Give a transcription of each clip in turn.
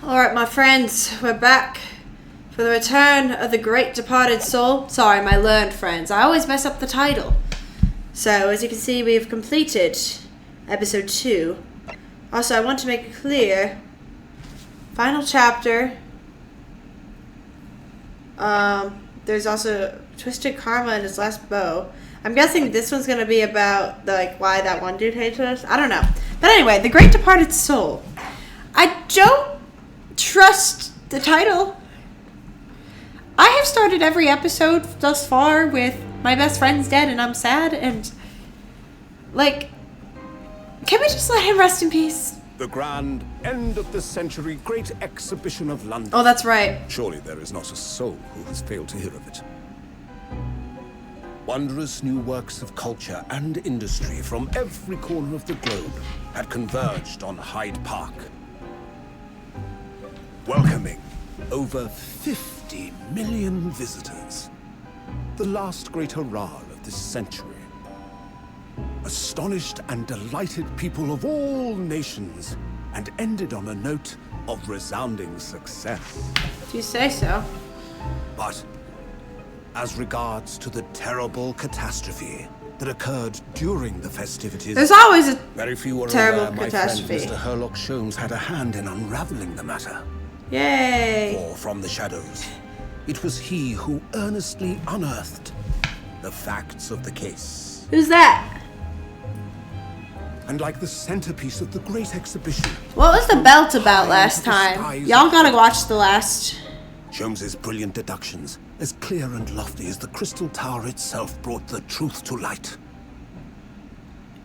Alright, my friends, we're back for the return of the great departed soul. Sorry, my learned friends. I always mess up the title. So, as you can see, we've completed episode 2. Also, I want to make it clear, final chapter. There's also Twisted Karma and his last bow. I'm guessing this one's going to be about, why that one dude hated us. I don't know. But anyway, the great departed soul. I don't trust the title. I have started every episode thus far with my best friend's dead and I'm sad and can we just let him rest in peace? The grand end of the century great exhibition of London. Oh, that's right. Surely there is not a soul who has failed to hear of it. Wondrous new works of culture and industry from every corner of the globe had converged on Hyde Park, welcoming over 50 million visitors. The last great hurrah of this century. Astonished and delighted people of all nations, and ended on a note of resounding success. If you say so. But as regards to the terrible catastrophe that occurred during the festivities, There's always a very few are terrible aware my catastrophe. friend Mr. Herlock Sholmes had a hand in unraveling the matter. Yay. For from the shadows, it was he who earnestly unearthed the facts of the case. Who's that? And like the centerpiece of the great exhibition, What was the belt about last time? Y'all gotta watch the last. Sholmes's brilliant deductions, as clear and lofty as the crystal tower itself, brought the truth to light.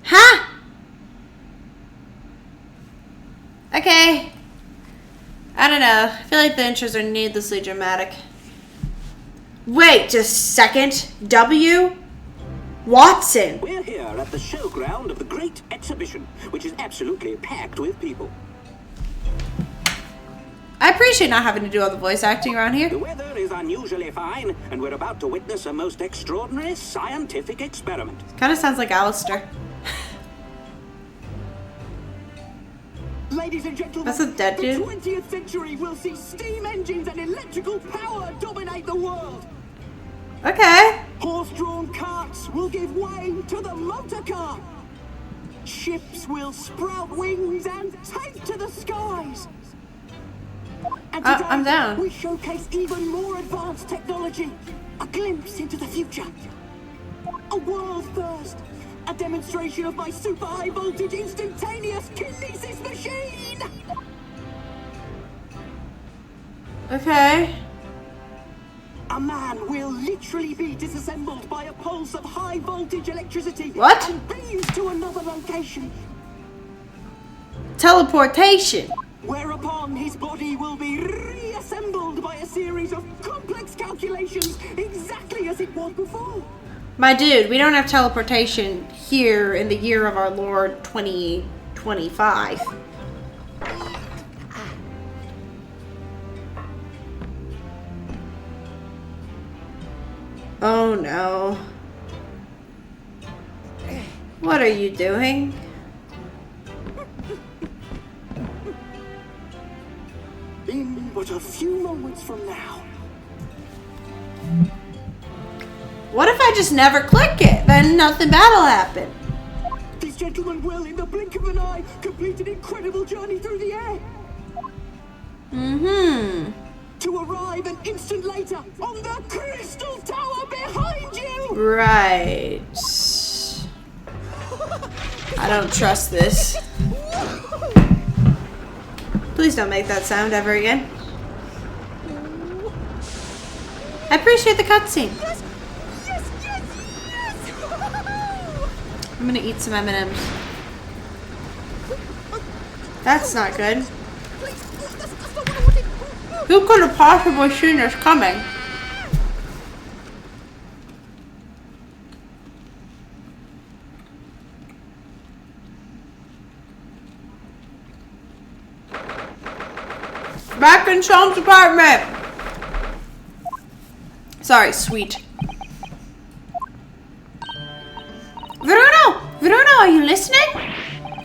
Huh? Okay. I don't know. I feel like the intros are needlessly dramatic. Wait just a second. W? Watson. We're here at the showground of the Great Exhibition, which is absolutely packed with people. I appreciate not having to do all the voice acting around here. The weather is unusually fine, and we're about to witness a most extraordinary scientific experiment. Kind of sounds like Alistair. Ladies and gentlemen, That's a dead dude. the 20th century will see steam engines and electrical power dominate the world. Okay. Horse-drawn carts will give way to the motor car. Ships will sprout wings and take to the skies. And today, I'm down. we showcase even more advanced technology. A glimpse into the future. A world first. A demonstration of my super high voltage instantaneous kinesis machine. Okay. A man will literally be disassembled by a pulse of high voltage electricity. What? And beamed to another location. Teleportation. Whereupon his body will be reassembled by a series of complex calculations exactly as it was before. My dude, we don't have teleportation here in the year of our Lord 2025. Oh no. What are you doing? In but a few moments from now. What if I just never click it? Then nothing bad will happen. This gentleman will, in the blink of an eye, complete an incredible journey through the air. Mm-hmm. To arrive an instant later on the crystal tower behind you. Right. I don't trust this. Please don't make that sound ever again. I appreciate the cutscene. Yes, yes, yes, yes! I'm gonna eat some M&Ms. That's not good. Please, that's not what I wanted. Who could have possibly seen this coming? Back in Sean's apartment! Sorry, sweet. Veruno! Veruno, are you listening?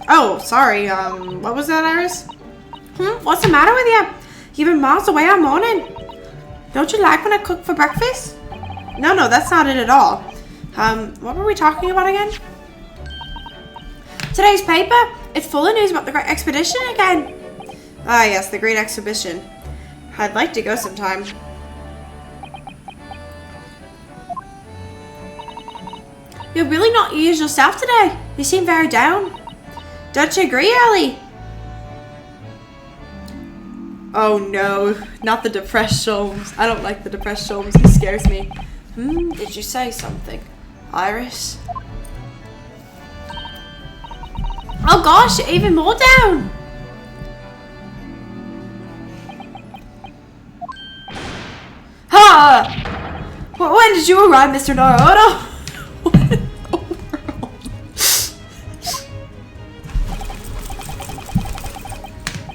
Oh, sorry, what was that, Iris? What's the matter with you? You've been miles away all morning. Don't you like when I cook for breakfast? No, that's not it at all. What were we talking about again? Today's paper. It's full of news about the Great Expedition again. Ah, yes, the Great Exhibition. I'd like to go sometime. You're really not your usual self today. You seem very down. Don't you agree, Ellie? Oh no, not the depressed Sholmes. I don't like the depressed Sholmes. He scares me. Did you say something, Iris? Oh gosh, you're even more down. Ha! When did you arrive, Mr. Naruto? What in the world?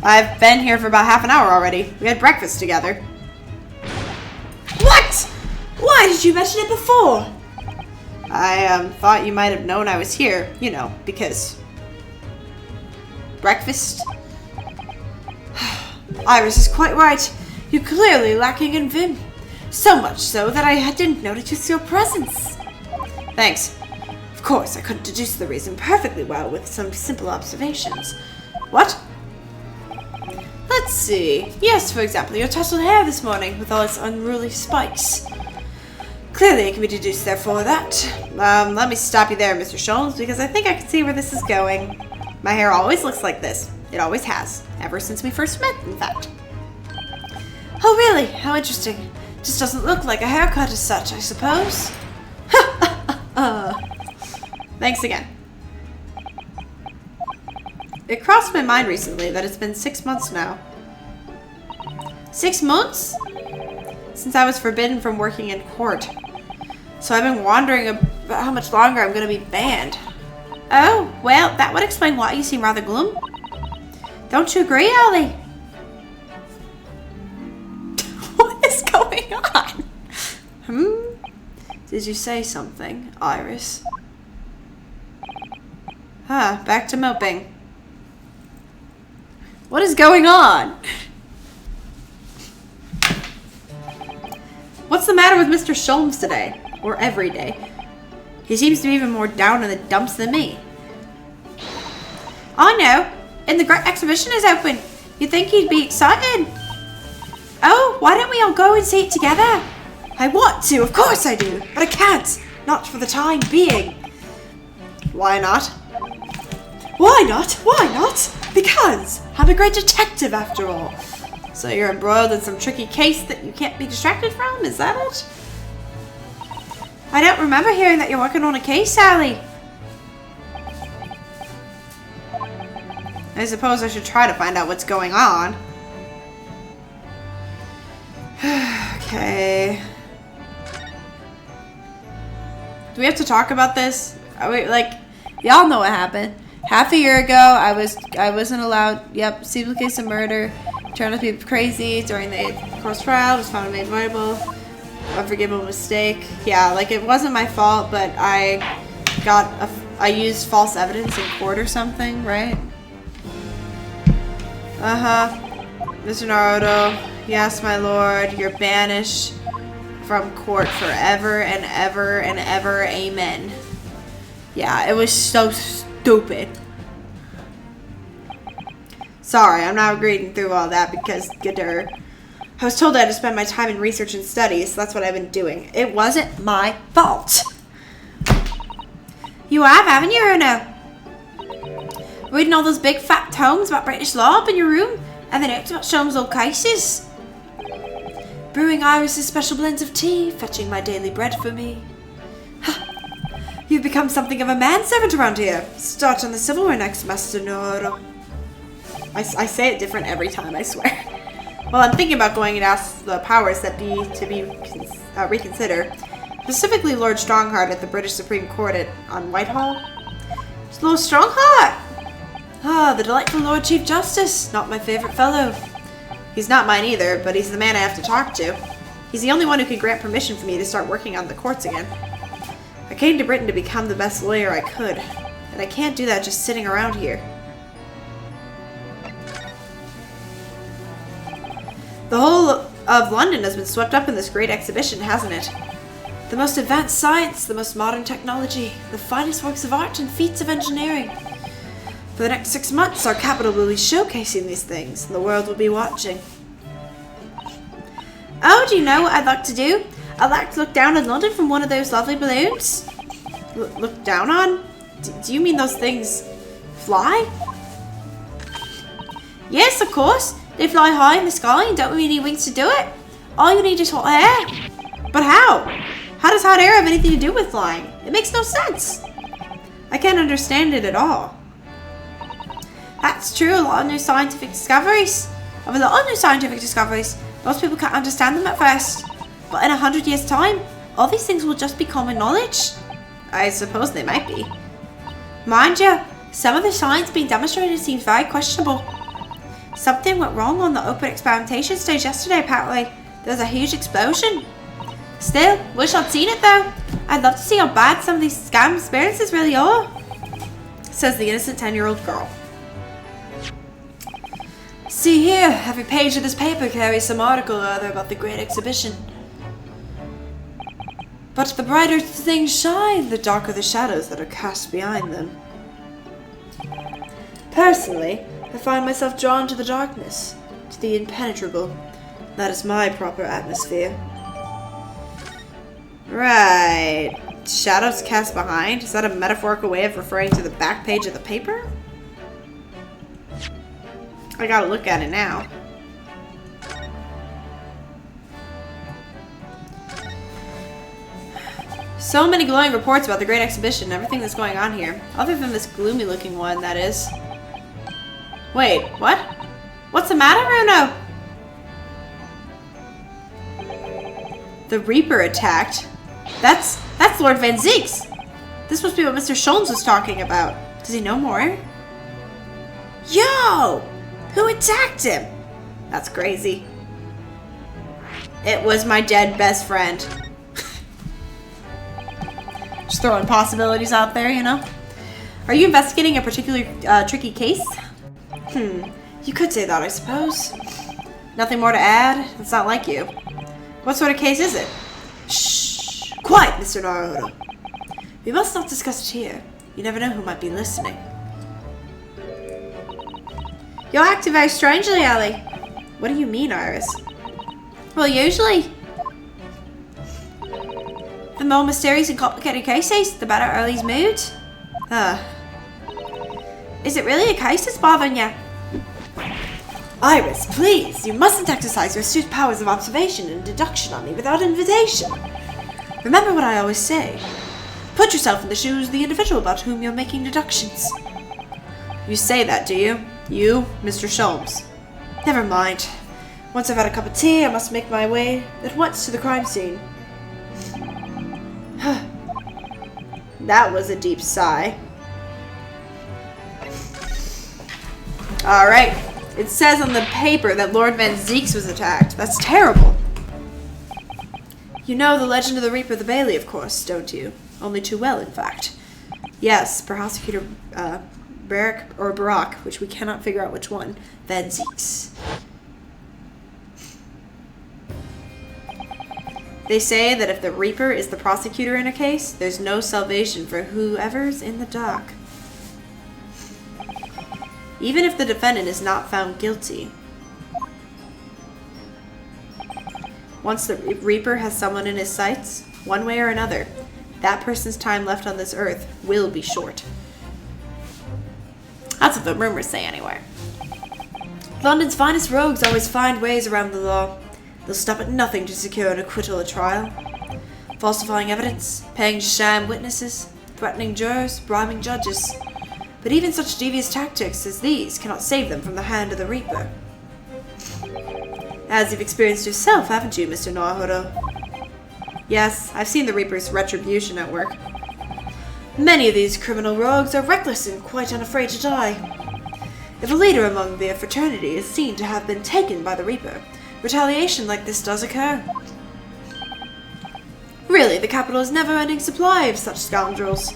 I've been here for about half an hour already. We had breakfast together. What? Why did you mention it before? I thought you might have known I was here. You know, because breakfast. Iris is quite right. You're clearly lacking in vim. So much so that I didn't notice your presence. Thanks. Of course, I could deduce the reason perfectly well with some simple observations. What? Let's see. Yes, for example, your tousled hair this morning with all its unruly spikes. Clearly, it can be deduced therefore that. Let me stop you there, Mr. Sholmes, because I think I can see where this is going. My hair always looks like this. It always has. Ever since we first met, in fact. Oh, really? How interesting. Just doesn't look like a haircut as such, I suppose. Thanks again. It crossed my mind recently that it's been 6 months now. 6 months? Since I was forbidden from working in court. So I've been wondering about how much longer I'm going to be banned. Oh, well, that would explain why you seem rather glum. Don't you agree, Ellie? What is going on? Did you say something, Iris? Back to moping. What is going on? What's the matter with Mr. Sholmes today? Or every day? He seems to be even more down in the dumps than me. I know. And the Great Exhibition is open. You'd think he'd be excited. Oh, why don't we all go and see it together? I want to, of course I do. But I can't. Not for the time being. Why not? Why not? Why not? Because I'm a great detective after all. So you're embroiled in some tricky case that you can't be distracted from? Is that it? I don't remember hearing that you're working on a case, Sally. I suppose I should try to find out what's going on. Okay. Do we have to talk about this? Are we, like, y'all know what happened. Half a year ago, I wasn't allowed. Yep, seems case of murder. Turned out to be crazy during the course trial. Was found unavoidable. Unforgivable mistake. Yeah, like it wasn't my fault, but I used false evidence in court or something, right? Mr. Naruto. Yes, my lord. You're banished from court forever and ever and ever. Amen. Yeah, it was so stupid. Sorry, I'm not reading through all that because I was told I had to spend my time in research and studies, so that's what I've been doing. It wasn't my fault. You have, haven't you, Uno? Reading all those big fat tomes about British law up in your room, and the notes about Sholmes' old cases. Brewing Iris's special blends of tea, fetching my daily bread for me. You've become something of a manservant around here. Start on the silverware next, Master Naruto. I say it different every time, I swear. Well, I'm thinking about going and ask the powers that be to reconsider. Specifically Lord Strongheart at the British Supreme Court on Whitehall. It's Lord Strongheart! Ah, the delightful Lord Chief Justice. Not my favorite fellow. He's not mine either, but he's the man I have to talk to. He's the only one who can grant permission for me to start working on the courts again. I came to Britain to become the best lawyer I could, and I can't do that just sitting around here. The whole of London has been swept up in this great exhibition, hasn't it? The most advanced science, the most modern technology, the finest works of art and feats of engineering. For the next 6 months, our capital will be showcasing these things, and the world will be watching. Oh, do you know what I'd like to do? I'd like to look down on London from one of those lovely balloons. Look down on? Do you mean those things fly? Yes, of course. They fly high in the sky and don't we need wings to do it? All you need is hot air. But how? How does hot air have anything to do with flying? It makes no sense. I can't understand it at all. That's true, a lot of new scientific discoveries. Most people can't understand them at first. But in 100 years' time, all these things will just be common knowledge. I suppose they might be. Mind you, some of the science being demonstrated seems very questionable. Something went wrong on the open experimentation stage yesterday, apparently. There was a huge explosion. Still, wish I'd seen it though. I'd love to see how bad some of these scam experiences really are. Says the innocent 10-year-old girl. See here, every page of this paper carries some article or other about the great exhibition. But the brighter things shine, the darker the shadows that are cast behind them. Personally, I find myself drawn to the darkness, to the impenetrable. That is my proper atmosphere. Right. Shadows cast behind? Is that a metaphorical way of referring to the back page of the paper? I gotta look at it now. So many glowing reports about the great exhibition and everything that's going on here. Other than this gloomy looking one, that is. Wait, what? What's the matter, Bruno? The Reaper attacked? That's Lord Van Zieks! This must be what Mr. Sholmes was talking about. Does he know more? Yo! Who attacked him? That's crazy. It was my dead best friend. Just throwing possibilities out there, you know? Are you investigating a particularly tricky case? You could say that, I suppose. Nothing more to add? It's not like you. What sort of case is it? Shh! Quiet, Mr. Naruto. We must not discuss it here. You never know who might be listening. You're acting very strangely, Ellie. What do you mean, Iris? Well, usually, the more mysterious and complicated cases, the better Ellie's mood. Is it really a case that's bothering you? Iris, please, you mustn't exercise your astute powers of observation and deduction on me without invitation. Remember what I always say. Put yourself in the shoes of the individual about whom you're making deductions. You say that, do you? You, Mr. Sholmes. Never mind. Once I've had a cup of tea, I must make my way at once to the crime scene. That was a deep sigh. Alright. It says on the paper that Lord Van Zieks was attacked. That's terrible. You know the legend of the Reaper the Bailey, of course, don't you? Only too well, in fact. Yes, Prosecutor Barak, which we cannot figure out which one. Van Zieks. They say that if the Reaper is the prosecutor in a case, there's no salvation for whoever's in the dock. Even if the defendant is not found guilty. Once the Reaper has someone in his sights, one way or another, that person's time left on this earth will be short. That's what the rumors say anyway. London's finest rogues always find ways around the law. They'll stop at nothing to secure an acquittal at trial. Falsifying evidence, paying sham witnesses, threatening jurors, bribing judges. But even such devious tactics as these cannot save them from the hand of the Reaper. As you've experienced yourself, haven't you, Mr. Naruto? Yes, I've seen the Reaper's retribution at work. Many of these criminal rogues are reckless and quite unafraid to die. If a leader among their fraternity is seen to have been taken by the Reaper, retaliation like this does occur. Really, the capital is never-ending supply of such scoundrels.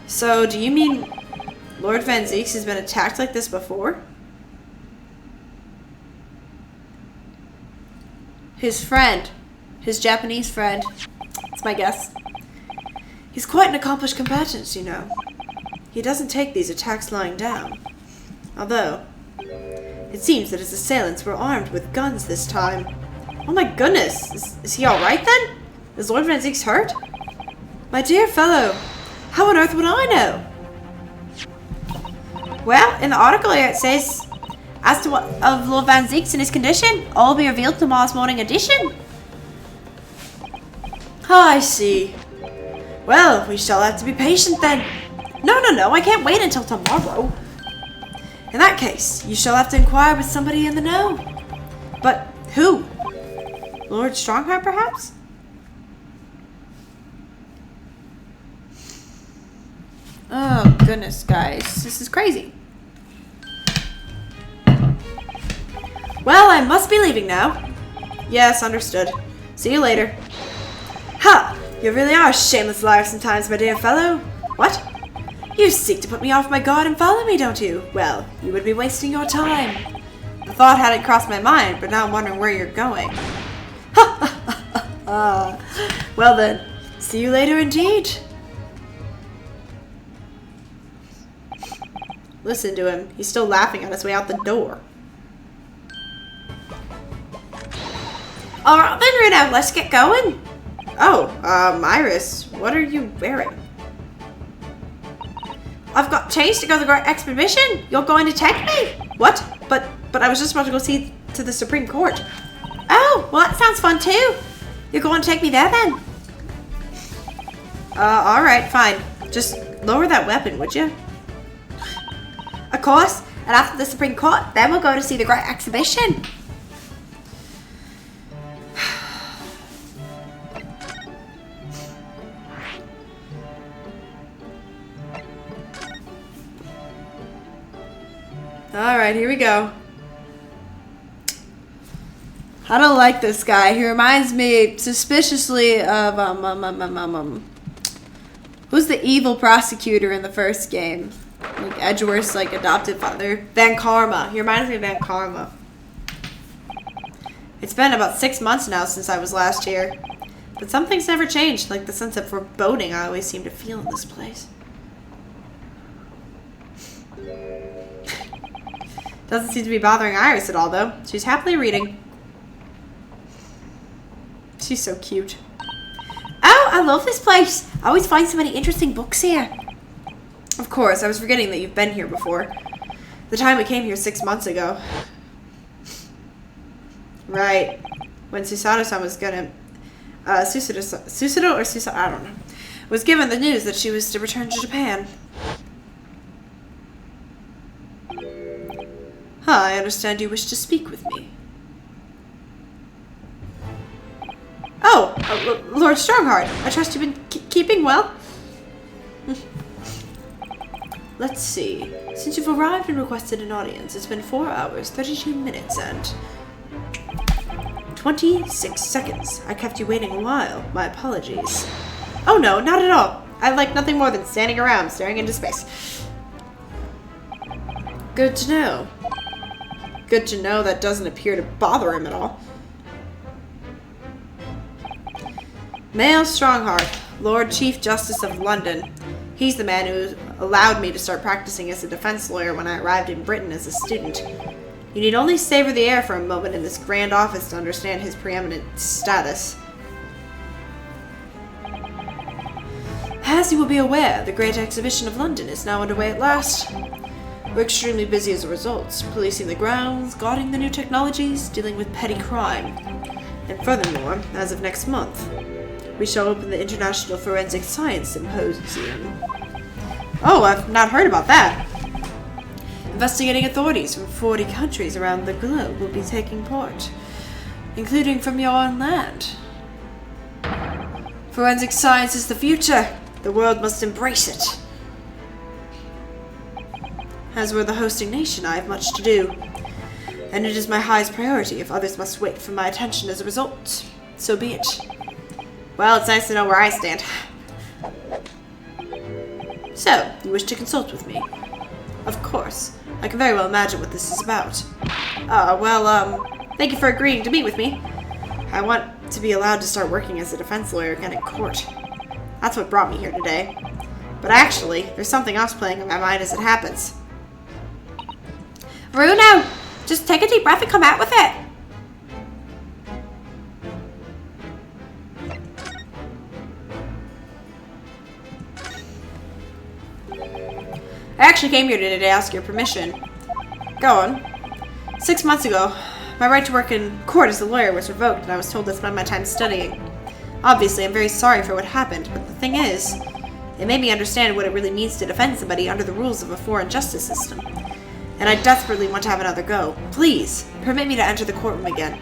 So, do you mean Lord Van Zieks has been attacked like this before? His friend. His Japanese friend. That's my guess. He's quite an accomplished combatant, you know. He doesn't take these attacks lying down. Although, it seems that his assailants were armed with guns this time. Oh my goodness! Is he alright then? Is Lord Van Zieks hurt? My dear fellow, how on earth would I know? Well, in the article here it says, as to what of Lord Van Zieks and his condition, all will be revealed tomorrow's morning edition. I see. Well, we shall have to be patient then. No, I can't wait until tomorrow. In that case, you shall have to inquire with somebody in the know. But who? Lord Strongheart, perhaps? Oh, goodness, guys. This is crazy. Well, I must be leaving now. Yes, understood. See you later. Ha! You really are a shameless liar sometimes, my dear fellow. What? You seek to put me off my guard and follow me, don't you? Well, you would be wasting your time. The thought hadn't crossed my mind, but now I'm wondering where you're going. Ha ha ha ha! Well then, see you later indeed. Listen to him. He's still laughing on his way out the door. Alright then, Reno, let's get going. Oh, Iris, what are you wearing? I've got changed to go to the Great Expedition. You're going to take me? What? But I was just about to go see to the Supreme Court. Oh, well that sounds fun too. You're going to take me there then? Alright, fine. Just lower that weapon, would you? Of course. And after the Supreme Court, then we'll go to see the Great Exhibition. Alright, here we go. I don't like this guy. He reminds me suspiciously of who's the evil prosecutor in the first game? Like Edgeworth's like adopted father. Van Karma. He reminds me of Van Karma. It's been about 6 months now since I was last here. But some things never changed, like the sense of foreboding I always seem to feel in this place. Doesn't seem to be bothering Iris at all, though. She's happily reading. She's so cute. Oh, I love this place. I always find so many interesting books here. Of course, I was forgetting that you've been here before. The time we came here 6 months ago. Right. When Susato-san was gonna... Susato or Susato? I don't know. Was given the news that she was to return to Japan. I understand you wish to speak with me. Oh, Lord Strongheart. I trust you've been keeping well? Let's see. Since you've arrived and requested an audience, it's been 4 hours, 32 minutes, and 26 seconds. I kept you waiting a while. My apologies. Oh no, not at all. I like nothing more than standing around, staring into space. Good to know. Good to know that doesn't appear to bother him at all. Male Strongheart, Lord Chief Justice of London. He's the man who allowed me to start practicing as a defense lawyer when I arrived in Britain as a student. You need only savor the air for a moment in this grand office to understand his preeminent status. As you will be aware, the Great Exhibition of London is now underway at last. We're extremely busy as a result, policing the grounds, guarding the new technologies, dealing with petty crime. And furthermore, as of next month, we shall open the International Forensic Science Symposium. Oh, I've not heard about that. Investigating authorities from 40 countries around the globe will be taking part, including from your own land. Forensic science is the future. The world must embrace it. As we're the hosting nation, I have much to do, and it is my highest priority if others must wait for my attention as a result. So be it. Well, it's nice to know where I stand. So, you wish to consult with me? Of course. I can very well imagine what this is about. Thank you for agreeing to meet with me. I want to be allowed to start working as a defense lawyer again in court. That's what brought me here today. But actually, there's something else playing in my mind as it happens. Bruno! Just take a deep breath and come out with it! I actually came here today to ask your permission. Go on. 6 months ago, my right to work in court as a lawyer was revoked and I was told to spend my time studying. Obviously, I'm very sorry for what happened, but the thing is, it made me understand what it really means to defend somebody under the rules of a foreign justice system. And I desperately want to have another go. Please, permit me to enter the courtroom again.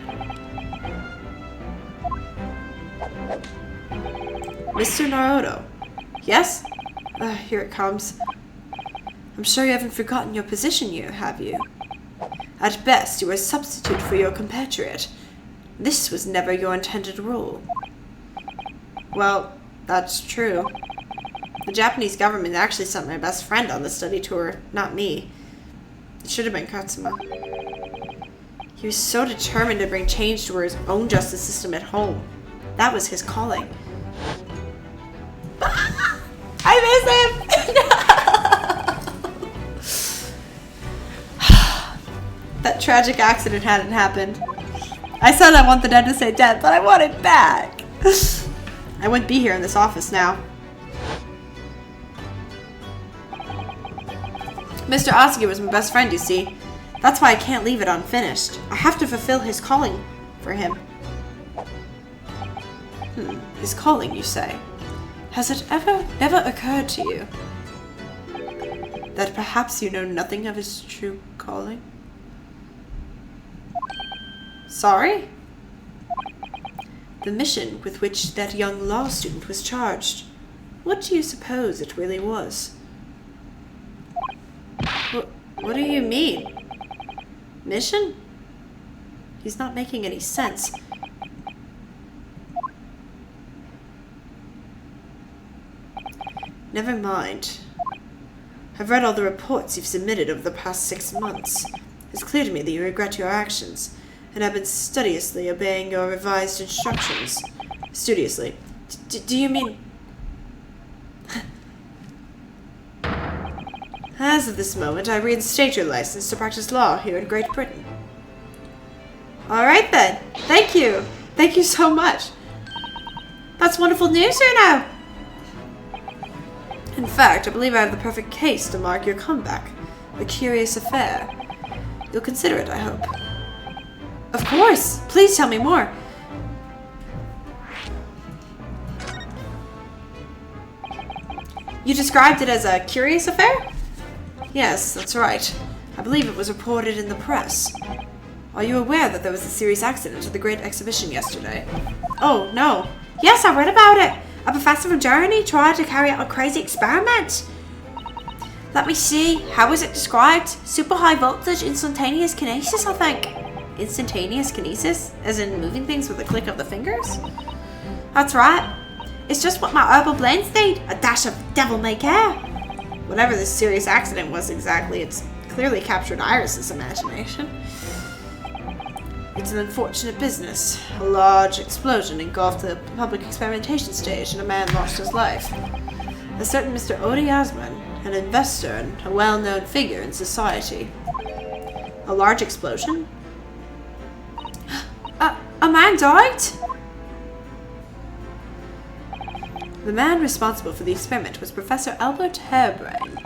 Mr. Naruto. Yes? Here it comes. I'm sure you haven't forgotten your position here, have you? At best, you are a substitute for your compatriot. This was never your intended role. Well, that's true. The Japanese government actually sent my best friend on the study tour, not me. It should have been Katsuma. He was so determined to bring change to his own justice system at home. That was his calling. I miss him! That tragic accident hadn't happened. I said I want the dead to stay dead, but I want it back. I wouldn't be here in this office now. Mr. Asugi was my best friend, you see. That's why I can't leave it unfinished. I have to fulfill his calling for him. His calling, you say? Has it never occurred to you that perhaps you know nothing of his true calling? Sorry? The mission with which that young law student was charged. What do you suppose it really was? What do you mean? Mission? He's not making any sense. Never mind. I've read all the reports you've submitted over the past 6 months. It's clear to me that you regret your actions, and have been studiously obeying your revised instructions. Studiously. Do you mean... As of this moment, I reinstate your license to practice law here in Great Britain. Alright then. Thank you. Thank you so much. That's wonderful news here now. In fact, I believe I have the perfect case to mark your comeback. A curious affair. You'll consider it, I hope. Of course! Please tell me more. You described it as a curious affair? Yes, that's right. I believe it was reported in the press. Are you aware that there was a serious accident at the Great Exhibition yesterday? Oh, no. Yes, I read about it. A professor from Germany tried to carry out a crazy experiment. Let me see. How was it described? Super high voltage instantaneous kinesis, I think. Instantaneous kinesis? As in moving things with a click of the fingers? That's right. It's just what my herbal blends need. A dash of devil-may-care. Whatever this serious accident was exactly, it's clearly captured Iris's imagination. It's an unfortunate business. A large explosion engulfed the public experimentation stage and a man lost his life. A certain Mr. Odi Yasman, an investor and a well-known figure in society. A large explosion? A man died? The man responsible for the experiment was Professor Albert Hairbrain.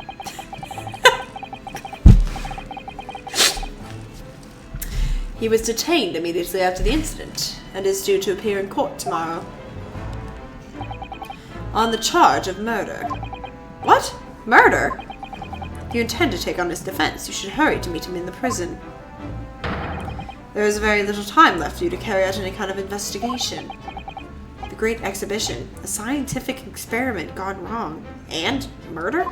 He was detained immediately after the incident and is due to appear in court tomorrow on the charge of murder. What? Murder? If you intend to take on his defense, you should hurry to meet him in the prison. There is very little time left for you to carry out any kind of investigation. The Great Exhibition, a scientific experiment gone wrong, and murder?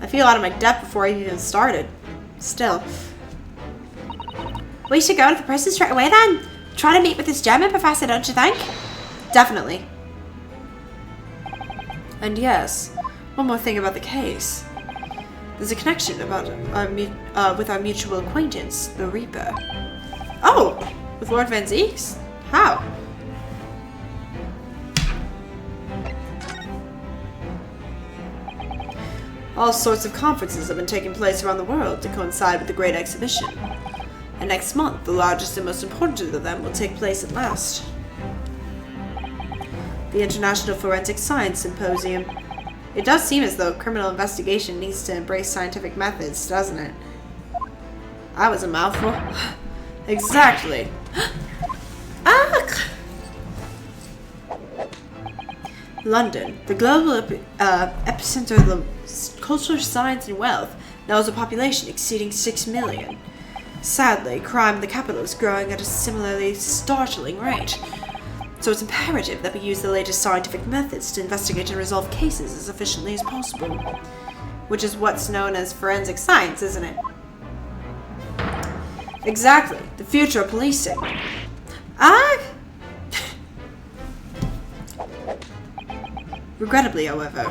I feel out of my depth before I even started. Still. We should go to the prison straight away then. Try to meet with this German professor, don't you think? Definitely. And yes, one more thing about the case. There's a connection about with our mutual acquaintance, the Reaper. Oh, with Lord Van Zieks? How? All sorts of conferences have been taking place around the world to coincide with the Great Exhibition. And next month, the largest and most important of them will take place at last. The International Forensic Science Symposium. It does seem as though criminal investigation needs to embrace scientific methods, doesn't it? That was a mouthful. Exactly. Ah! London, the global epicenter of the culture, science, and wealth, now has a population exceeding 6 million. Sadly, crime in the capital is growing at a similarly startling rate. So it's imperative that we use the latest scientific methods to investigate and resolve cases as efficiently as possible. Which is what's known as forensic science, isn't it? Exactly. The future of policing. Regrettably, however,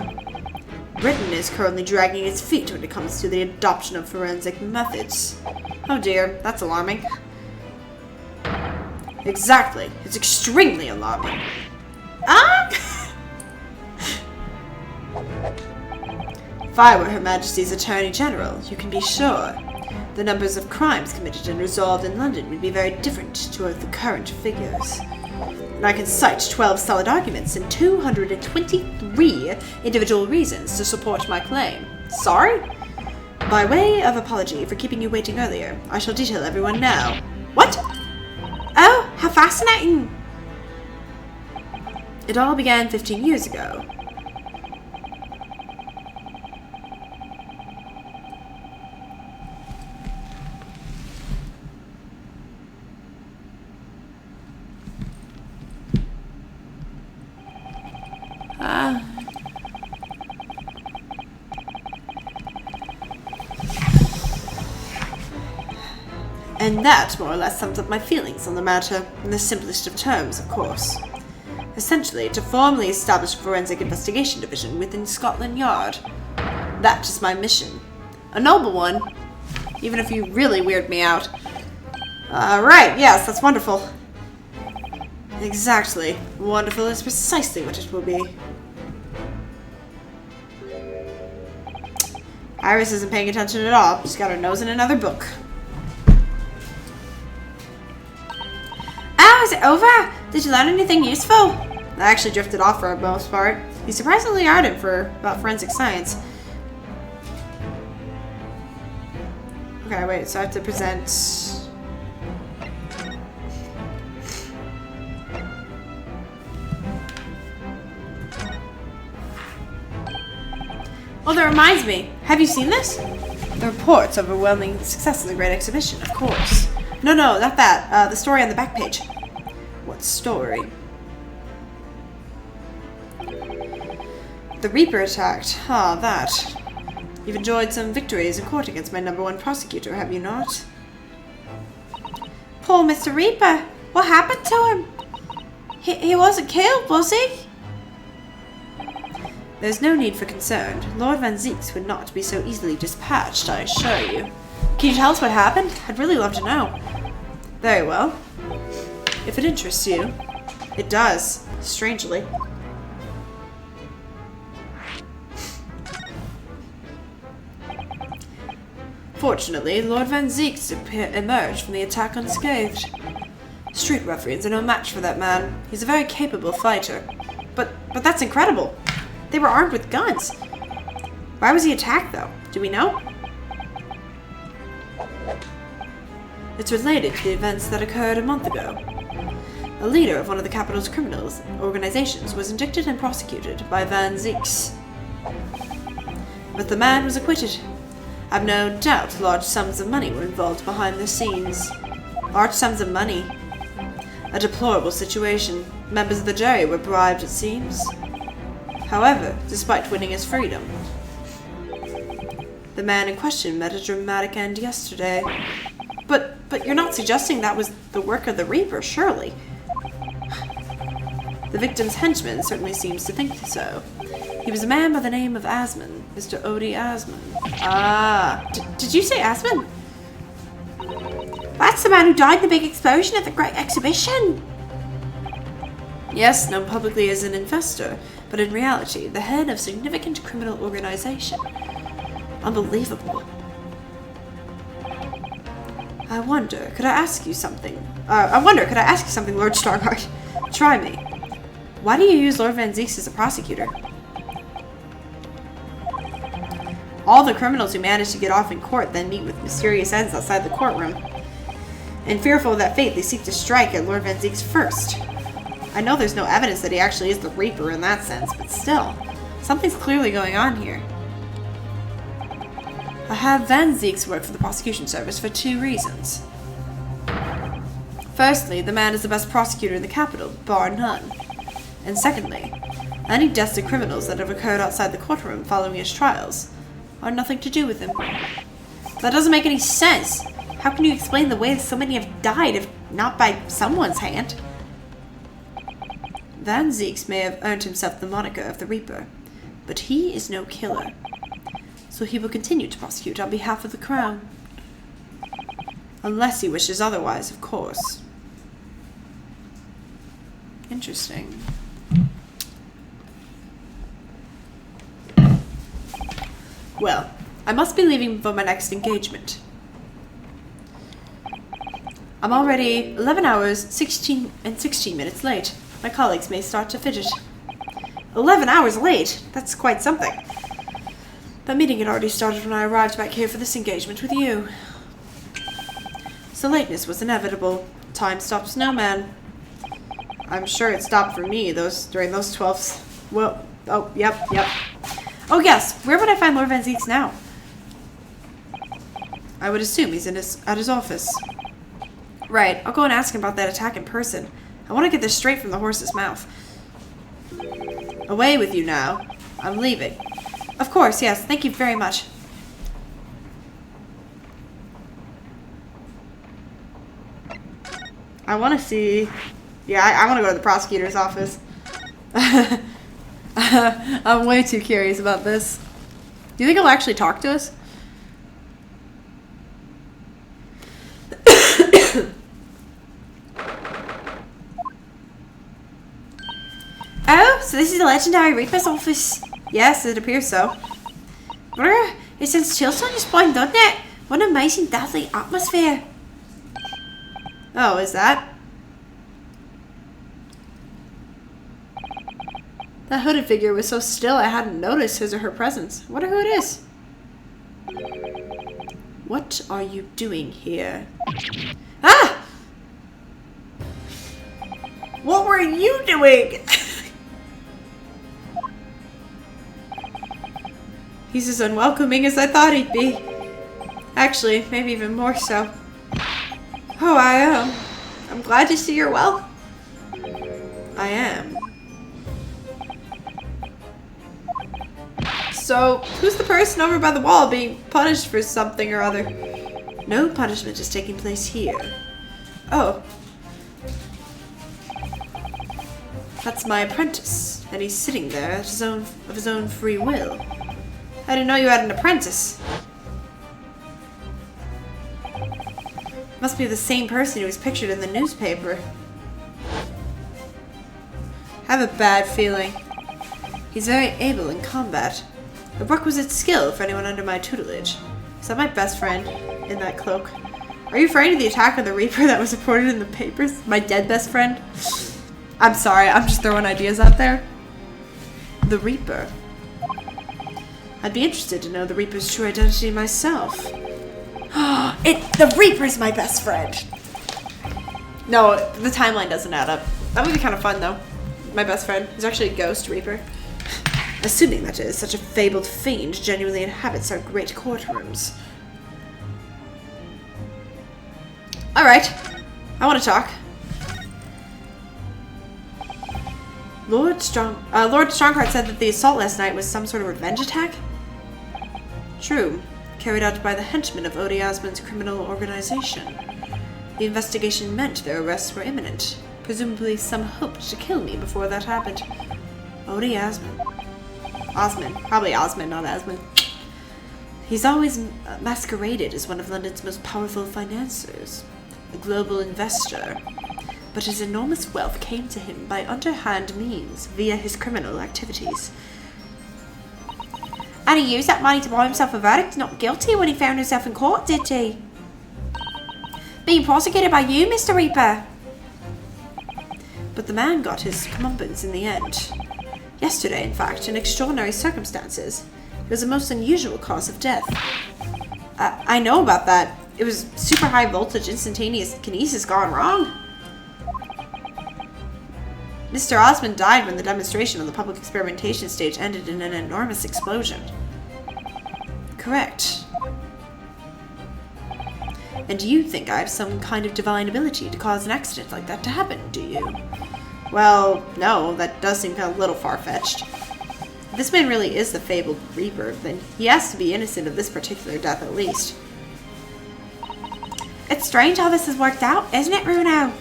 Britain is currently dragging its feet when it comes to the adoption of forensic methods. Oh dear, that's alarming. Exactly. It's extremely alarming. If I were Her Majesty's Attorney General, you can be sure the numbers of crimes committed and resolved in London would be very different to the current figures. And I can cite 12 solid arguments and 223 individual reasons to support my claim. Sorry? By way of apology for keeping you waiting earlier, I shall detail everyone now. What? Oh, how fascinating! It all began 15 years ago. And that more or less sums up my feelings on the matter, in the simplest of terms, of course. Essentially, to formally establish a forensic investigation division within Scotland Yard. That is my mission. A noble one, even if you really weird me out. Right, yes, that's wonderful. Exactly. Wonderful is precisely what it will be. Iris isn't paying attention at all. She's got her nose in another book. Oh, is it over? Did you learn anything useful? I actually drifted off for the most part. He's surprisingly ardent about forensic science. Okay, wait, so I have to present... Oh, that reminds me. Have you seen this? The reports of overwhelming success of the Great Exhibition, of course. No, not that. The story on the back page. What story? The Reaper attacked. Ah, that. You've enjoyed some victories in court against my #1 prosecutor, have you not? Poor Mr. Reaper. What happened to him? He wasn't killed, was he? There's no need for concern. Lord Van Zieks would not be so easily dispatched, I assure you. Can you tell us what happened? I'd really love to know. Very well. If it interests you. It does, strangely. Fortunately, Lord Van Zieks emerged from the attack unscathed. Street ruffians are no match for that man. He's a very capable fighter. But that's incredible. They were armed with guns. Why was he attacked, though? Do we know? It's related to the events that occurred a month ago. A leader of one of the capital's criminals organizations was indicted and prosecuted by Van Zieks. But the man was acquitted. I've no doubt large sums of money were involved behind the scenes. Large sums of money. A deplorable situation. Members of the jury were bribed, it seems. However, despite winning his freedom, the man in question met a dramatic end yesterday. But you're not suggesting that was the work of the Reaper, surely? The victim's henchman certainly seems to think so. He was a man by the name of Asman, Mr. Odie Asman. Ah, did you say Asman? That's the man who died in the big explosion at the Great Exhibition. Yes, known publicly as an investor, but in reality, the head of significant criminal organization. Unbelievable. I wonder, could I ask you something, Lord Stargard? Try me. Why do you use Lord Van Zieks as a prosecutor? All the criminals who manage to get off in court then meet with mysterious ends outside the courtroom. And fearful of that fate, they seek to strike at Lord Van Zieks first. I know there's no evidence that he actually is the Reaper in that sense, but still, something's clearly going on here. I have Van Zieks work for the prosecution service for 2 reasons. Firstly, the man is the best prosecutor in the capital, bar none. And secondly, any deaths of criminals that have occurred outside the courtroom following his trials are nothing to do with him. That doesn't make any sense. How can you explain the way that so many have died if not by someone's hand? Van Zieks may have earned himself the moniker of the Reaper, but he is no killer. So he will continue to prosecute on behalf of the Crown. Unless he wishes otherwise, of course. Interesting. Well, I must be leaving for my next engagement. I'm already 11 hours, 16 minutes late. My colleagues may start to fidget. 11 hours late? That's quite something. That meeting had already started when I arrived back here for this engagement with you. So lateness was inevitable. Time stops no man. I'm sure it stopped for me during those 12. Well, oh, yep. Oh yes, where would I find Lord Van Zieks now? I would assume he's at his office. Right, I'll go and ask him about that attack in person. I want to get this straight from the horse's mouth. Away with you now. I'm leaving. Of course, yes. Thank you very much. I want to see... Yeah, I want to go to the prosecutor's office. I'm way too curious about this. Do you think he'll actually talk to us? Oh, so this is the legendary Reaper's office. Yes, it appears so. Brr, it sends chills on your spine, doesn't it? What an amazing, deathly atmosphere. Oh, is that? That hooded figure was so still I hadn't noticed his or her presence. I wonder who it is. What are you doing here? Ah! What were you doing? He's as unwelcoming as I thought he'd be. Actually, maybe even more so. Oh, I am. I'm glad to see you're well. I am. So, who's the person over by the wall being punished for something or other? No punishment is taking place here. Oh. That's my apprentice, and he's sitting there at of his own free will. I didn't know you had an apprentice. Must be the same person who was pictured in the newspaper. I have a bad feeling. He's very able in combat. A requisite skill for anyone under my tutelage. Is that my best friend in that cloak? Are you afraid of the attack of the Reaper that was reported in the papers? My dead best friend? I'm sorry, I'm just throwing ideas out there. The Reaper. I'd be interested to know the Reaper's true identity myself. The Reaper's my best friend. No, the timeline doesn't add up. That would be kind of fun, though. My best friend is actually a ghost Reaper. Assuming that is, such a fabled fiend genuinely inhabits our great courtrooms. Alright. I want to talk. Lord Strongheart said that the assault last night was some sort of revenge attack? True. Carried out by the henchmen of Odi Asmon's criminal organization. The investigation meant their arrests were imminent. Presumably some hoped to kill me before that happened. Odi Asmon. Osmond. Probably Osmond, not Asmond. He's always masqueraded as one of London's most powerful financiers. A global investor. but his enormous wealth came to him by underhand means via his criminal activities. And he used that money to buy himself a verdict not guilty when he found himself in court, did he? Being prosecuted by you, Mr. Reaper. But the man got his comeuppance in the end. Yesterday, in fact, in extraordinary circumstances. It was a most unusual cause of death. I know about that. It was super high voltage instantaneous kinesis gone wrong. Mr. Osmond died when the demonstration on the public experimentation stage ended in an enormous explosion. Correct. And you think I have some kind of divine ability to cause an accident like that to happen, do you? Well, no, that does seem a little far-fetched. If this man really is the fabled Reaper, then he has to be innocent of this particular death at least. It's strange how this has worked out, isn't it, Runo?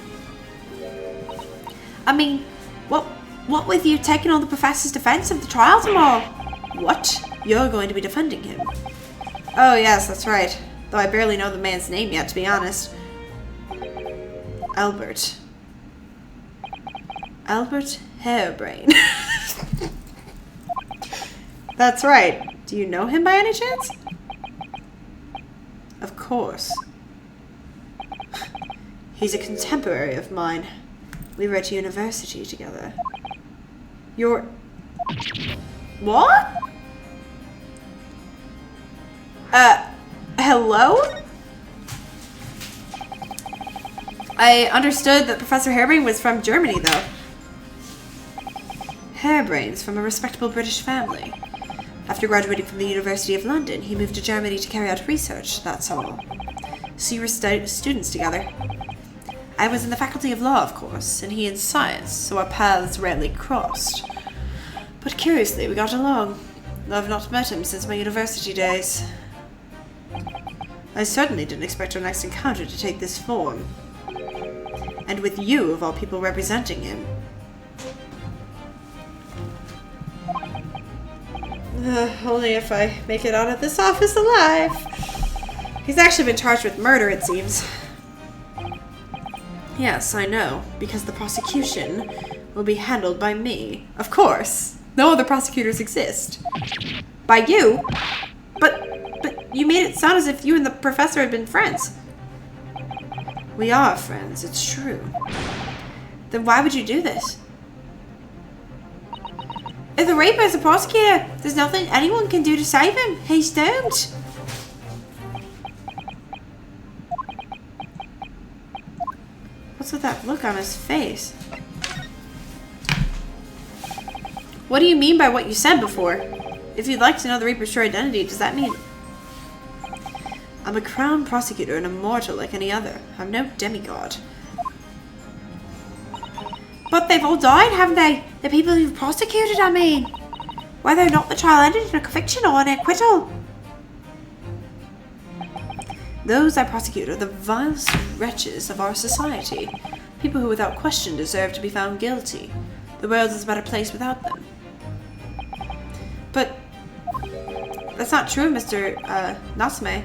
I mean, what with you taking on the professor's defense of the trial tomorrow? What? You're going to be defending him? Oh yes, that's right. Though I barely know the man's name yet, to be honest. Albert. Albert Hairbrain. That's right. Do you know him by any chance? Of course. He's a contemporary of mine. We were at university together. You're... What? Hello? I understood that Professor Hairbrain was from Germany, though. Hairbrain's from a respectable British family. After graduating from the University of London, he moved to Germany to carry out research, that's all. So you were students together. I was in the Faculty of Law, of course, and he in Science, so our paths rarely crossed. But curiously, we got along. I've not met him since my university days. I certainly didn't expect our next encounter to take this form. And with you, of all people, representing him. Only if I make it out of this office alive. He's actually been charged with murder, it seems. Yes, I know, because the prosecution will be handled by me. Of course. No other prosecutors exist. By you? But you made it sound as if you and the professor had been friends. We are friends, it's true. Then why would you do this? If the Reaper is a prosecutor, there's nothing anyone can do to save him. He's doomed. What's with that look on his face? What do you mean by what you said before? If you'd like to know the Reaper's true identity, does that mean... I'm a crown prosecutor and immortal like any other. I'm no demigod. But they've all died, haven't they? The people you've prosecuted, I mean. Whether or not the trial ended in a conviction or an acquittal. Those I prosecute are the vilest wretches of our society. People who without question deserve to be found guilty. The world is a better place without them. But that's not true, Mr. Natsume,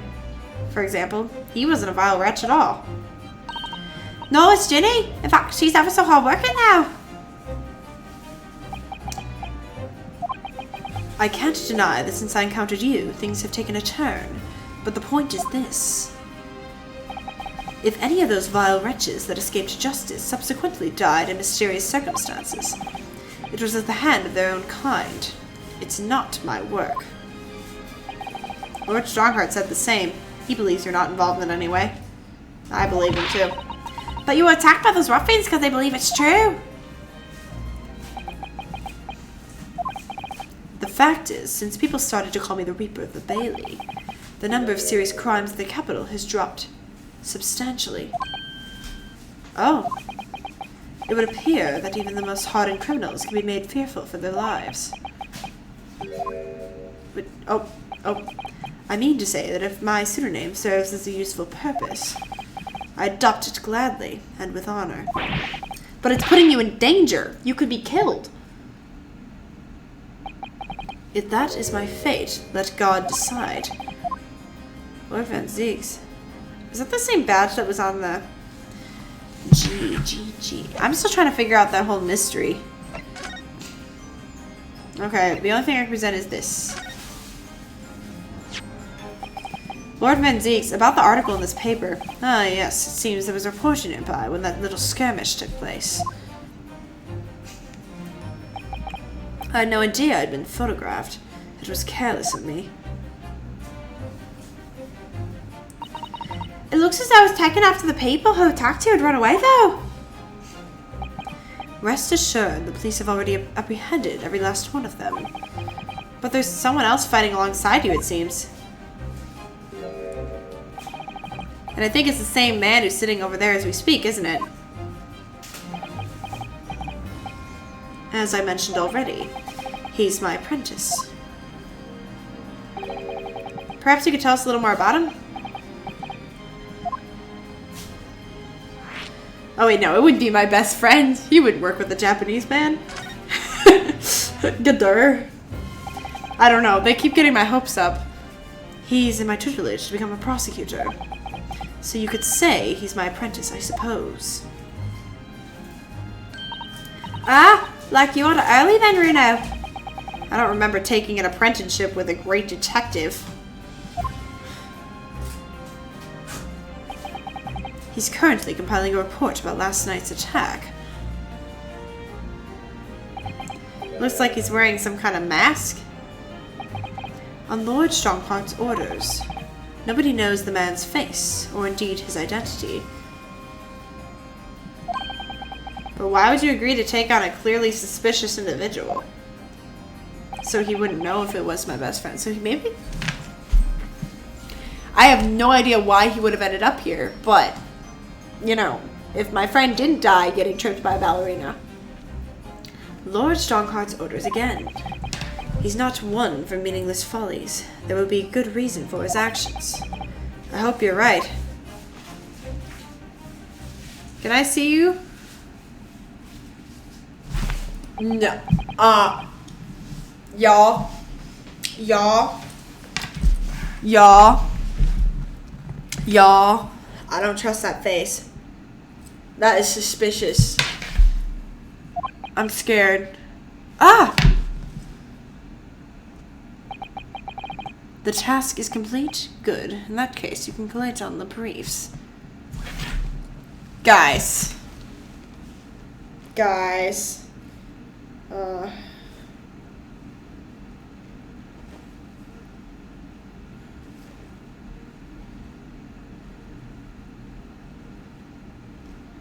for example. He wasn't a vile wretch at all. No, it's Ginny. In fact, she's ever so hard working now. I can't deny that since I encountered you, things have taken a turn. But the point is this. If any of those vile wretches that escaped justice subsequently died in mysterious circumstances, it was at the hand of their own kind. It's not my work. Lord Strongheart said the same. He believes you're not involved in any way. I believe him too. But you were attacked by those ruffians because they believe it's true. The fact is, since people started to call me the Reaper of the Bailey, the number of serious crimes in the capital has dropped substantially. Oh. It would appear that even the most hardened criminals can be made fearful for their lives. But, I mean to say that if my pseudonym serves as a useful purpose, I adopt it gladly and with honor. But it's putting you in danger. You could be killed. If that is my fate, let God decide. Lord Van Zieks. Is that the same badge that was on the G. I'm still trying to figure out that whole mystery. Okay, the only thing I can present is this. Lord Van Zeeks, about the article in this paper. Ah, yes, it seems there was a reporter nearby when that little skirmish took place. I had no idea I'd been photographed. It was careless of me. It looks as though I was taken after the people who attacked you had run away, though. Rest assured, the police have already apprehended every last one of them. But there's someone else fighting alongside you, it seems. And I think it's the same man who's sitting over there as we speak, isn't it? As I mentioned already, he's my apprentice. Perhaps you could tell us a little more about him? Oh wait, no, it would be my best friend. He would work with a Japanese man. Gadur. I don't know, they keep getting my hopes up. He's in my tutelage to become a prosecutor. So you could say he's my apprentice, I suppose. Ah, like you ordered early then, Reno. I don't remember taking an apprenticeship with a great detective. He's currently compiling a report about last night's attack. Looks like he's wearing some kind of mask. On Lord Strongheart's orders. Nobody knows the man's face, or indeed his identity. But why would you agree to take on a clearly suspicious individual? So he wouldn't know if it was my best friend. So he maybe... I have no idea why he would have ended up here, but... You know, if my friend didn't die getting tripped by a ballerina. Lord Strongheart's orders again. He's not one for meaningless follies. There will be good reason for his actions. I hope you're right. Can I see you? No. Y'all. I don't trust that face. That is suspicious. I'm scared. Ah! The task is complete? Good. In that case, you can collate on the briefs. Guys. Guys.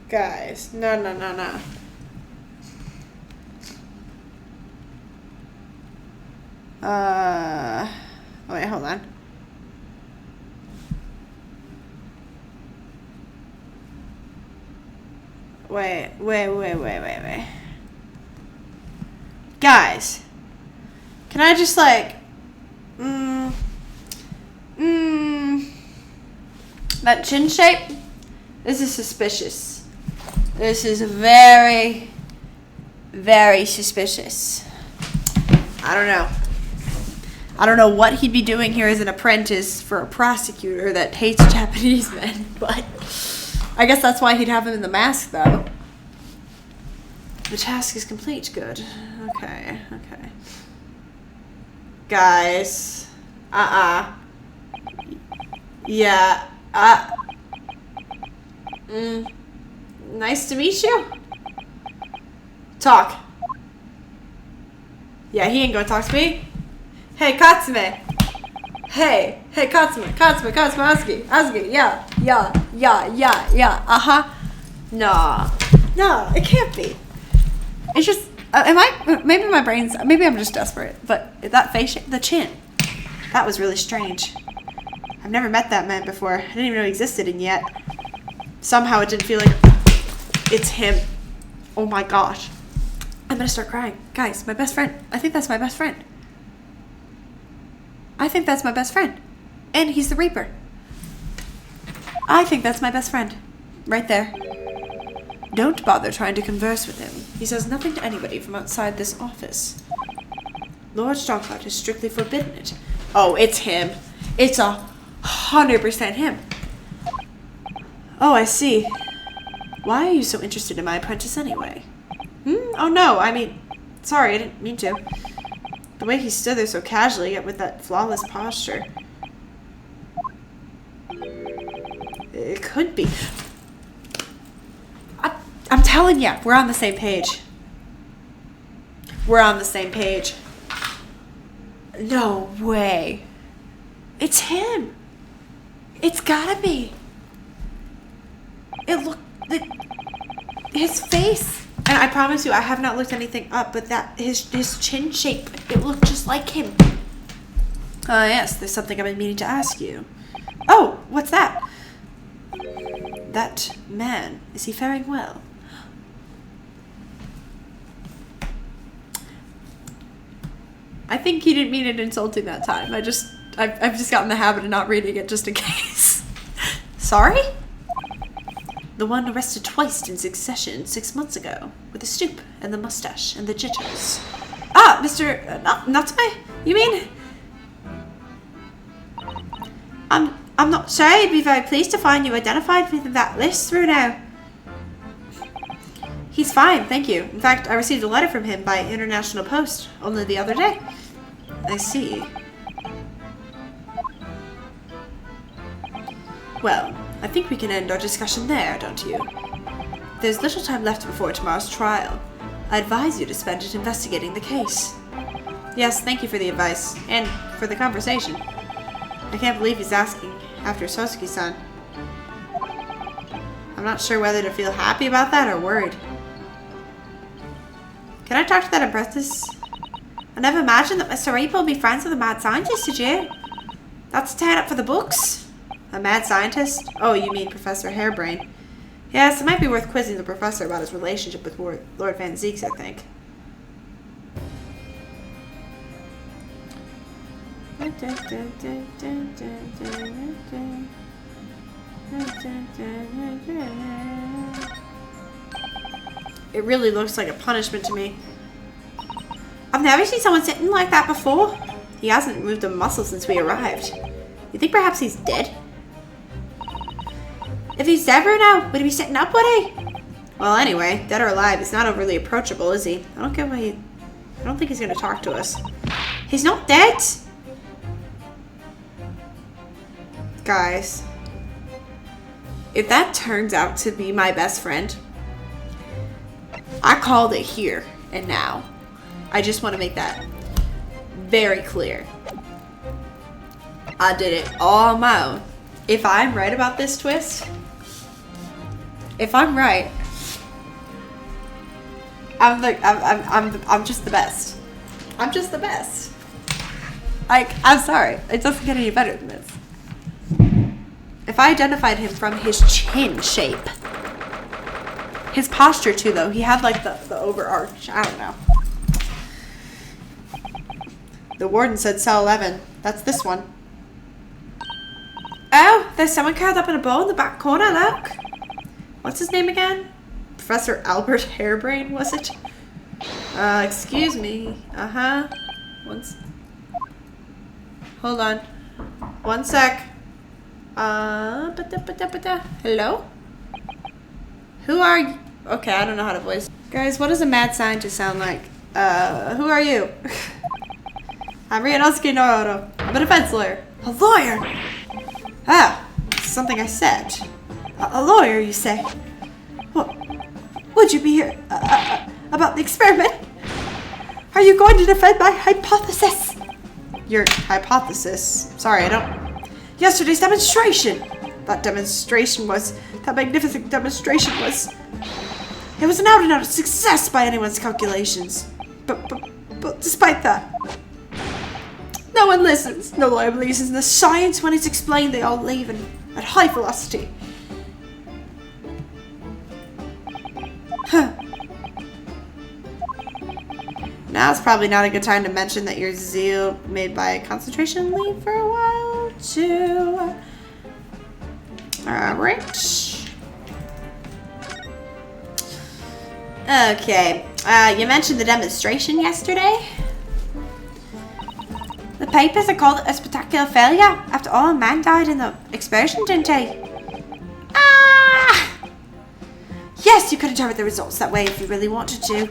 Guys. No. Oh wait, hold on. Wait. Guys. Can I just like... That chin shape? This is suspicious. This is very, very suspicious. I don't know. I don't know what he'd be doing here as an apprentice for a prosecutor that hates Japanese men, but I guess that's why he'd have him in the mask, though. The task is complete. Good. Okay. Guys. Yeah. Nice to meet you. Talk. Yeah, he ain't gonna talk to me. Hey, Katsume. Hey, Katsume, Asugi, yeah. No, it can't be. It's just, maybe my brain's, maybe I'm just desperate, but that face shape, the chin, that was really strange. I've never met that man before. I didn't even know he existed, and yet, somehow it didn't feel like it's him. Oh my gosh. I'm gonna start crying. Guys, my best friend. I think that's my best friend. And he's the Reaper. I think that's my best friend. Right there. Don't bother trying to converse with him. He says nothing to anybody from outside this office. Lord Strongheart has strictly forbidden it. Oh, it's him. It's 100% him. Oh, I see. Why are you so interested in my apprentice anyway? Oh no, I mean, sorry, I didn't mean to. The way he stood there so casually, yet with that flawless posture. It could be. I'm telling you, we're on the same page. We're on the same page. No way. It's him. It's gotta be. It looked like his face. And I promise you, I have not looked anything up, but that his chin shape, it looked just like him. Yes, there's something I've been meaning to ask you. Oh, what's that? That man, is he faring well? I think he didn't mean it insulting that time. I've just gotten the habit of not reading it just in case. Sorry? The one arrested twice in succession 6 months ago, with the stoop and the mustache and the jitters. Ah, Mr. Natsume? You mean? I'm not sure. I'd be very pleased to find you identified within that list through now. He's fine, thank you. In fact, I received a letter from him by international post only the other day. I see. Well, I think we can end our discussion there, don't you? There's little time left before tomorrow's trial. I advise you to spend it investigating the case. Yes, thank you for the advice, and for the conversation. I can't believe he's asking after Sosuke-san. I'm not sure whether to feel happy about that or worried. Can I talk to that apprentice? I never imagined that Mr. Reaper would be friends with a mad scientist, did you? That's a turn up for the books. A mad scientist? Oh, you mean Professor Hairbrain. Yes, it might be worth quizzing the professor about his relationship with Lord Van Zeeks, I think. It really looks like a punishment to me. I've never seen someone sitting like that before. He hasn't moved a muscle since we arrived. You think perhaps he's dead? If he's dead right now, would he be sitting up, would he? Well, anyway, dead or alive, he's not overly approachable, is he? I don't get why I don't think he's gonna talk to us. He's not dead! Guys. If that turns out to be my best friend, I called it here and now. I just want to make that very clear. I did it all on my own. If I'm right about this twist, if I'm right, I'm just the best. I'm just the best. Like, I'm sorry. It doesn't get any better than this. If I identified him from his chin shape, his posture too, though, he had like the overarch. I don't know. The warden said cell 11. That's this one. Oh, there's someone curled up in a ball in the back corner, look. What's his name again? Professor Albert Hairbrain, was it? Excuse me. Hold on. One sec. Hello? Who are you? Okay, I don't know how to voice. Guys, what does a mad scientist sound like? Who are you? I'm Ryunosuke Naruto. I'm a defense lawyer. A lawyer? Ah, something I said. A lawyer, you say? What? Would you be here about the experiment? Are you going to defend my hypothesis? Your hypothesis? Sorry, I don't... Yesterday's demonstration! That magnificent demonstration was... It was an out-and-out success by anyone's calculations. But despite that... No one listens. No lawyer believes in the science. When it's explained, they all leave at high velocity. Huh. Now it's probably not a good time to mention that your zeal made by concentration leave for a while, too. Alright. Okay. You mentioned the demonstration yesterday. The papers are called a spectacular failure. After all, a man died in the explosion, didn't he? Ah! you could interpret the results that way if you really wanted to.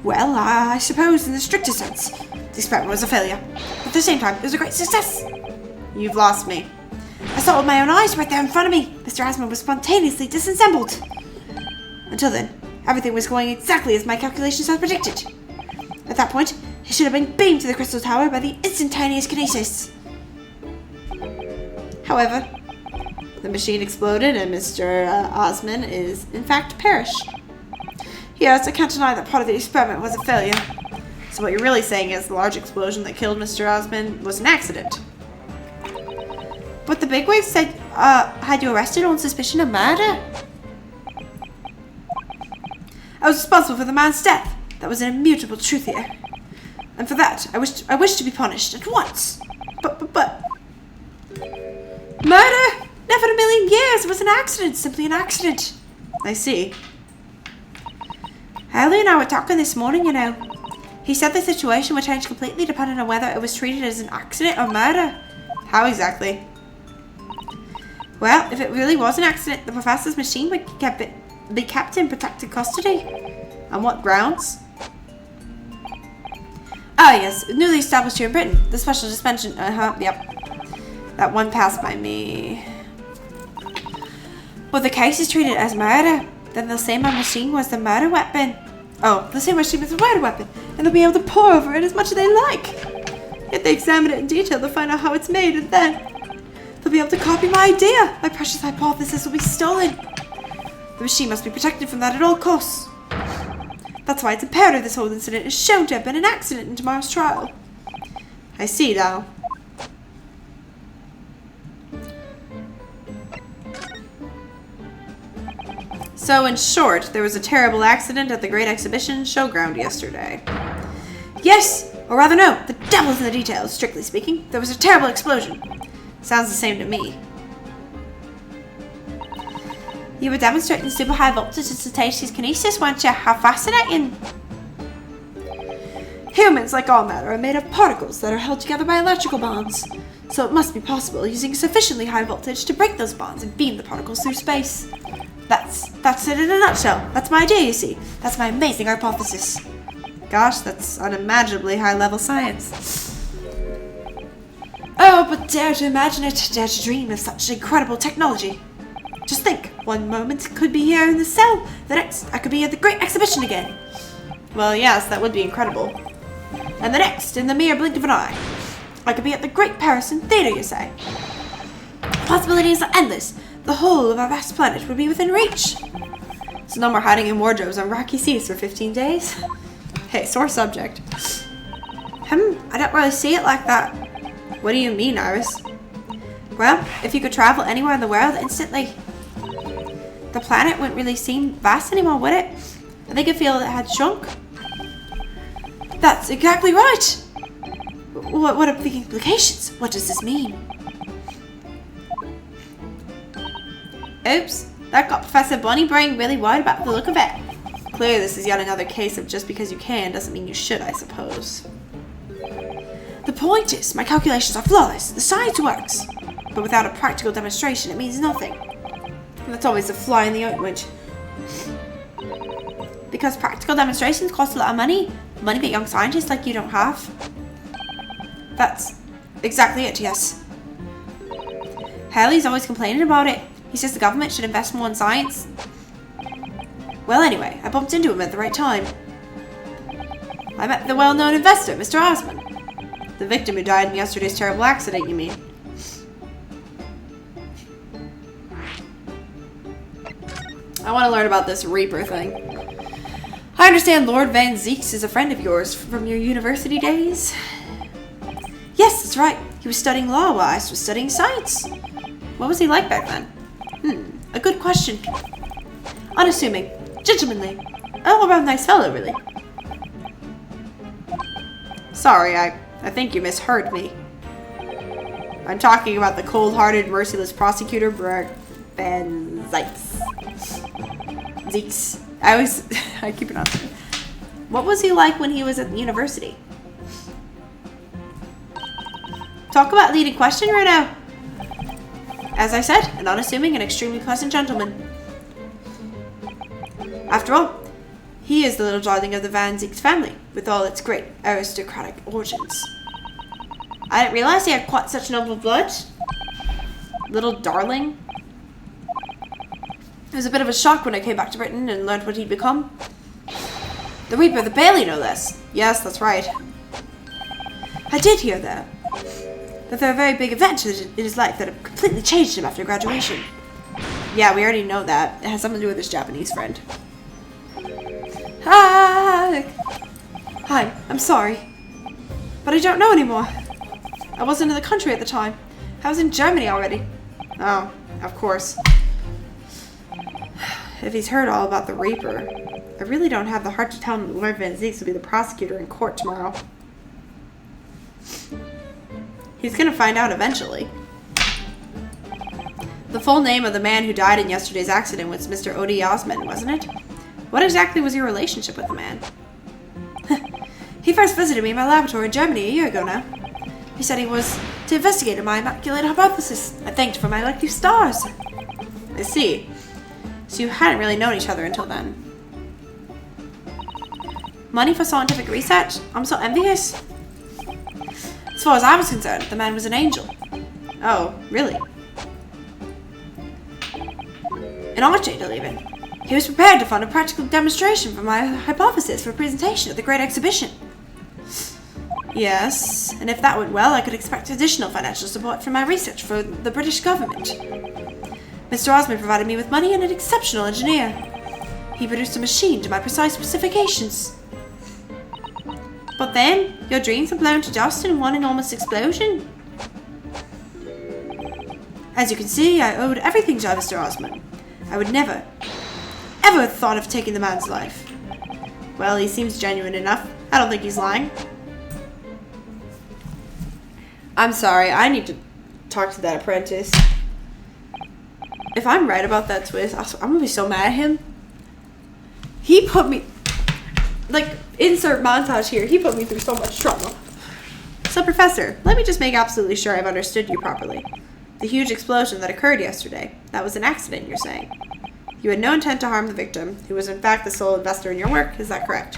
Well, I suppose in the strictest sense, the experiment was a failure. But at the same time, it was a great success. You've lost me. I saw it with my own eyes right there in front of me. Mr. Asman was spontaneously disassembled. Until then, everything was going exactly as my calculations had predicted. At that point, he should have been beamed to the crystal tower by the instantaneous kinesis. However, the machine exploded and Mr. Osman is, in fact, perished. Yes, I can't deny that part of the experiment was a failure. So what you're really saying is the large explosion that killed Mr. Osman was an accident. But the bigwigs said, had you arrested on suspicion of murder? I was responsible for the man's death. That was an immutable truth here. And for that, I wish to be punished at once. But... Murder? Never in a million years. It was an accident. Simply an accident. I see. Haley and I were talking this morning, you know. He said the situation would change completely depending on whether it was treated as an accident or murder. How exactly? Well, if it really was an accident, the professor's machine would be kept in protected custody. On what grounds? Ah, yes, newly established here in Britain. The special suspension. Yep. That one passed by me. But the case is treated as murder. Then they'll say my machine was the murder weapon. Oh, they'll say my machine was the murder weapon. And they'll be able to pour over it as much as they like. If they examine it in detail, they'll find out how it's made, and then they'll be able to copy my idea. My precious hypothesis will be stolen. The machine must be protected from that at all costs. That's why it's imperative this whole incident is shown to have been an accident in tomorrow's trial. I see now. So, in short, there was a terrible accident at the Great Exhibition Showground yesterday. Yes! Or rather no, the devil's in the details, strictly speaking. There was a terrible explosion. Sounds the same to me. You were demonstrating super high voltage instantaneous kinesis, weren't you? How fascinating! Humans, like all matter, are made of particles that are held together by electrical bonds. So it must be possible, using sufficiently high voltage, to break those bonds and beam the particles through space. That's it in a nutshell. That's my idea, you see. That's my amazing hypothesis. Gosh, that's unimaginably high-level science. Oh, but dare to imagine it, dare to dream of such incredible technology. Just think, one moment could be here in the cell, the next I could be at the Great Exhibition again. Well, yes, that would be incredible. And the next, in the mere blink of an eye, I could be at the Great Paris Theatre, you say. Possibilities are endless. The whole of our vast planet would be within reach. So no more hiding in wardrobes on rocky seas for 15 days. Hey, sore subject. I don't really see it like that. What do you mean, Iris? Well, if you could travel anywhere in the world instantly, the planet wouldn't really seem vast anymore, would it? I think it feel it had shrunk. That's exactly right. What are the implications? What does this mean? Oops, that got Professor Bunny Brain really worried about the look of it. Clearly this is yet another case of just because you can doesn't mean you should, I suppose. The point is, my calculations are flawless, the science works. But without a practical demonstration, it means nothing. And that's always a fly in the ointment. Because practical demonstrations cost a lot of money that young scientists like you don't have. That's exactly it, yes. Haley's always complaining about it. He says the government should invest more in science. Well, anyway, I bumped into him at the right time. I met the well-known investor, Mr. Osman. The victim who died in yesterday's terrible accident, you mean? I want to learn about this Reaper thing. I understand Lord Van Zeeks is a friend of yours from your university days. Yes, that's right. He was studying law while I was studying science. What was he like back then? A good question. Unassuming. Gentlemanly. All around nice fellow, really. Sorry, I think you misheard me. I'm talking about the cold-hearted, merciless prosecutor, Van Zeeks. Zeeks. I keep it on. What was he like when he was at the university? Talk about leading question right now. As I said, an unassuming and extremely pleasant gentleman. After all, he is the little darling of the Van Zieks family, with all its great aristocratic origins. I didn't realize he had quite such noble blood. Little darling. It was a bit of a shock when I came back to Britain and learned what he'd become. The Reaper of the Bailey, no less. Yes, that's right. I did hear, though, that there were very big events in his life that have completely changed him after graduation. Yeah, we already know that. It has something to do with his Japanese friend. Hi! Hi, I'm sorry. But I don't know anymore. I wasn't in the country at the time. I was in Germany already. Oh, of course. If he's heard all about the Reaper, I really don't have the heart to tell him that Lord Van Zieks will be the prosecutor in court tomorrow. He's gonna find out eventually. The full name of the man who died in yesterday's accident was Mr. Odie Osmond, wasn't it? What exactly was your relationship with the man? He first visited me in my laboratory in Germany a year ago now. He said he was to investigate my immaculate hypothesis. I thanked for my lucky stars. I see. So you hadn't really known each other until then. Money for scientific research? I'm so envious. As far as I was concerned, the man was an angel. Oh, really? An archangel, even. He was prepared to fund a practical demonstration for my hypothesis for a presentation at the Great Exhibition. Yes, and if that went well, I could expect additional financial support for my research for the British government. Mr. Osmond provided me with money and an exceptional engineer. He produced a machine to my precise specifications. But then, your dreams were blown to dust in one enormous explosion. As you can see, I owed everything to Mr. Osmond. I would never, ever have thought of taking the man's life. Well, he seems genuine enough. I don't think he's lying. I'm sorry, I need to talk to that apprentice. If I'm right about that twist, I'm gonna be so mad at him. He put me, like, insert montage here, he put me through so much trauma. So, Professor, let me just make absolutely sure I've understood you properly. The huge explosion that occurred yesterday, that was an accident, you're saying. You had no intent to harm the victim, who was in fact the sole investor in your work, is that correct?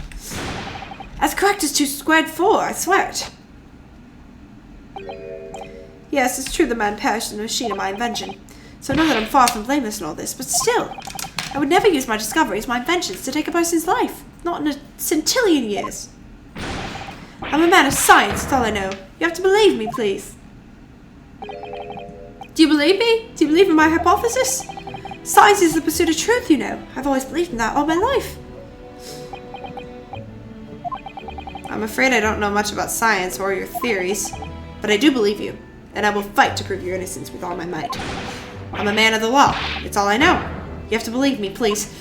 As correct as 2 squared 4, I swear it. Yes, it's true the man perished in the machine of my invention, so know that I'm far from blameless in all this, but still, I would never use my discoveries, my inventions, to take a person's life, not in a centillion years. I'm a man of science, that's all I know. You have to believe me, please. Do you believe me? Do you believe in my hypothesis? Science is the pursuit of truth, you know. I've always believed in that all my life. I'm afraid I don't know much about science or your theories, but I do believe you, and I will fight to prove your innocence with all my might. I'm a man of the law. It's all I know. You have to believe me, please.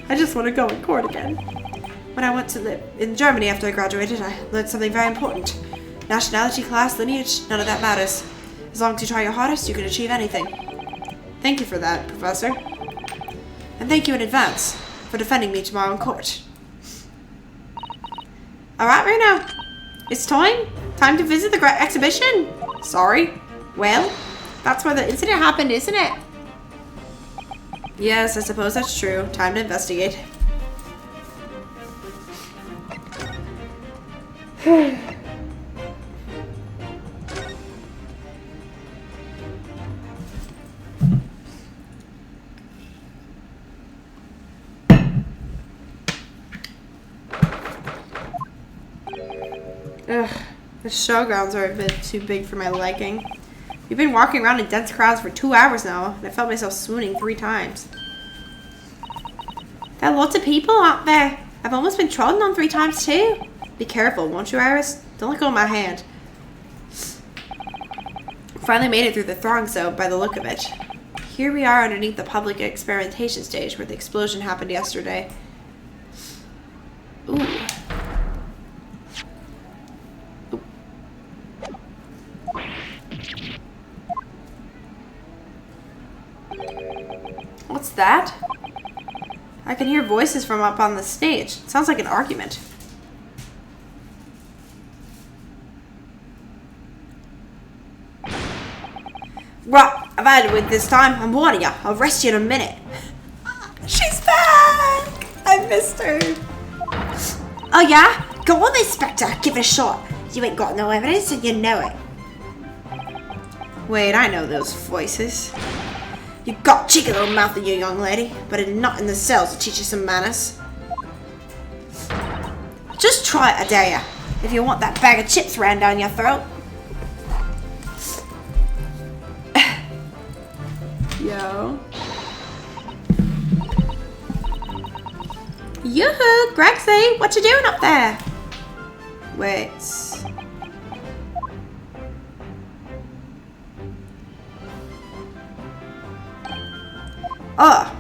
I just want to go in court again. When I went to live in Germany after I graduated, I learned something very important. Nationality, class, lineage, none of that matters. As long as you try your hardest, you can achieve anything. Thank you for that, Professor. And thank you in advance for defending me tomorrow in court. Alright, Reno. It's time. Time to visit the Great Exhibition. Sorry. Well, that's where the incident happened, isn't it? Yes, I suppose that's true. Time to investigate. Ugh, the showgrounds are a bit too big for my liking. We've been walking around in dense crowds for 2 hours now, and I felt myself swooning 3 times. There are lots of people out there. I've almost been trodden on 3 times too. Be careful, won't you, Iris? Don't let go of my hand. Finally made it through the throng, so by the look of it. Here we are underneath the public experimentation stage where the explosion happened yesterday. Ooh. What's that? I can hear voices from up on the stage. It sounds like an argument. Right, I've had it with this time. I'm warning you. I'll arrest you in a minute. She's back! I missed her. Oh yeah? Go on, Inspector. Give it a shot. You ain't got no evidence and you know it. Wait, I know those voices. You got cheeky little mouth of you, young lady, but it's not in the cells to teach you some manners. Just try it, I dare ya, if you want that bag of chips ran down your throat. Yo. Yoo-hoo, Grexy, what you doing up there? Wait. Oh.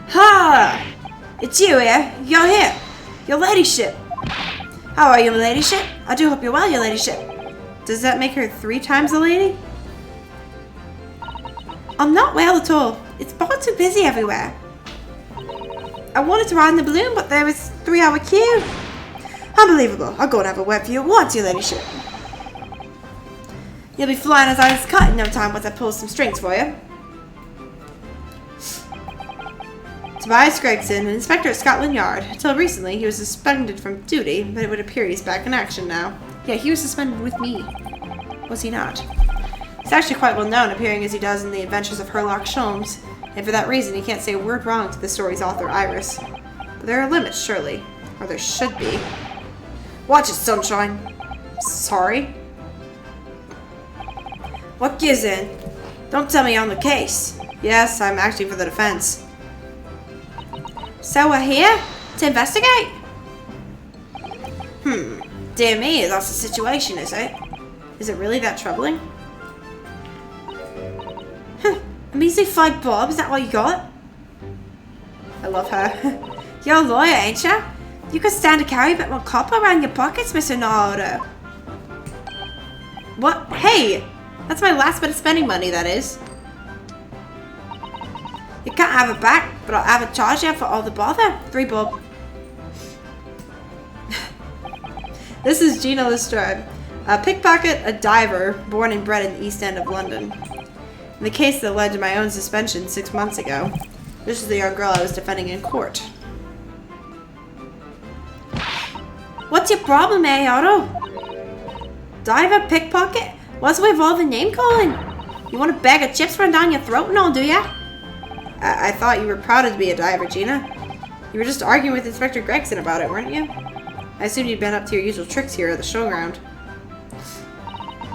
Ha! It's you here. You're here. Your ladyship. How are you, my ladyship? I do hope you're well, your ladyship. Does that make her 3 times a lady? I'm not well at all. It's far too busy everywhere. I wanted to ride in the balloon, but there was a 3-hour queue. Unbelievable. I'll go and have a word for you at once, your ladyship. You'll be flying as I was cut in no time once I pull some strings for you. Tobias Gregson, an inspector at Scotland Yard. Until recently, he was suspended from duty, but it would appear he's back in action now. Yeah, he was suspended with me. Was he not? He's actually quite well known, appearing as he does in the Adventures of Sherlock Holmes, and for that reason, he can't say a word wrong to the story's author, Iris. But there are limits, surely. Or there should be. Watch it, sunshine. Sorry? What gives in? Don't tell me you're on the case. Yes, I'm actually for the defense. So we're here? To investigate? Dear me, that's the situation, is it? Is it really that troubling? A measly 5 bob, is that all you got? I love her. You're a lawyer, ain't ya? You could stand to carry a bit more copper around your pockets, Mr. Nardo. What? Hey! That's my last bit of spending money, that is. You can't have it back, but I'll have it charged you for all the bother. 3 bob. This is Gina Lestrade, a pickpocket, a diver, born and bred in the East End of London. In the case that led to my own suspension 6 months ago, this is the young girl I was defending in court. What's your problem, eh, Otto? Diver, pickpocket? What's with all the name calling? You want a bag of chips run down your throat and all, do ya? I thought you were proud to be a diver, Gina. You were just arguing with Inspector Gregson about it, weren't you? I assumed you'd been up to your usual tricks here at the showground.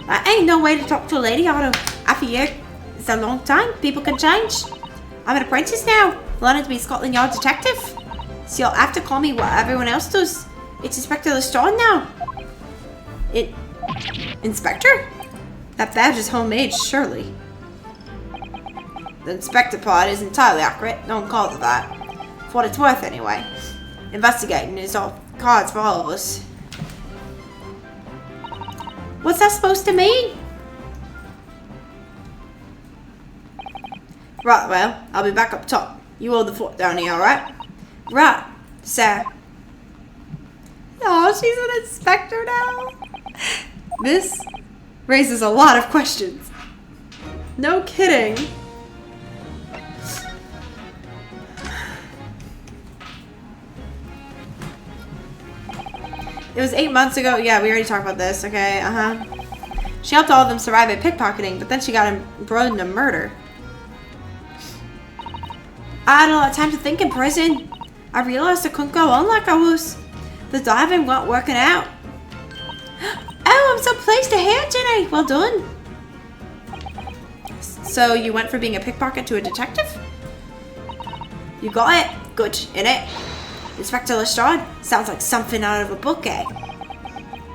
That ain't no way to talk to a lady, Otto. After a year, it's a long time. People can change. I'm an apprentice now, learning to be a Scotland Yard detective. So you'll have to call me what everyone else does. It's Inspector Lestrade now. Inspector? That badge is homemade, surely. The inspector part is entirely accurate. No one calls it that. For what it's worth, anyway. Investigating is off cards for all of us. What's that supposed to mean? Right, well, I'll be back up top. You hold the fort down here, alright? Right, sir. Oh, she's an inspector now. This raises a lot of questions. No kidding. It was 8 months ago. Yeah, we already talked about this. Okay, She helped all of them survive a pickpocketing, but then she got embroiled in a murder. I had a lot of time to think in prison. I realized I couldn't go on like I was. The diving weren't working out. Oh, I'm so pleased to hear it, Jenny. Well done. So you went from being a pickpocket to a detective? You got it. Good, innit? Inspector Lestrade? Sounds like something out of a book, eh?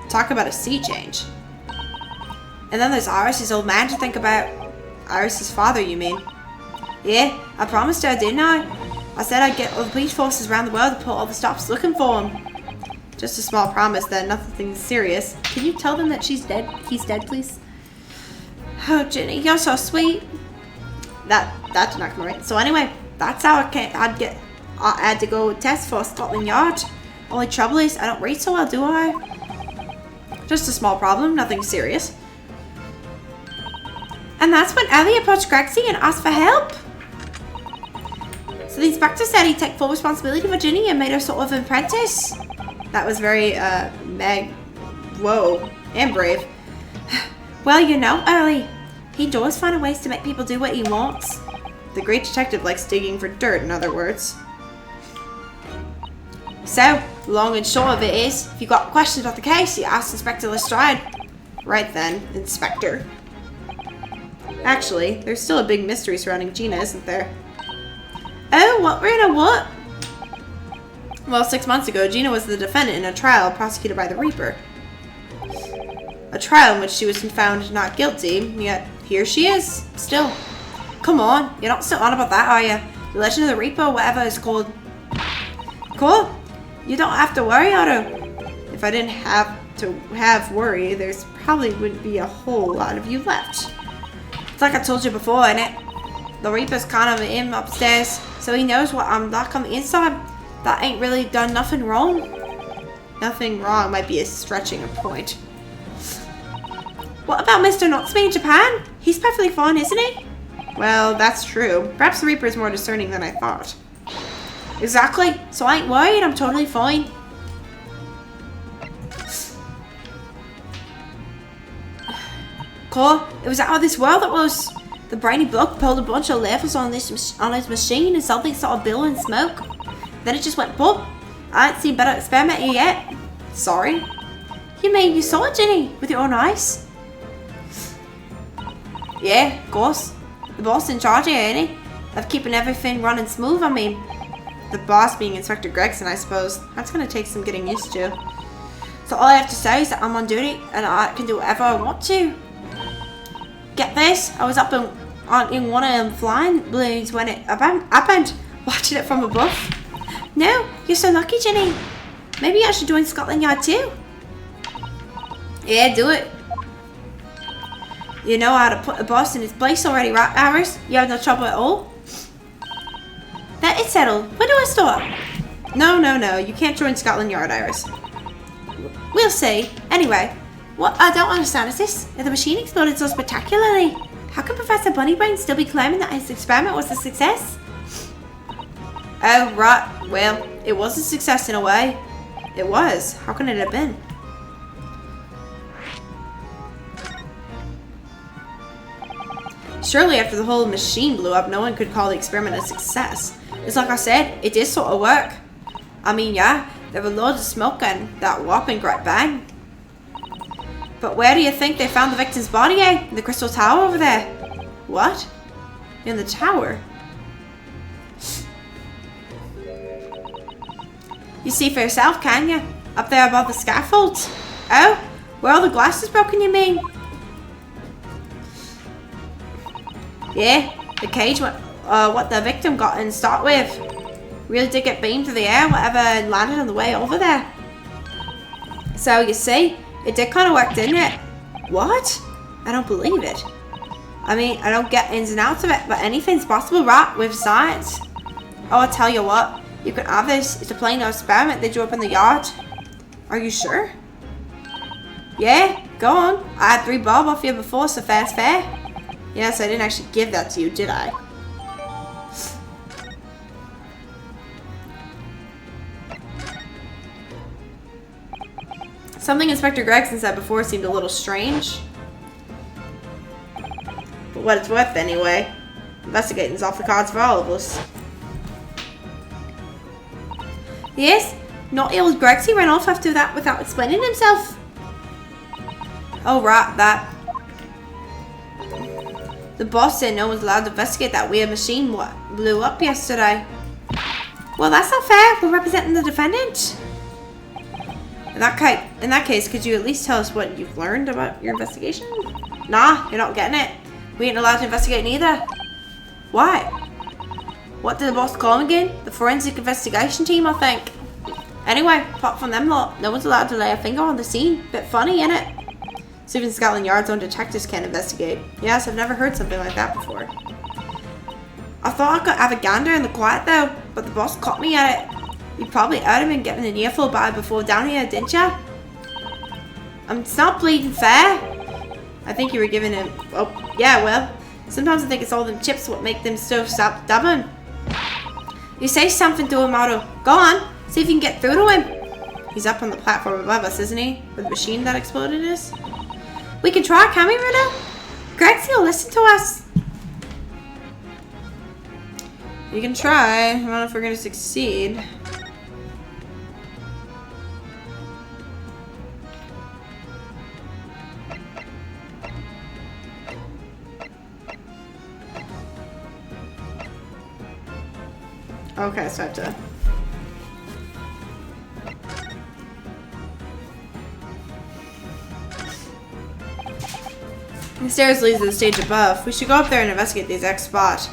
Talk about a sea change. And then there's Iris' old man to think about. Iris' father, you mean? Yeah, I promised her, didn't I? I said I'd get all the police forces around the world to put all the stops looking for him. Just a small promise then, nothing serious. Can you tell them that she's dead? He's dead, please? Oh, Jenny, you're so sweet. That did not come right. So anyway, that's how I had to go test for Scotland Yard. Only trouble is, I don't read so well, do I? Just a small problem, nothing serious. And that's when Ellie approached Grexy and asked for help. So the inspector said he'd take full responsibility for Ginny and made her sort of an apprentice. That was very, whoa, and brave. Well, you know, Early, he does find ways to make people do what he wants. The great detective likes digging for dirt, in other words. So, long and short of it is, if you got questions about the case, you ask Inspector Lestrade. Right then, Inspector. Actually, there's still a big mystery surrounding Gina, isn't there? Oh, what, Rena, what? Well, 6 months ago, Gina was the defendant in a trial prosecuted by the Reaper. A trial in which she was found not guilty, yet here she is, still. Come on, you're not still on about that, are you? The Legend of the Reaper, whatever it's called. Cool. You don't have to worry, Otto. If I didn't have to have worry, there's probably wouldn't be a whole lot of you left. It's like I told you before, innit? The Reaper's kind of in upstairs, so he knows what I'm like on the inside. That ain't really done nothing wrong. Nothing wrong might be a stretching a point. What about Mr. Notsby in Japan? He's perfectly fine, isn't he? Well, that's true. Perhaps the Reaper is more discerning than I thought. Exactly. So I ain't worried. I'm totally fine. Cool. It was out of this world, it was. The brainy bloke pulled a bunch of levers on his machine and something started billowing smoke. Then it just went boop. I ain't seen better experiment yet. Sorry. You mean you saw it, Ginny, with your own eyes? Yeah, of course. The boss in charge here, ain't he? Of keeping everything running smooth, I mean. The boss being Inspector Gregson, I suppose. That's gonna take some getting used to. So all I have to say is that I'm on duty and I can do whatever I want to. Get this, I was up in one of them flying balloons when it happened, watching it from above. No, you're so lucky, Ginny. Maybe I should join Scotland Yard too. Yeah, do it. You know how to put the boss in his place already, right, Harris? You have no trouble at all? That is settled. Where do I start? No. You can't join Scotland Yard, Iris. We'll see. Anyway, what I don't understand is this. If the machine exploded so spectacularly, how can Professor Bunnybrain still be claiming that his experiment was a success? Oh, right. Well, it was a success in a way. It was. How can it have been? Surely after the whole machine blew up, no one could call the experiment a success. It's like I said, it did sort of work. I mean, yeah, there were loads of smoke and that whopping great bang. But where do you think they found the victim's body, eh? In the Crystal Tower over there. What? In the tower? You see for yourself, can you? Up there above the scaffolds. Oh, where all the glass is broken, you mean? Yeah, the cage what the victim got in start with. Really did get beamed through the air, whatever, and landed on the way over there. So you see, it did kind of work, didn't it? What? I don't believe it. I mean, I don't get ins and outs of it, but anything's possible, right, with science. Oh, I'll tell you what. You can have this. It's a plain old experiment they drew up in the yard. Are you sure? Yeah, go on. I had 3 bob off you before, so fair's fair. Yes, I didn't actually give that to you, did I? Something Inspector Gregson said before seemed a little strange. But what it's worth anyway. Investigating's off the cards for all of us. Yes, naughty old Gregsy ran off after that without explaining himself. Oh right, that. The boss said no one's allowed to investigate that weird machine what blew up yesterday. Well, that's not fair. We're representing the defendant. In that case, could you at least tell us what you've learned about your investigation? Nah, you're not getting it. We ain't allowed to investigate neither. Why? What did the boss call them again? The forensic investigation team, I think. Anyway, apart from them lot, no one's allowed to lay a finger on the scene. Bit funny, innit? So even Scotland Yard's own detectives can't investigate. Yes, I've never heard something like that before. I thought I could have a gander in the quiet though, but the boss caught me at it. You probably heard him and getting an earful by before down here, didn't ya? It's not bleeding fair. I think you were giving him... Oh, yeah, well, sometimes I think it's all them chips what make them so stubborn. You say something to him, Otto. Go on. See if you can get through to him. He's up on the platform above us, isn't he? Where the machine that exploded is? We can try, can we, Rudo? Grexy will listen to us. You can try. I don't know if we're going to succeed. Okay, so I have to... The stairs leads to the stage above. We should go up there and investigate the exact spot.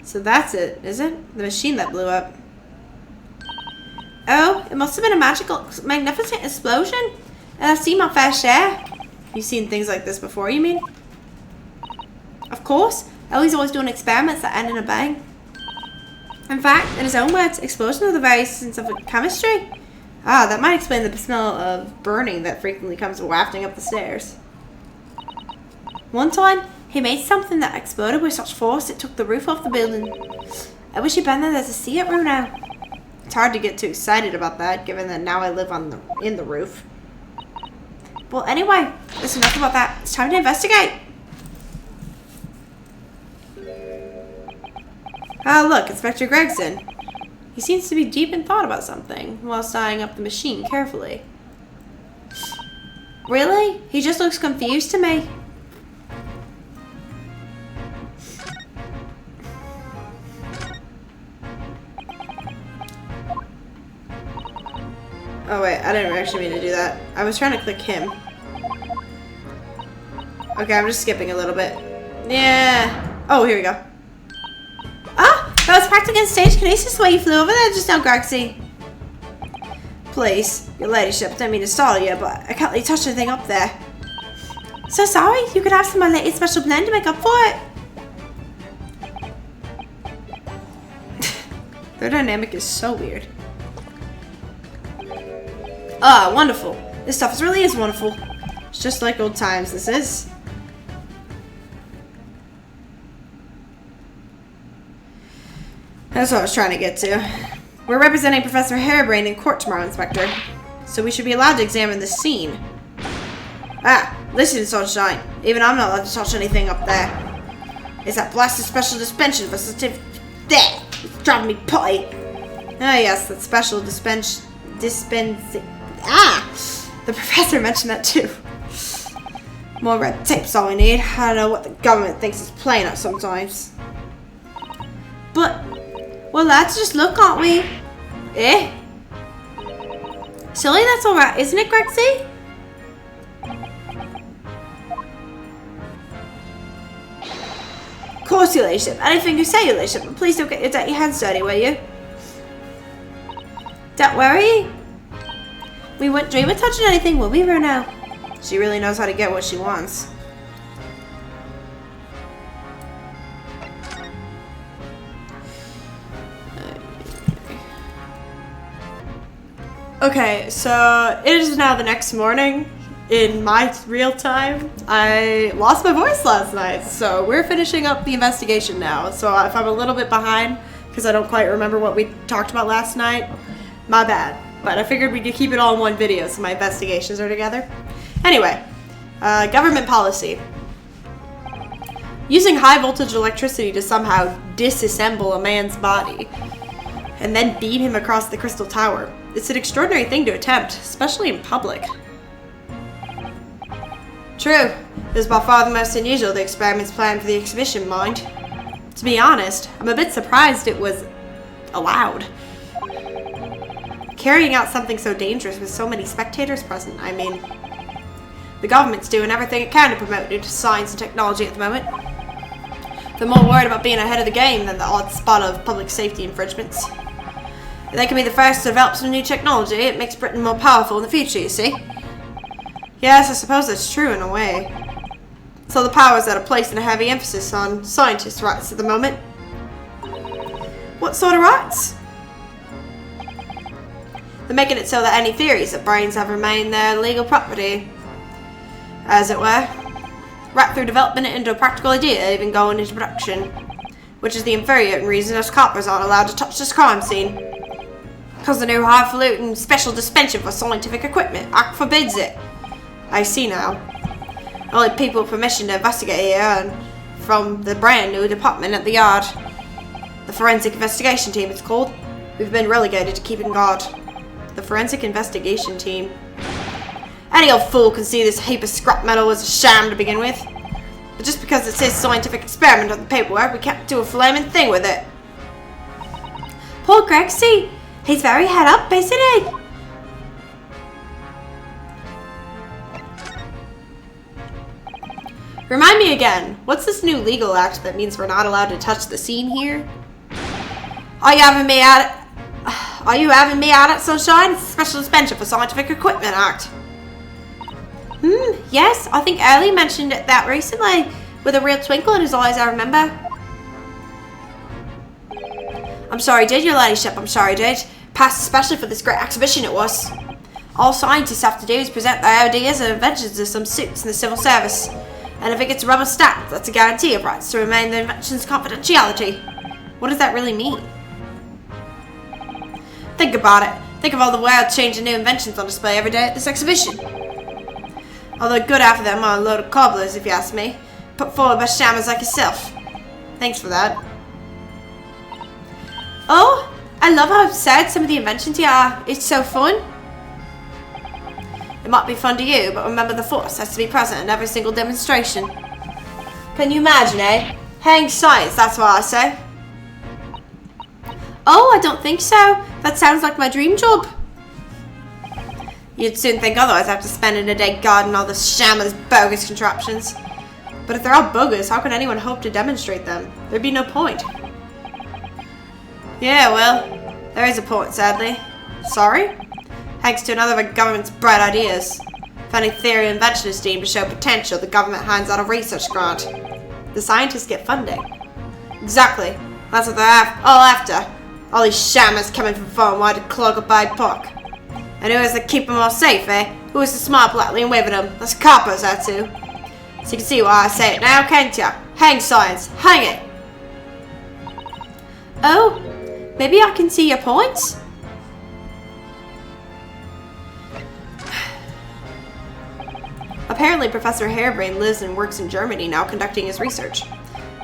So that's it, is it? The machine that blew up. Oh, it must have been a magnificent explosion. I've seen my fair share. You've seen things like this before, you mean? Of course. Ellie's always doing experiments that end in a bang. In fact, in his own words, explosion of the very essence of chemistry. Ah, that might explain the smell of burning that frequently comes wafting up the stairs. One time, he made something that exploded with such force it took the roof off the building. I wish you'd been there to see it, Bruno. It's hard to get too excited about that, given that now I live in the roof. Well, anyway, that's enough about that. It's time to investigate. Ah, look, Inspector Gregson. He seems to be deep in thought about something, while eyeing up the machine carefully. Really? He just looks confused to me. Oh wait, I didn't actually mean to do that. I was trying to click him. Okay, I'm just skipping a little bit. Yeah. Oh, here we go. Ah! That was practically stage kinesis the way you flew over there just now, Grexy. Please, your ladyship, don't mean to startle you, but I can't really touch anything up there. So sorry, you could have some of my latest special blend to make up for it. Their dynamic is so weird. Ah, wonderful. This stuff really is wonderful. It's just like old times, this is. That's what I was trying to get to. We're representing Professor Harebrained in court tomorrow, Inspector. So we should be allowed to examine the scene. Ah, listen, Sunshine. Even I'm not allowed to touch anything up there. It's that blasted special dispensation for certificate. There! It's driving me potty. Ah, yes, that special Ah! The professor mentioned that too. More red tape's all we need. I don't know what the government thinks is playing us sometimes. But we're allowed to just look, aren't we? Eh? Silly, that's alright, isn't it, Grexy? Of course, your ladyship. Anything you say, your ladyship, but please don't get your dirty hands dirty, will you? Don't worry. We wouldn't dream of touching anything, will we, Bruno? She really knows how to get what she wants. Okay, so it is now the next morning in my real time. I lost my voice last night, so we're finishing up the investigation now. So if I'm a little bit behind, because I don't quite remember what we talked about last night, my bad. But I figured we could keep it all in one video so my investigations are together. Anyway, government policy. Using high voltage electricity to somehow disassemble a man's body and then beam him across the crystal tower. It's an extraordinary thing to attempt, especially in public. True. This is by far the most unusual of the experiments planned for the exhibition, mind. To be honest, I'm a bit surprised it was allowed. Carrying out something so dangerous with so many spectators present, I mean. The government's doing everything it can to promote new science and technology at the moment. They're more worried about being ahead of the game than the odd spot of public safety infringements. If they can be the first to develop some new technology, it makes Britain more powerful in the future, you see? Yes, I suppose that's true in a way. So the powers that are placing a heavy emphasis on scientists' rights at the moment. What sort of rights? They're making it so that any theories that brains have remain their legal property, as it were, right through developing it into a practical idea, even going into production. Which is the infuriating reason us coppers aren't allowed to touch this crime scene. Because the new highfalutin special dispensation for scientific equipment act forbids it. I see now. Only people with permission to investigate here, and from the brand new department at the yard. The Forensic Investigation Team, it's called. We've been relegated to keeping guard. The Forensic Investigation Team. Any old fool can see this heap of scrap metal was a sham to begin with. But just because it says scientific experiment on the paperwork, we can't do a flaming thing with it. Poor Grexy. He's very head up, isn't he? Remind me again, what's this new legal act that means we're not allowed to touch the scene here? Are you having me at it, Sunshine? It's a special suspension for Scientific Equipment Act. Yes, I think Early mentioned that recently, with a real twinkle in his eyes, I remember. I'm sorry, did your ladyship, I'm sorry, did. Passed especially for this great exhibition it was. All scientists have to do is present their ideas and inventions to some suits in the civil service. And if it gets a rubber stamp, that's a guarantee of rights to remain the invention's confidentiality. What does that really mean? Think about it. Think of all the world-changing new inventions on display every day at this exhibition. Although good half of them are a load of cobblers, if you ask me. Put forward by shammers like yourself. Thanks for that. Oh, I love how absurd some of the inventions here are. It's so fun. It might be fun to you, but remember the Force has to be present in every single demonstration. Can you imagine, eh? Hang science, that's what I say. Oh, I don't think so. That sounds like my dream job. You'd soon think otherwise after spending a day guarding all the shammers' bogus contraptions. But if they're all bogus, how can anyone hope to demonstrate them? There'd be no point. Yeah, well, there is a point, sadly. Sorry? Thanks to another of the government's bright ideas. If any theory or invention is deemed to show potential, the government hands out a research grant. The scientists get funding. Exactly. That's what they're all after. All these shammers coming from far and wide to clog up Hyde Park. And who is to keep them all safe, eh? Who is the smart blackly and waving them? That's coppers, that too. So you can see why I say it now, can't ya? Hang science. Hang it. Oh, maybe I can see your points? Apparently, Professor Harebrain lives and works in Germany now, conducting his research.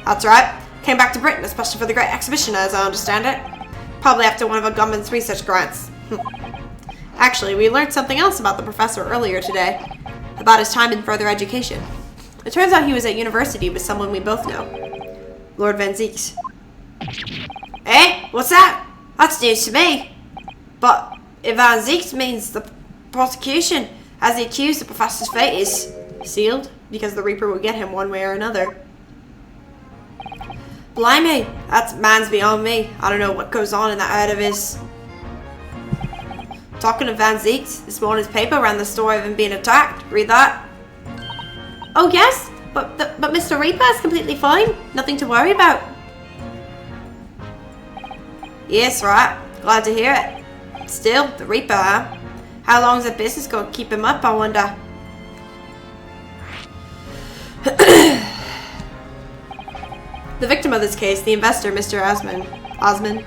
That's right. Came back to Britain, especially for the Great Exhibition, as I understand it. Probably after one of our government's research grants. Actually, we learned something else about the professor earlier today. About his time in further education. It turns out he was at university with someone we both know. Lord Van Zieks. Eh? What's that? That's news to me. But if Van Zieks means the prosecution, as the accused, the professor's fate is sealed, because the Reaper will get him one way or another. Blimey, that man's beyond me. I don't know what goes on in that head of his. Talking of Van Zieks, this morning's paper ran the story of him being attacked. Read that? Oh yes, but Mr. Reaper is completely fine. Nothing to worry about. Yes, right. Glad to hear it. Still, the Reaper, huh? How long is the business going to keep him up, I wonder? The victim of this case, the investor, Mr. Osman.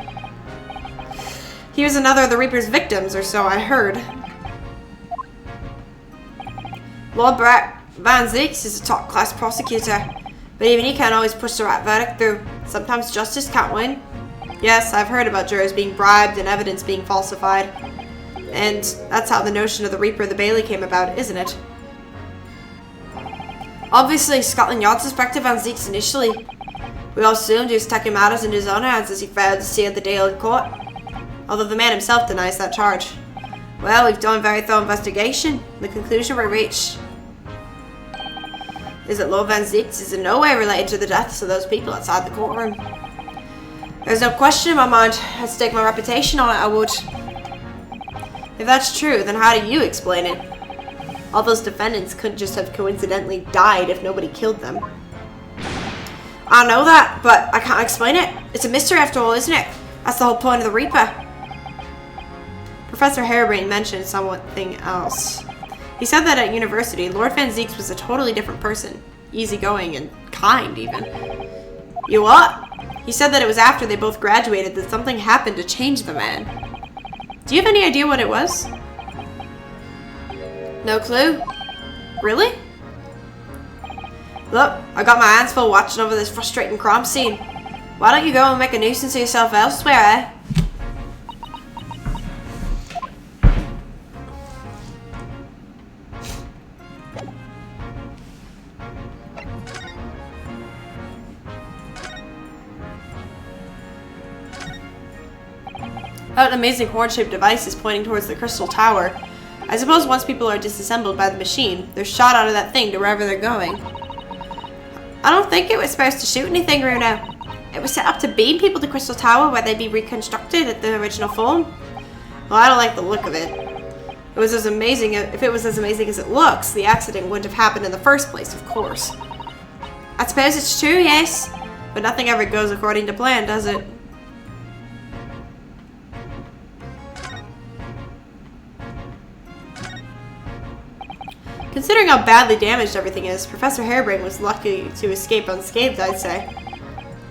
He was another of the Reaper's victims, or so I heard. Lord Van Zieks is a top-class prosecutor, but even he can't always push the right verdict through. Sometimes justice can't win. Yes, I've heard about jurors being bribed and evidence being falsified. And that's how the notion of the Reaper of the Bailey came about, isn't it? Obviously, Scotland Yard suspected Van Zieks initially. We all assumed he was taking matters into his own hands as he failed to seal the deal in court. Although the man himself denies that charge. Well, we've done a very thorough investigation. The conclusion we reached is that Lord Van Zieks is in no way related to the deaths of those people outside the courtroom. There's no question in my mind. I'd stake my reputation on it, I would. If that's true, then how do you explain it? All those defendants couldn't just have coincidentally died if nobody killed them. I know that, but I can't explain it. It's a mystery after all, isn't it? That's the whole point of the Reaper. Professor Harebrained mentioned something else. He said that at university, Lord Van Zieks was a totally different person. Easygoing and kind, even. You what? He said that it was after they both graduated that something happened to change the man. Do you have any idea what it was? No clue? Really? Look, I got my hands full watching over this frustrating crime scene. Why don't you go and make a nuisance of yourself elsewhere, eh? That amazing horn-shaped device is pointing towards the crystal tower. I suppose once people are disassembled by the machine, they're shot out of that thing to wherever they're going. I don't think it was supposed to shoot anything, Bruno. It was set up to beam people to Crystal Tower where they'd be reconstructed at the original form. Well, I don't like the look of it. If it was as amazing as it looks, the accident wouldn't have happened in the first place, of course. I suppose it's true, yes. But nothing ever goes according to plan, does it? Considering how badly damaged everything is, Professor Harebrained was lucky to escape unscathed, I'd say.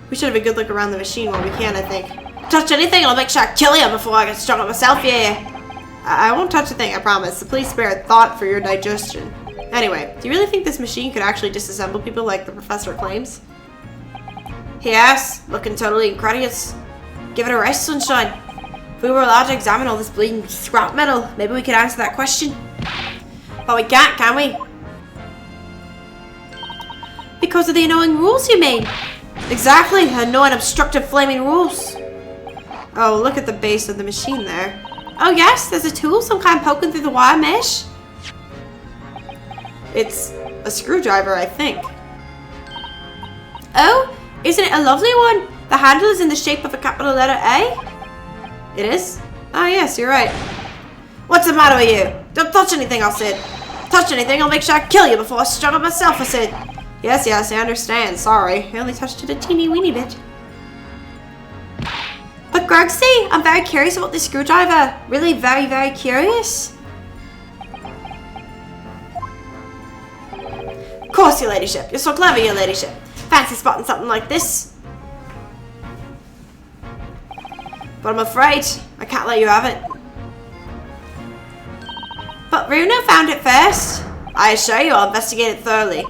We should have a good look around the machine while we can, I think. Touch anything, I'll make sure I kill you before I get strung up myself, yeah. I won't touch a thing, I promise. So please spare a thought for your digestion. Anyway, do you really think this machine could actually disassemble people like the professor claims? He asks, looking totally incredulous. Give it a rest, sunshine. If we were allowed to examine all this bleeding scrap metal, maybe we could answer that question. But we can't, can we? Because of the annoying rules, you mean? Exactly, annoying obstructive flaming rules. Oh, look at the base of the machine there. Oh yes, there's a tool, some kind poking through the wire mesh. It's a screwdriver, I think. Oh, isn't it a lovely one? The handle is in the shape of a capital letter A. It is? Oh yes, you're right. What's the matter with you? Don't touch anything, I said. Touch anything, I'll make sure I kill you before I strung up myself, I said. Yes, I understand. Sorry. I only touched it a teeny weeny bit. But Gregsy, I'm very curious about this screwdriver. Really very, very curious. Of course, your ladyship. You're so clever, your ladyship. Fancy spotting something like this. But I'm afraid I can't let you have it. But Bruno found it first. I assure you I'll investigate it thoroughly.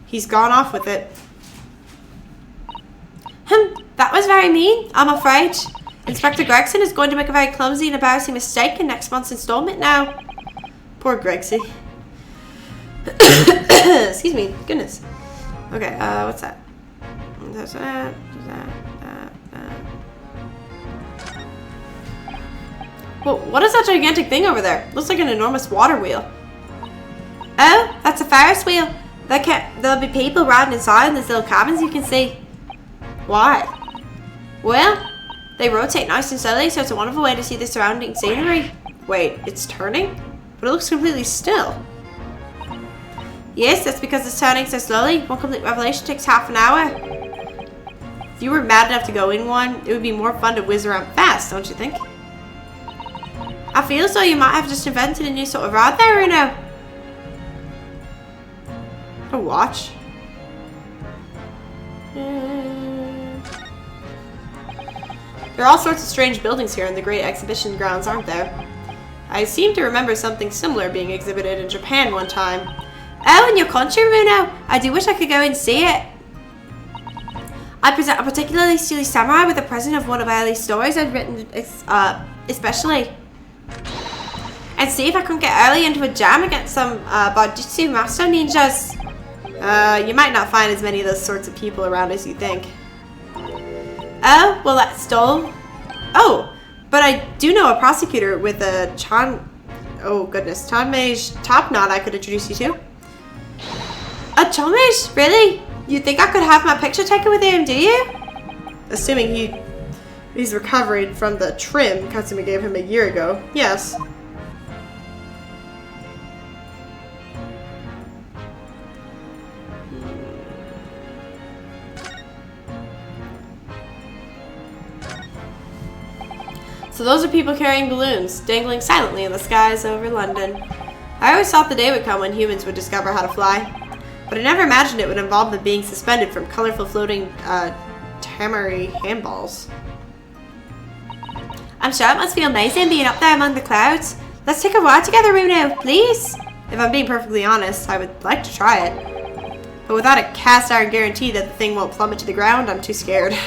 He's gone off with it. That was very mean, I'm afraid. Inspector Gregson is going to make a very clumsy and embarrassing mistake in next month's installment now. Poor Gregsy. Excuse me, goodness. Okay, what's that? Well, what is that gigantic thing over there? Looks like an enormous water wheel. Oh, that's a Ferris wheel. There'll be people riding inside in these little cabins you can see. Why? Well, they rotate nice and slowly, so it's a wonderful way to see the surrounding scenery. Wait, it's turning? But it looks completely still. Yes, that's because it's turning so slowly. One complete revelation takes half an hour. If you were mad enough to go in one, it would be more fun to whiz around fast, don't you think? I feel as though you might have just invented a new sort of ride there, Uno. A watch? There are all sorts of strange buildings here in the great exhibition grounds, aren't there? I seem to remember something similar being exhibited in Japan one time. Oh, in your country, Bruno? I do wish I could go and see it. I present a particularly silly samurai with a present of one of early stories I'd written especially. And see if I can get early into a jam against some Bajutsu master ninjas. You might not find as many of those sorts of people around as you think. Oh, well that's dull. Oh, but I do know a prosecutor with a Chanmei's top knot I could introduce you to. A Chanmei's? Really? You think I could have my picture taken with him, do you? Assuming he's recovering from the trim Katsumi gave him a year ago. Yes. So those are people carrying balloons, dangling silently in the skies over London. I always thought the day would come when humans would discover how to fly, but I never imagined it would involve them being suspended from colorful floating tamari handballs. I'm sure it must feel amazing being up there among the clouds. Let's take a ride together, Runo, please. If I'm being perfectly honest, I would like to try it. But without a cast iron guarantee that the thing won't plummet to the ground, I'm too scared.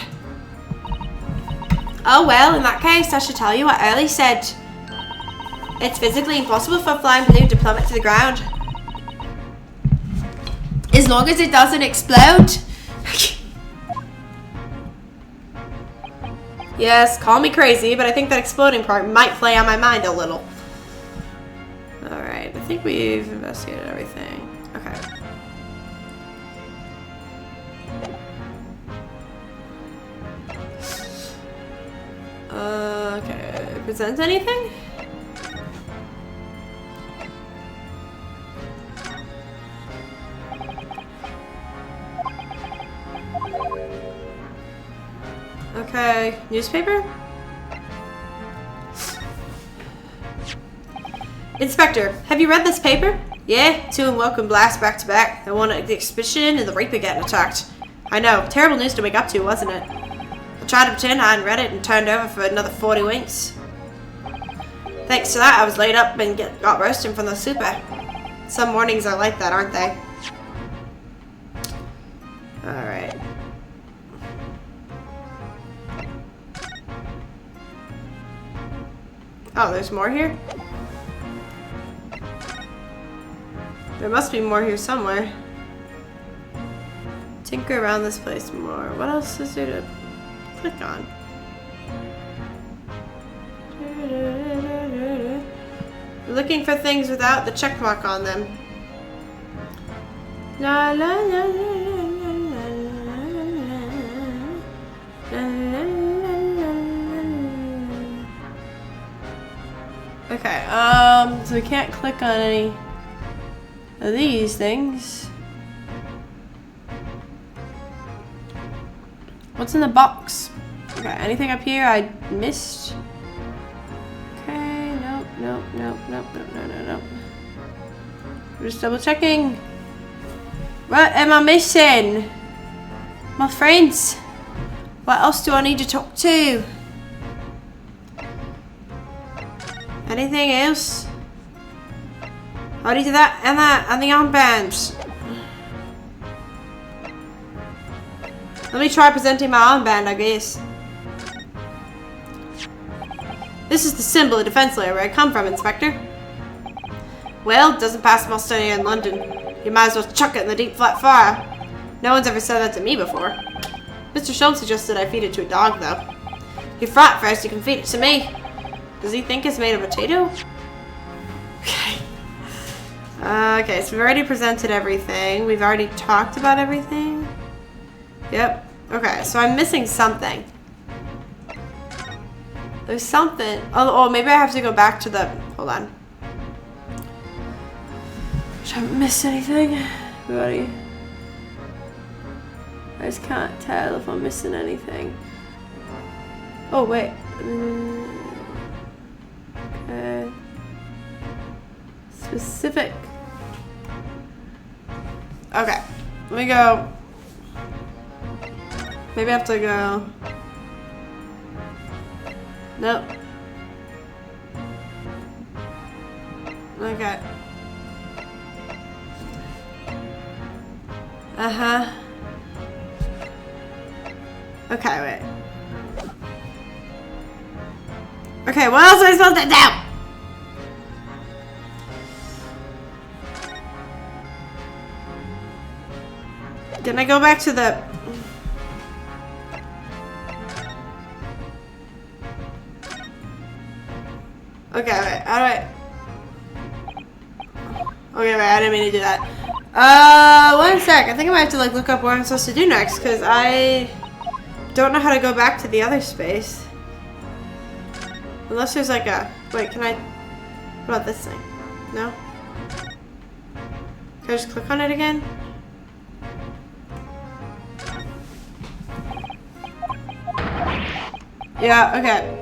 Oh well, in that case, I should tell you what Early said. It's physically impossible for a flying balloon to plummet to the ground. As long as it doesn't explode. Yes, call me crazy, but I think that exploding part might play on my mind a little. Alright, I think we've investigated everything. Okay. Okay. Present anything? Okay, newspaper? Inspector, have you read this paper? Yeah, 2 and welcome blast back to back. The one at the expedition and the Reaper getting attacked. I know, terrible news to wake up to, wasn't it? I tried to pretend I hadn't read it and turned over for another 40 winks. Thanks to that, I was laid up and got roasting from the super. Some mornings are like that, aren't they? Alright. Oh, there's more here? There must be more here somewhere. Tinker around this place more. What else is there to click on? Looking for things without the check mark on them. La la la la la la la la. Okay, so we can't click on any of these things. What's in the box? Okay, anything up here I missed? Okay, nope, nope, nope, nope, nope, no, no, no. I'm just double checking. What am I missing? My friends. What else do I need to talk to? Anything else? How do you do that? And the armbands. Let me try presenting my armband, I guess. This is the symbol of defense layer where I come from, Inspector. Well, it doesn't pass muster here in London. You might as well chuck it in the deep flat fire. No one's ever said that to me before. Mr. Schultz suggested I feed it to a dog, though. If you fry it first, you can feed it to me. Does he think it's made of potato? Okay. Okay, so we've already presented everything. We've already talked about everything. Yep. Okay, so I'm missing something. There's something. Oh, maybe I have to go back to the... Hold on. Should I miss anything? Everybody. I just can't tell if I'm missing anything. Oh, wait. Okay. Specific. Okay. Let me go. Maybe I have to go. Nope. Okay. Uh-huh. Okay, wait. Okay, what else am I supposed to do? Can I go back to the... Okay, wait, how do I... Okay, wait, I didn't mean to do that. 1 sec. I think I might have to like look up what I'm supposed to do next, because I don't know how to go back to the other space. Unless there's like a... Wait, can I... What about this thing? No? Can I just click on it again? Yeah, okay.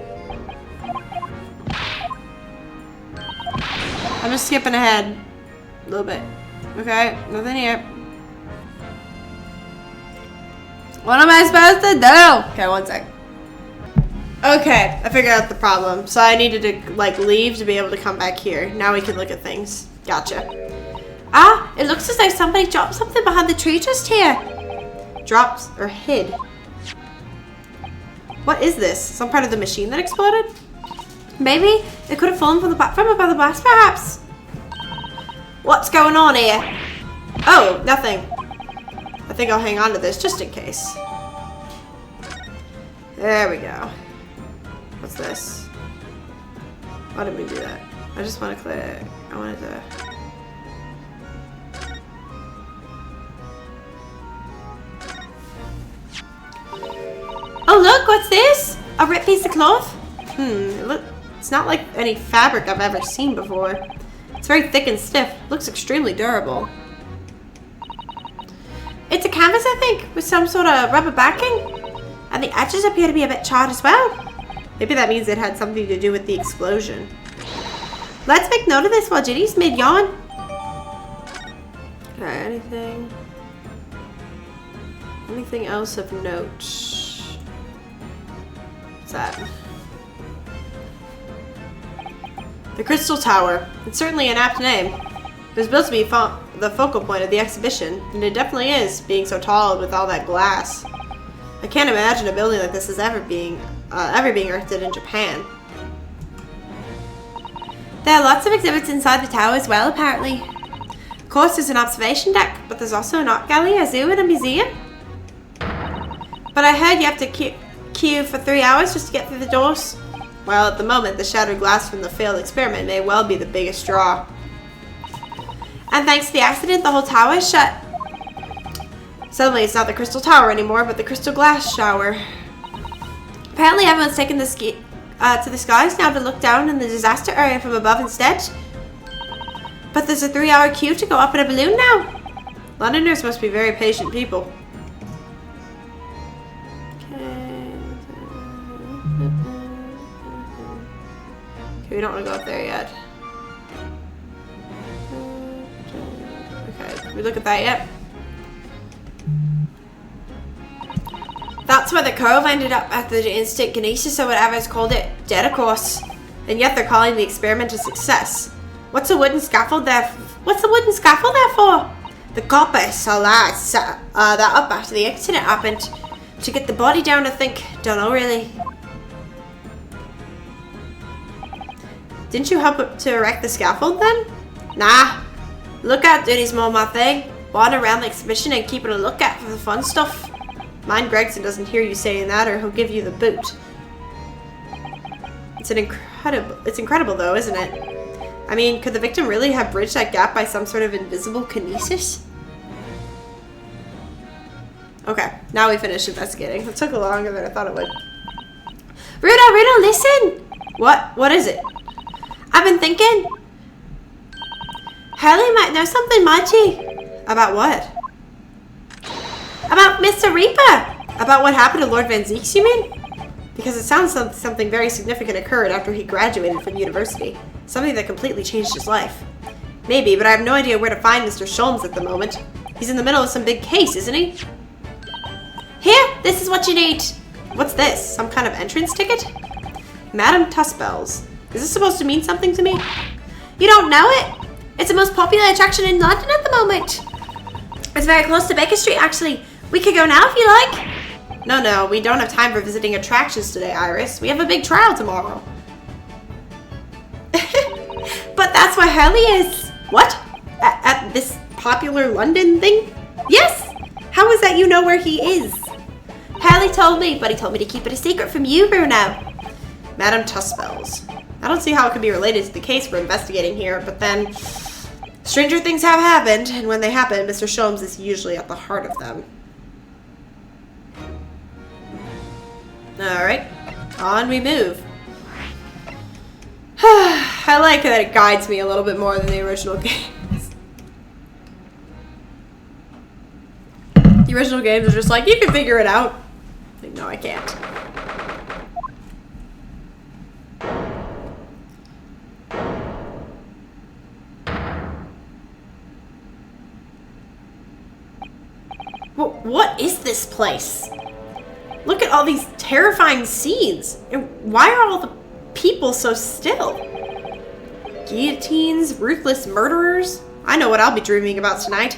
I'm just skipping ahead a little bit. Okay, nothing here. What am I supposed to do? Okay, one sec. Okay, I figured out the problem. So I needed to like leave to be able to come back here. Now we can look at things. Gotcha. Ah, it looks as though somebody dropped something behind the tree just here. Dropped or hid. What is this? Some part of the machine that exploded? Maybe it could have fallen from the platform above the blast, perhaps. What's going on here? Oh, nothing. I think I'll hang on to this just in case. There we go. What's this? Why did we do that? I just want to click. I wanted to. Oh look, what's this? A ripped piece of cloth? It's not like any fabric I've ever seen before. It's very thick and stiff. Looks extremely durable. It's a canvas, I think, with some sort of rubber backing. And the edges appear to be a bit charred as well. Maybe that means it had something to do with the explosion. Let's make note of this while Ginny's mid-yawn. Okay, anything else of note? What's that? The Crystal Tower. It's certainly an apt name. It was built to be the focal point of the exhibition, and it definitely is, being so tall with all that glass. I can't imagine a building like this is ever being erected in Japan. There are lots of exhibits inside the tower as well, apparently. Of course, there's an observation deck, but there's also an art gallery, a zoo, and a museum. But I heard you have to queue for 3 hours just to get through the doors. Well, at the moment, the shattered glass from the failed experiment may well be the biggest draw. And thanks to the accident, the whole tower is shut. Suddenly, it's not the Crystal Tower anymore, but the Crystal Glass Shower. Apparently, everyone's taken to the skies now to look down in the disaster area from above instead. But there's a 3-hour queue to go up in a balloon now. Londoners must be very patient people. Okay, we don't want to go up there yet. Okay, did we look at that yet? That's where the cove ended up after the instant kinesis or whatever it's called it, dead of course. And yet they're calling the experiment a success. What's the wooden scaffold there for? The copper saw that up after the accident happened. To get the body down, I think. Don't know really. Didn't you help to erect the scaffold then? Nah. Lookout duty's more my thing. Wandering around the exhibition and keeping a lookout for the fun stuff. Mind Gregson doesn't hear you saying that or he'll give you the boot. It's incredible though, isn't it? I mean, could the victim really have bridged that gap by some sort of invisible kinesis? Okay, now we finished investigating. It took longer than I thought it would. Rudo, listen! What is it? I've been thinking. Hurley might know something, might he? About what? About Mr. Reaper! About what happened to Lord Van Zeeks, you mean? Because it sounds like something very significant occurred after he graduated from university. Something that completely changed his life. Maybe, but I have no idea where to find Mr. Sholmes at the moment. He's in the middle of some big case, isn't he? Here, this is what you need. What's this? Some kind of entrance ticket? Madame Tussbells. Is this supposed to mean something to me? You don't know it? It's the most popular attraction in London at the moment. It's very close to Baker Street, actually. We could go now if you like. No, we don't have time for visiting attractions today, Iris. We have a big trial tomorrow. But that's where Hurley is. What? At this popular London thing? Yes. How is that you know where he is? Hurley told me, but he told me to keep it a secret from you, Bruno. Madame Tussbells. I don't see how it could be related to the case we're investigating here, but then stranger things have happened, and when they happen, Mr. Sholmes is usually at the heart of them. Alright, on we move. I like that it guides me a little bit more than the original games. The original games are just like, you can figure it out. Like, no, I can't. What is this place? Look at all these terrifying scenes. And why are all the people so still? Guillotines, ruthless murderers. I know what I'll be dreaming about tonight.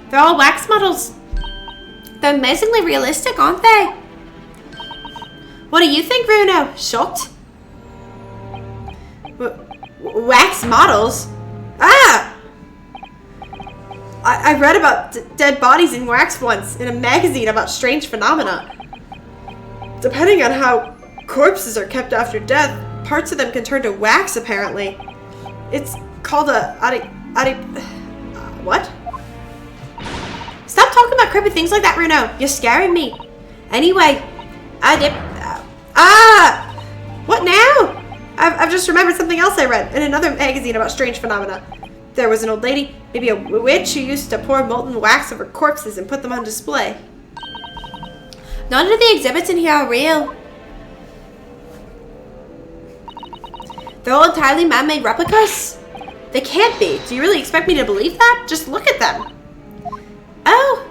They're all wax models. They're amazingly realistic, aren't they? What do you think, Bruno? Shocked? Wax models? Ah! I read about dead bodies in wax once in a magazine about strange phenomena. Depending on how corpses are kept after death, parts of them can turn to wax, apparently. It's called what? Stop talking about creepy things like that, Bruno. You're scaring me. Anyway, what now? I've just remembered something else I read in another magazine about strange phenomena. There was an old lady, maybe a witch, who used to pour molten wax over corpses and put them on display. None of the exhibits in here are real. They're all entirely man-made replicas? They can't be. Do you really expect me to believe that? Just look at them. Oh.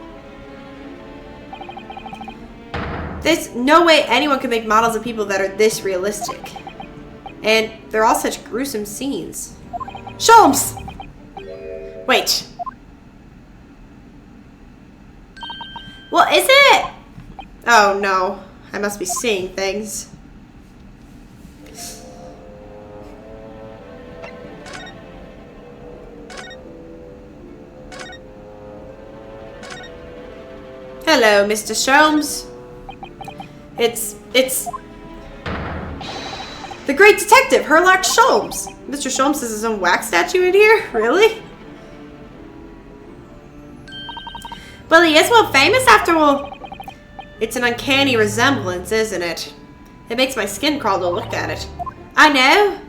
There's no way anyone could make models of people that are this realistic. And they're all such gruesome scenes. Sholmes! Wait. What is it? Oh no. I must be seeing things. Hello, Mr. Sholmes. It's the great detective, Herlock Sholmes. Mr. Sholmes has his own wax statue in here? Really? Well, he is well famous after all. It's an uncanny resemblance, isn't it? It makes my skin crawl to look at it. I know.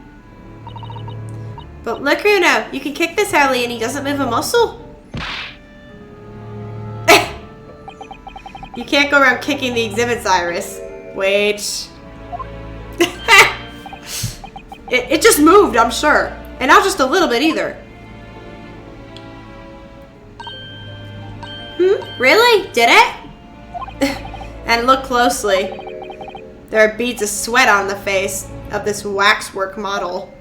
But look, Bruno, you can kick this Harley and he doesn't move a muscle. You can't go around kicking the exhibits, Iris. Wait. It just moved, I'm sure. And not just a little bit either. Really? Did it? And look closely. There are beads of sweat on the face of this waxwork model.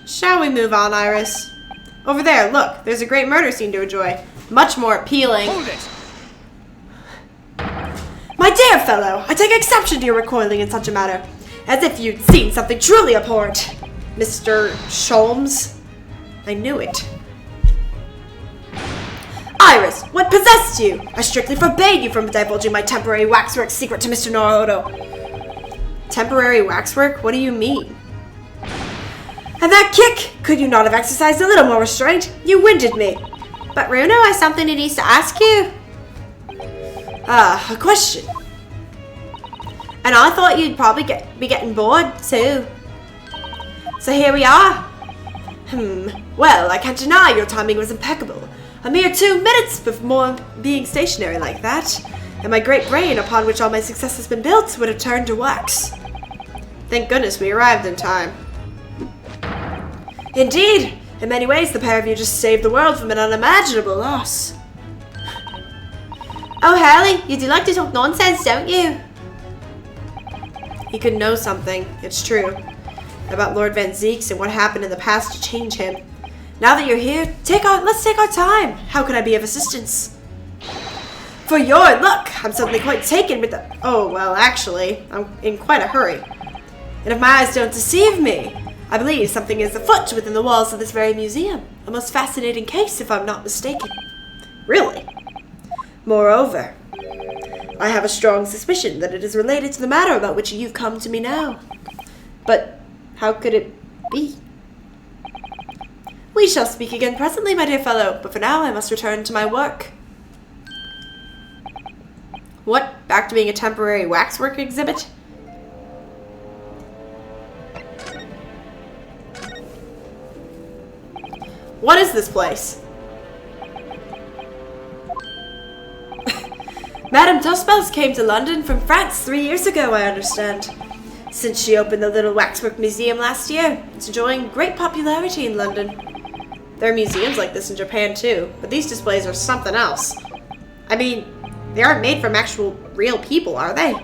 Shall we move on, Iris? Over there, look. There's a great murder scene to enjoy. Much more appealing. Hold it! My dear fellow, I take exception to your recoiling in such a matter. As if you'd seen something truly abhorrent. Mr. Sholmes. I knew it. Iris, what possessed you? I strictly forbade you from divulging my temporary waxwork secret to Mr. Naruto. Temporary waxwork? What do you mean? And that kick! Could you not have exercised a little more restraint? You winded me. But Bruno has something he needs to ask you. A question. And I thought you'd probably be getting bored too. So here we are. Well, I can't deny your timing was impeccable. A mere 2 minutes before being stationary like that, and my great brain, upon which all my success has been built, would have turned to wax. Thank goodness we arrived in time. Indeed, in many ways, the pair of you just saved the world from an unimaginable loss. Oh, Harley, you do like to talk nonsense, don't you? He could know something, it's true, about Lord Van Zeeks and what happened in the past to change him. Now that you're here, let's take our time. How can I be of assistance? For your look, I'm suddenly quite taken with the... Oh, well, actually, I'm in quite a hurry. And if my eyes don't deceive me, I believe something is afoot within the walls of this very museum. A most fascinating case, if I'm not mistaken. Really? Moreover, I have a strong suspicion that it is related to the matter about which you've come to me now. But how could it be? We shall speak again presently, my dear fellow, but for now I must return to my work. What? Back to being a temporary waxwork exhibit? What is this place? Madame Tospels came to London from France 3 years ago, I understand. since she opened the Little Waxwork Museum last year. It's enjoying great popularity in London. There are museums like this in Japan too, but these displays are something else. I mean, they aren't made from actual real people, are they?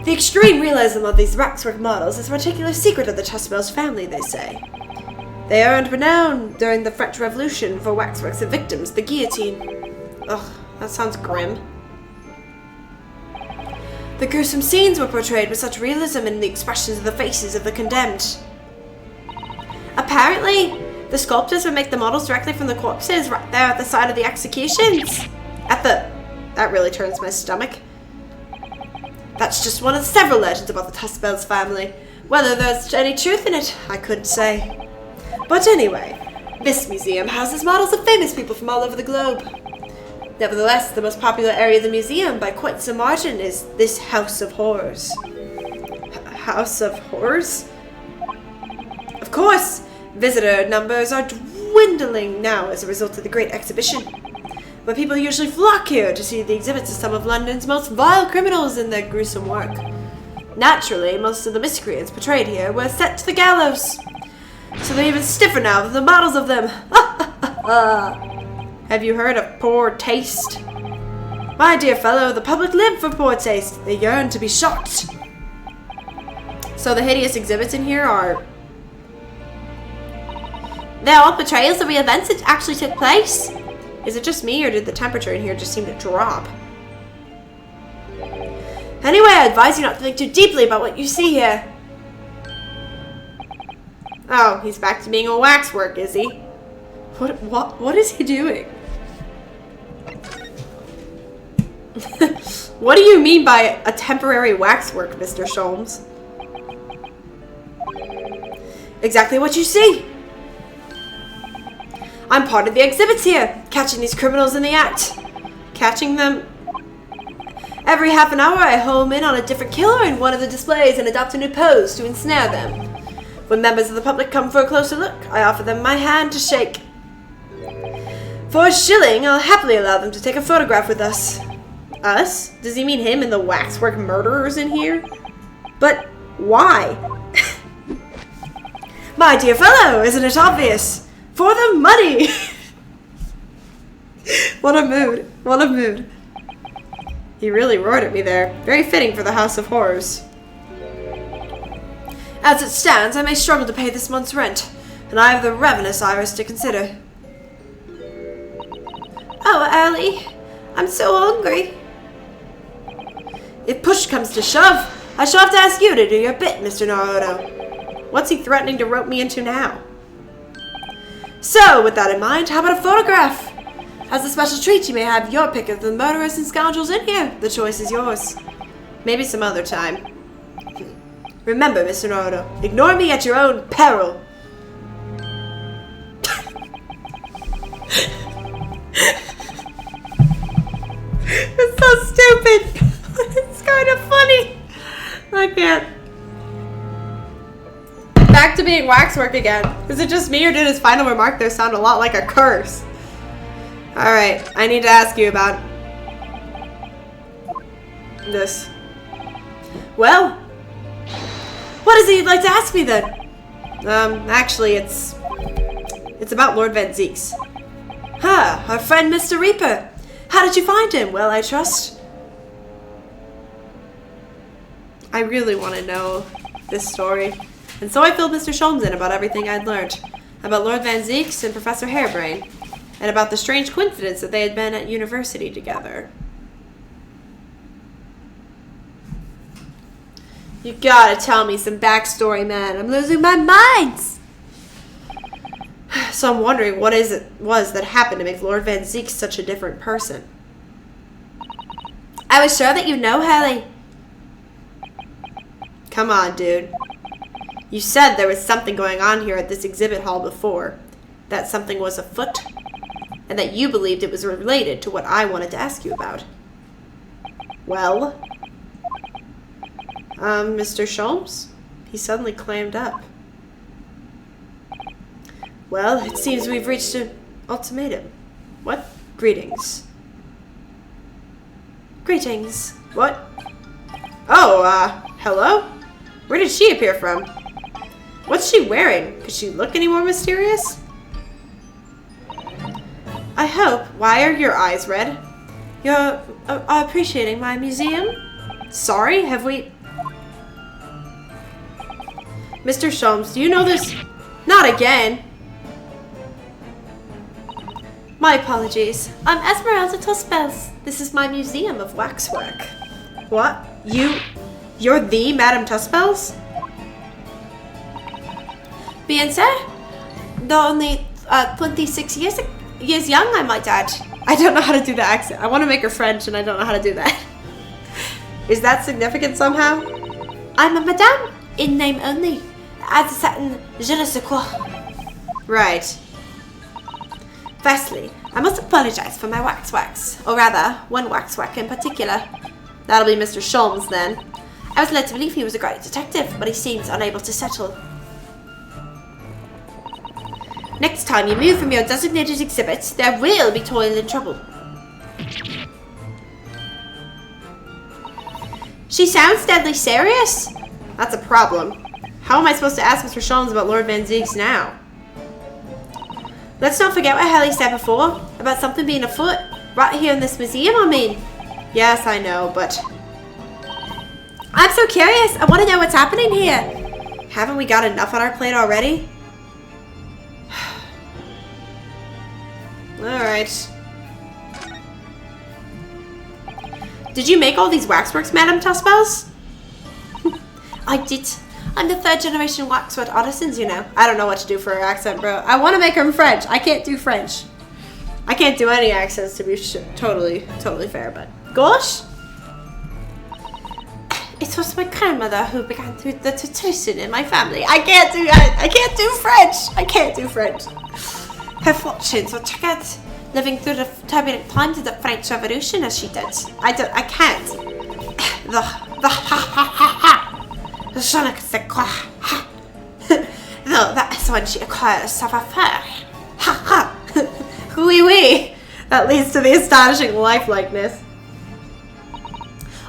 The extreme realism of these waxwork models is a particular secret of the Tusbells family, they say. They earned renown during the French Revolution for waxworks of victims, the guillotine. Ugh, that sounds grim. The gruesome scenes were portrayed with such realism in the expressions of the faces of the condemned. Apparently, the sculptors would make the models directly from the corpses right there at the side of the executions. That really turns my stomach. That's just one of several legends about the Tusbells family. Whether there's any truth in it, I couldn't say. But anyway, this museum houses models of famous people from all over the globe. Nevertheless, the most popular area of the museum by quite some margin is this House of Horrors. House of Horrors? Of course, visitor numbers are dwindling now as a result of the Great Exhibition. But people usually flock here to see the exhibits of some of London's most vile criminals in their gruesome work. Naturally, most of the miscreants portrayed here were sent to the gallows. So they're even stiffer now than the models of them. Have you heard of poor taste? My dear fellow, the public live for poor taste. They yearn to be shocked. So the hideous exhibits in here are... they're all portrayals of real events that actually took place? Is it just me, or did the temperature in here just seem to drop? Anyway, I advise you not to think too deeply about what you see here. Oh, he's back to being a waxwork, is he? What is he doing? What do you mean by a temporary waxwork, Mr. Sholmes? Exactly what you see. I'm part of the exhibits here, catching these criminals in the act. Catching them... every half an hour I home in on a different killer in one of the displays and adopt a new pose to ensnare them. When members of the public come for a closer look, I offer them my hand to shake. For a shilling, I'll happily allow them to take a photograph with us. Us? Does he mean him and the waxwork murderers in here? But why? My dear fellow, isn't it obvious? For the money! What a mood. What a mood. He really roared at me there. Very fitting for the House of Horrors. As it stands, I may struggle to pay this month's rent, and I have the ravenous iris to consider. Oh, Allie, I'm so hungry. If push comes to shove, I shall have to ask you to do your bit, Mr. Naruto. What's he threatening to rope me into now? So, with that in mind, how about a photograph? As a special treat, you may have your pick of the murderers and scoundrels in here. The choice is yours. Maybe some other time. Remember, Mr. Naruto, ignore me at your own peril. It's so stupid. It's kind of funny. I can't. Back to being waxwork again. Is it just me, or did his final remark there sound a lot like a curse? Alright, I need to ask you about this. Well, what is it you'd like to ask me then? Actually, it's about Lord Van Zieks. Huh, our friend Mr. Reaper. How did you find him? Well, I trust. I really want to know this story. And so I filled Mr. Sholmes in about everything I'd learned. About Lord Van Zieks and Professor Harebrain. And about the strange coincidence that they had been at university together. You gotta tell me some backstory, man. I'm losing my mind. So I'm wondering what it was that happened to make Lord Van Zieks such a different person. I was sure that you know, Hallie. Come on, dude. You said there was something going on here at this exhibit hall before. That something was afoot. And that you believed it was related to what I wanted to ask you about. Well? Mr. Sholmes? He suddenly clammed up. Well, it seems we've reached an ultimatum. What? Greetings. Greetings. What? Oh, hello? Where did she appear from? What's she wearing? Could she look any more mysterious? I hope. Why are your eyes red? You're appreciating my museum? Sorry, have we... Mr. Sholmes, do you know this? Not again! My apologies. I'm Esmeralda Tuspels. This is my museum of waxwork. What? You're the Madame Tuspels? Bien sir? Though only 26 years young, I might add. I don't know how to do the accent. I want to make her French and I don't know how to do that. Is that significant somehow? I'm a madame, in name only. As a certain je ne sais quoi. Right. Firstly, I must apologize for my waxworks. Or rather, one waxwork in particular. That'll be Mr. Sholmes then. I was led to believe he was a great detective, but he seems unable to settle. Next time you move from your designated exhibits, there will be toil and trouble. She sounds deadly serious. That's a problem. How am I supposed to ask Mr. Sholmes about Lord Van Zieks now? Let's not forget what Helly said before, about something being afoot. Right here in this museum, I mean. Yes, I know, but... I'm so curious. I want to know what's happening here. Haven't we got enough on our plate already? Alright. Did you make all these waxworks, Madame Tuspels? I did. I'm the 3rd generation waxwork artisans, you know. I don't know what to do for her accent, bro. I want to make her French. I can't do French. I can't do any accents to be totally fair, but... Gosh! It was my grandmother who began the tradition in my family. I can't do French. I can't do French. Her fortunes were checkered, living through the turbulent times of the French Revolution as she did. I can't. The je ne sais quoi. Though that is when she acquires savoir-faire. Ha ha. Oui oui. That leads to the astonishing lifelikeness.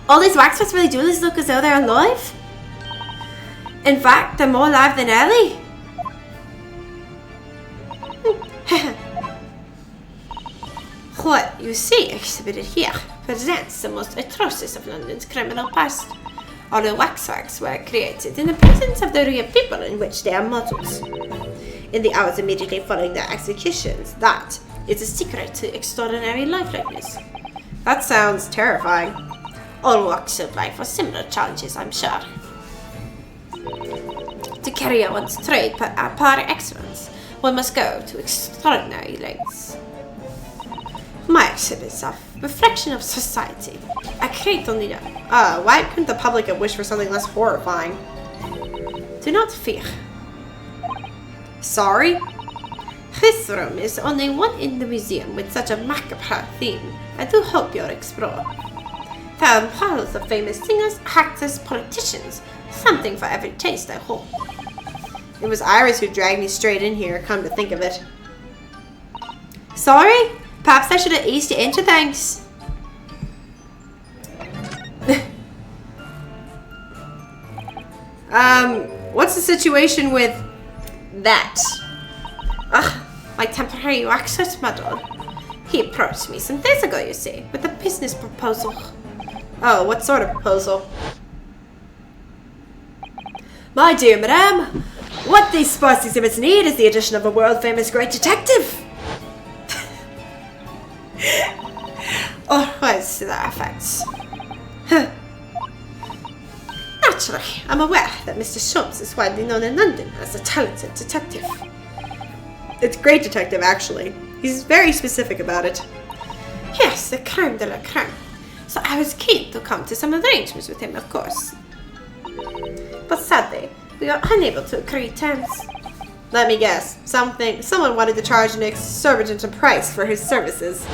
All these waxworks really do look as though they're alive. In fact, they're more alive than Ellie. What you see exhibited here presents the most atrocious of London's criminal past. All the waxworks were created in the presence of the real people in which they are models. In the hours immediately following their executions, that is the secret to extraordinary lifelikeness. That sounds terrifying. All walks of life are similar challenges, I'm sure. To carry out one's trade par excellence, one must go to extraordinary lengths. My exhibits are a reflection of society. I create only why couldn't the public have wished for something less horrifying? Do not fear. Sorry? This room is only one in the museum with such a macabre theme. I do hope you'll explore. There are models of famous singers, actors, politicians. Something for every taste, I hope. It was Iris who dragged me straight in here, come to think of it. Sorry? Perhaps I should have eased you into things. What's the situation with that? My temporary waxwork model. He approached me some days ago, you see, with a business proposal. Oh, what sort of proposal? My dear madame, what these sparse exhibits need is the addition of a world-famous great detective. Or words to that effect. Naturally, I'm aware that Mr. Sholmes is widely known in London as a talented detective. It's great detective, actually. He's very specific about it. Yes, the creme de la creme. So I was keen to come to some arrangements with him, of course. But sadly, we are unable to agree terms. Let me guess. Someone wanted to charge an exorbitant price for his services.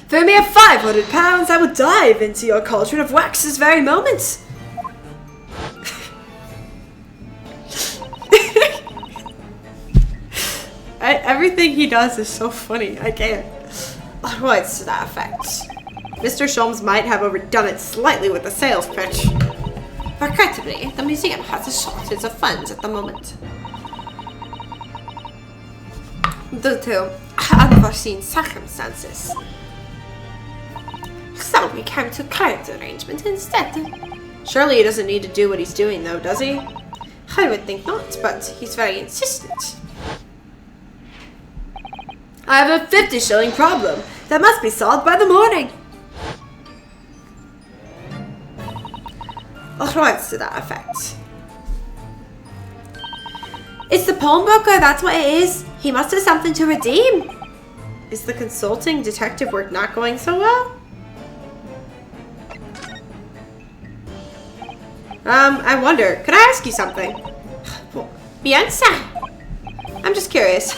For a mere £500, I will dive into your cauldron of wax this very moment. Everything he does is so funny. I can't. Words to that effect. Mr. Sholmes might have overdone it slightly with the sales pitch. Regrettably, the museum has a shortage of funds at the moment. Due to unforeseen circumstances. So we came to credit arrangement instead. Surely he doesn't need to do what he's doing though, does he? I would think not, but he's very insistent. I have a 50-shilling problem that must be solved by the morning. Or words to that effect. It's the pawnbroker, that's what it is. He must have something to redeem. Is the consulting detective work not going so well? I wonder, could I ask you something? Bianca? I'm just curious.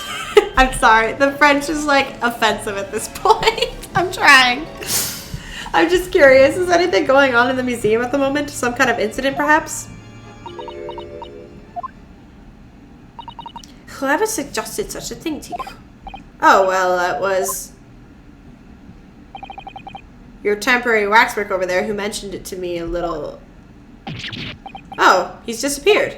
I'm sorry, the French is like offensive at this point. I'm trying. I'm just curious, is anything going on in the museum at the moment? Some kind of incident, perhaps? Whoever suggested such a thing to you? Oh, well, it was your temporary waxwork over there who mentioned it to me a little... Oh, he's disappeared.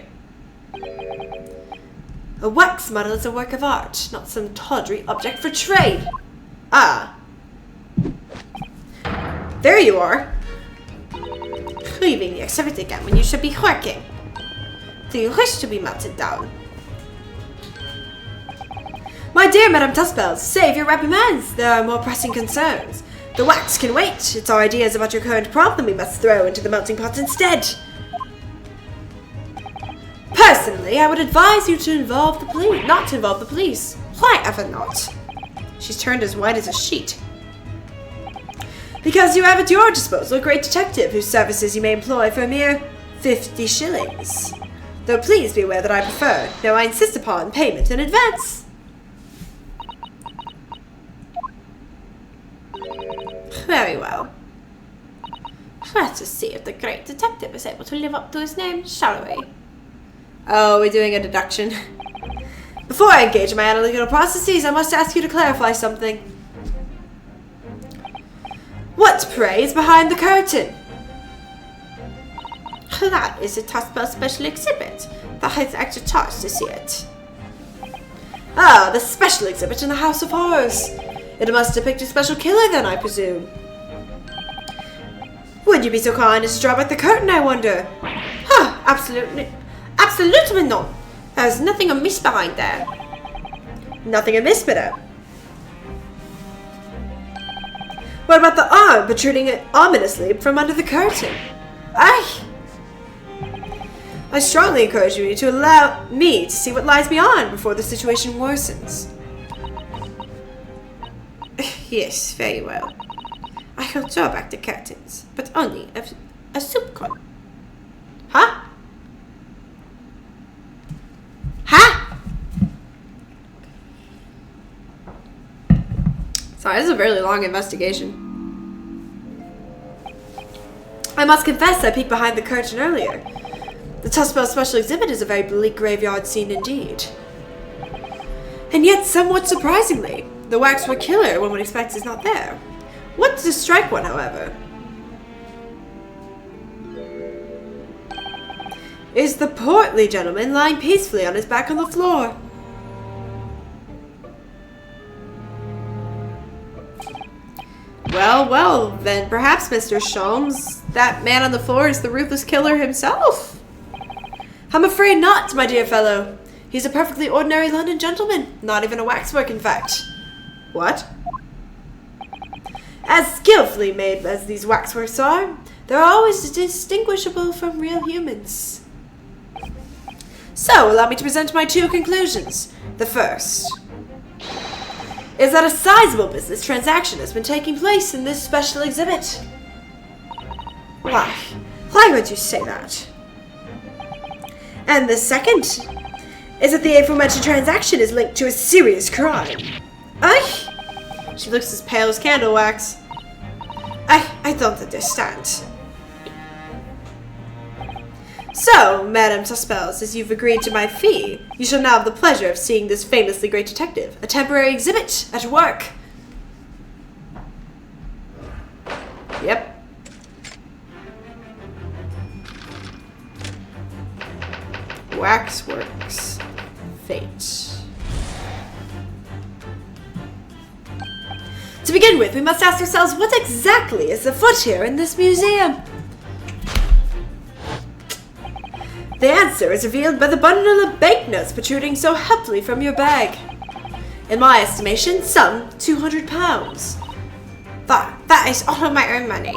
A wax model is a work of art, not some tawdry object for trade. Ah. There you are. Leaving the exhibit again when you should be working. Do you wish to be melted down? My dear Madame Tuspels, save your reprimands. There are more pressing concerns. The wax can wait. It's our ideas about your current problem we must throw into the melting pot instead. Personally, I would advise you to involve the police, not to involve the police. Why ever not? She's turned as white as a sheet. Because you have at your disposal a great detective whose services you may employ for a mere 50 shillings. Though please be aware that I prefer, no, I insist upon payment in advance. Very well. Let us see if the great detective is able to live up to his name, shall we? Oh, we're doing a deduction. Before I engage in my analytical processes, I must ask you to clarify something. What, pray, is behind the curtain? That is a Tuspel special exhibit. That has extra charge to see it. Ah, the special exhibit in the House of Horrors. It must depict a special killer then, I presume. Would you be so kind as to draw back the curtain, I wonder? Huh, absolutely. Absolutely not. There's nothing amiss behind there. Nothing amiss, madame. What about the arm protruding ominously from under the curtain? I strongly encourage you to allow me to see what lies beyond before the situation worsens. Yes, very well. I will draw back the curtains, but only a soup cone. Huh? Huh? Sorry, this is a really long investigation. I must confess I peeked behind the curtain earlier. The Tuspel special exhibit is a very bleak graveyard scene indeed. And yet, somewhat surprisingly, the waxwork killer one would expect is not there. What does strike one, however, is the portly gentleman lying peacefully on his back on the floor. Well, well, then perhaps, Mr. Sholmes, that man on the floor is the ruthless killer himself. I'm afraid not, my dear fellow. He's a perfectly ordinary London gentleman, not even a waxwork, in fact. What? As skillfully made as these waxworks are, they're always distinguishable from real humans. So, allow me to present my two conclusions. The first is that a sizable business transaction has been taking place in this special exhibit. Why would you say that? And the second is that the aforementioned transaction is linked to a serious crime. She looks as pale as candle wax. I don't understand. So, Madame Tuspels, as you've agreed to my fee, you shall now have the pleasure of seeing this famously great detective, a temporary exhibit, at work. Yep. Waxworks. Fate. To begin with, we must ask ourselves what exactly is afoot here in this museum? The answer is revealed by the bundle of banknotes protruding so helpfully from your bag. In my estimation, some £200. That is all of my own money.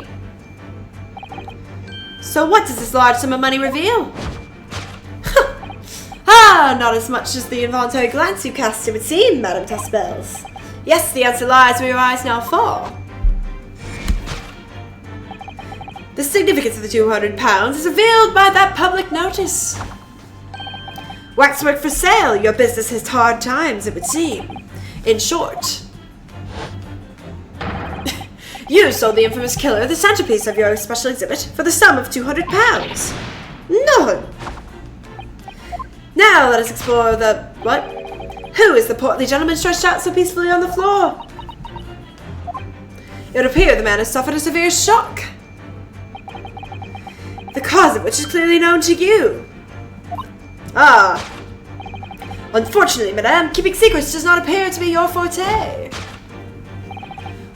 So what does this large sum of money reveal? Not as much as the involuntary glance you cast, it would seem, Madame Taspels. Yes, the answer lies where your eyes now fall. The significance of the £200 is revealed by that public notice. Waxwork for sale, your business has hard times, it would seem. In short, you sold the infamous killer the centerpiece of your special exhibit for the sum of £200. No! Now let us explore the... what? Who is the portly gentleman stretched out so peacefully on the floor? It would appear the man has suffered a severe shock, the cause of which is clearly known to you. Ah. Unfortunately, madame, keeping secrets does not appear to be your forte.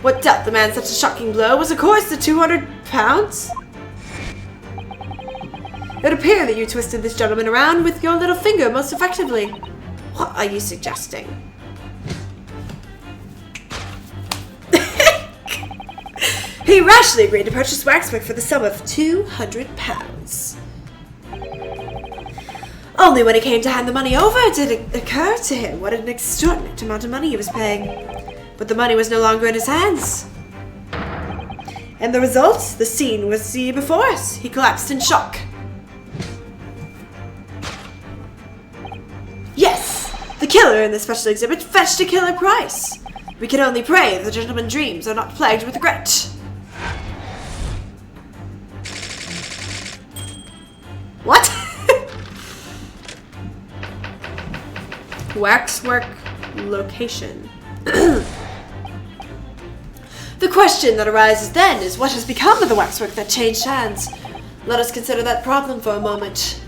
What dealt the man such a shocking blow was, of course, the £200. It would appear that you twisted this gentleman around with your little finger most effectively. What are you suggesting? He rashly agreed to purchase waxwork for the sum of £200. Only when he came to hand the money over did it occur to him what an extraordinary amount of money he was paying. But the money was no longer in his hands. And the result? The scene was before us. He collapsed in shock. Yes, the killer in the special exhibit fetched a killer price. We can only pray the gentleman's dreams are not plagued with regret. What? Waxwork location. The question that arises then is what has become of the waxwork that changed hands? Let us consider that problem for a moment.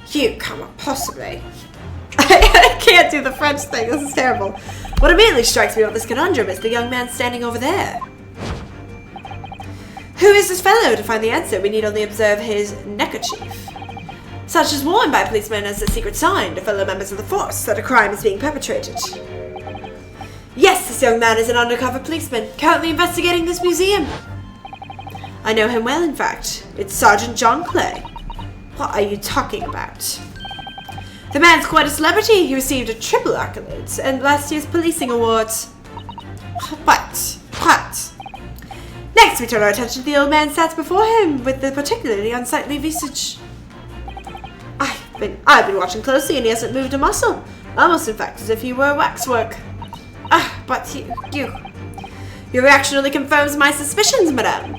You cannot possibly. I can't do the French thing, this is terrible. What immediately strikes me about this conundrum is the young man standing over there. Who is this fellow? To find the answer, we need only observe his neckerchief. Such is worn by policemen as a secret sign to fellow members of the force that a crime is being perpetrated. Yes, this young man is an undercover policeman, currently investigating this museum. I know him well, in fact. It's Sergeant John Clay. What are you talking about? The man's quite a celebrity. He received a triple accolades and last year's policing awards. What? Next, we turn our attention to the old man sat before him with the particularly unsightly visage. I've been watching closely, and he hasn't moved a muscle. Almost, in fact, as if he were waxwork. But your reaction only confirms my suspicions, madame.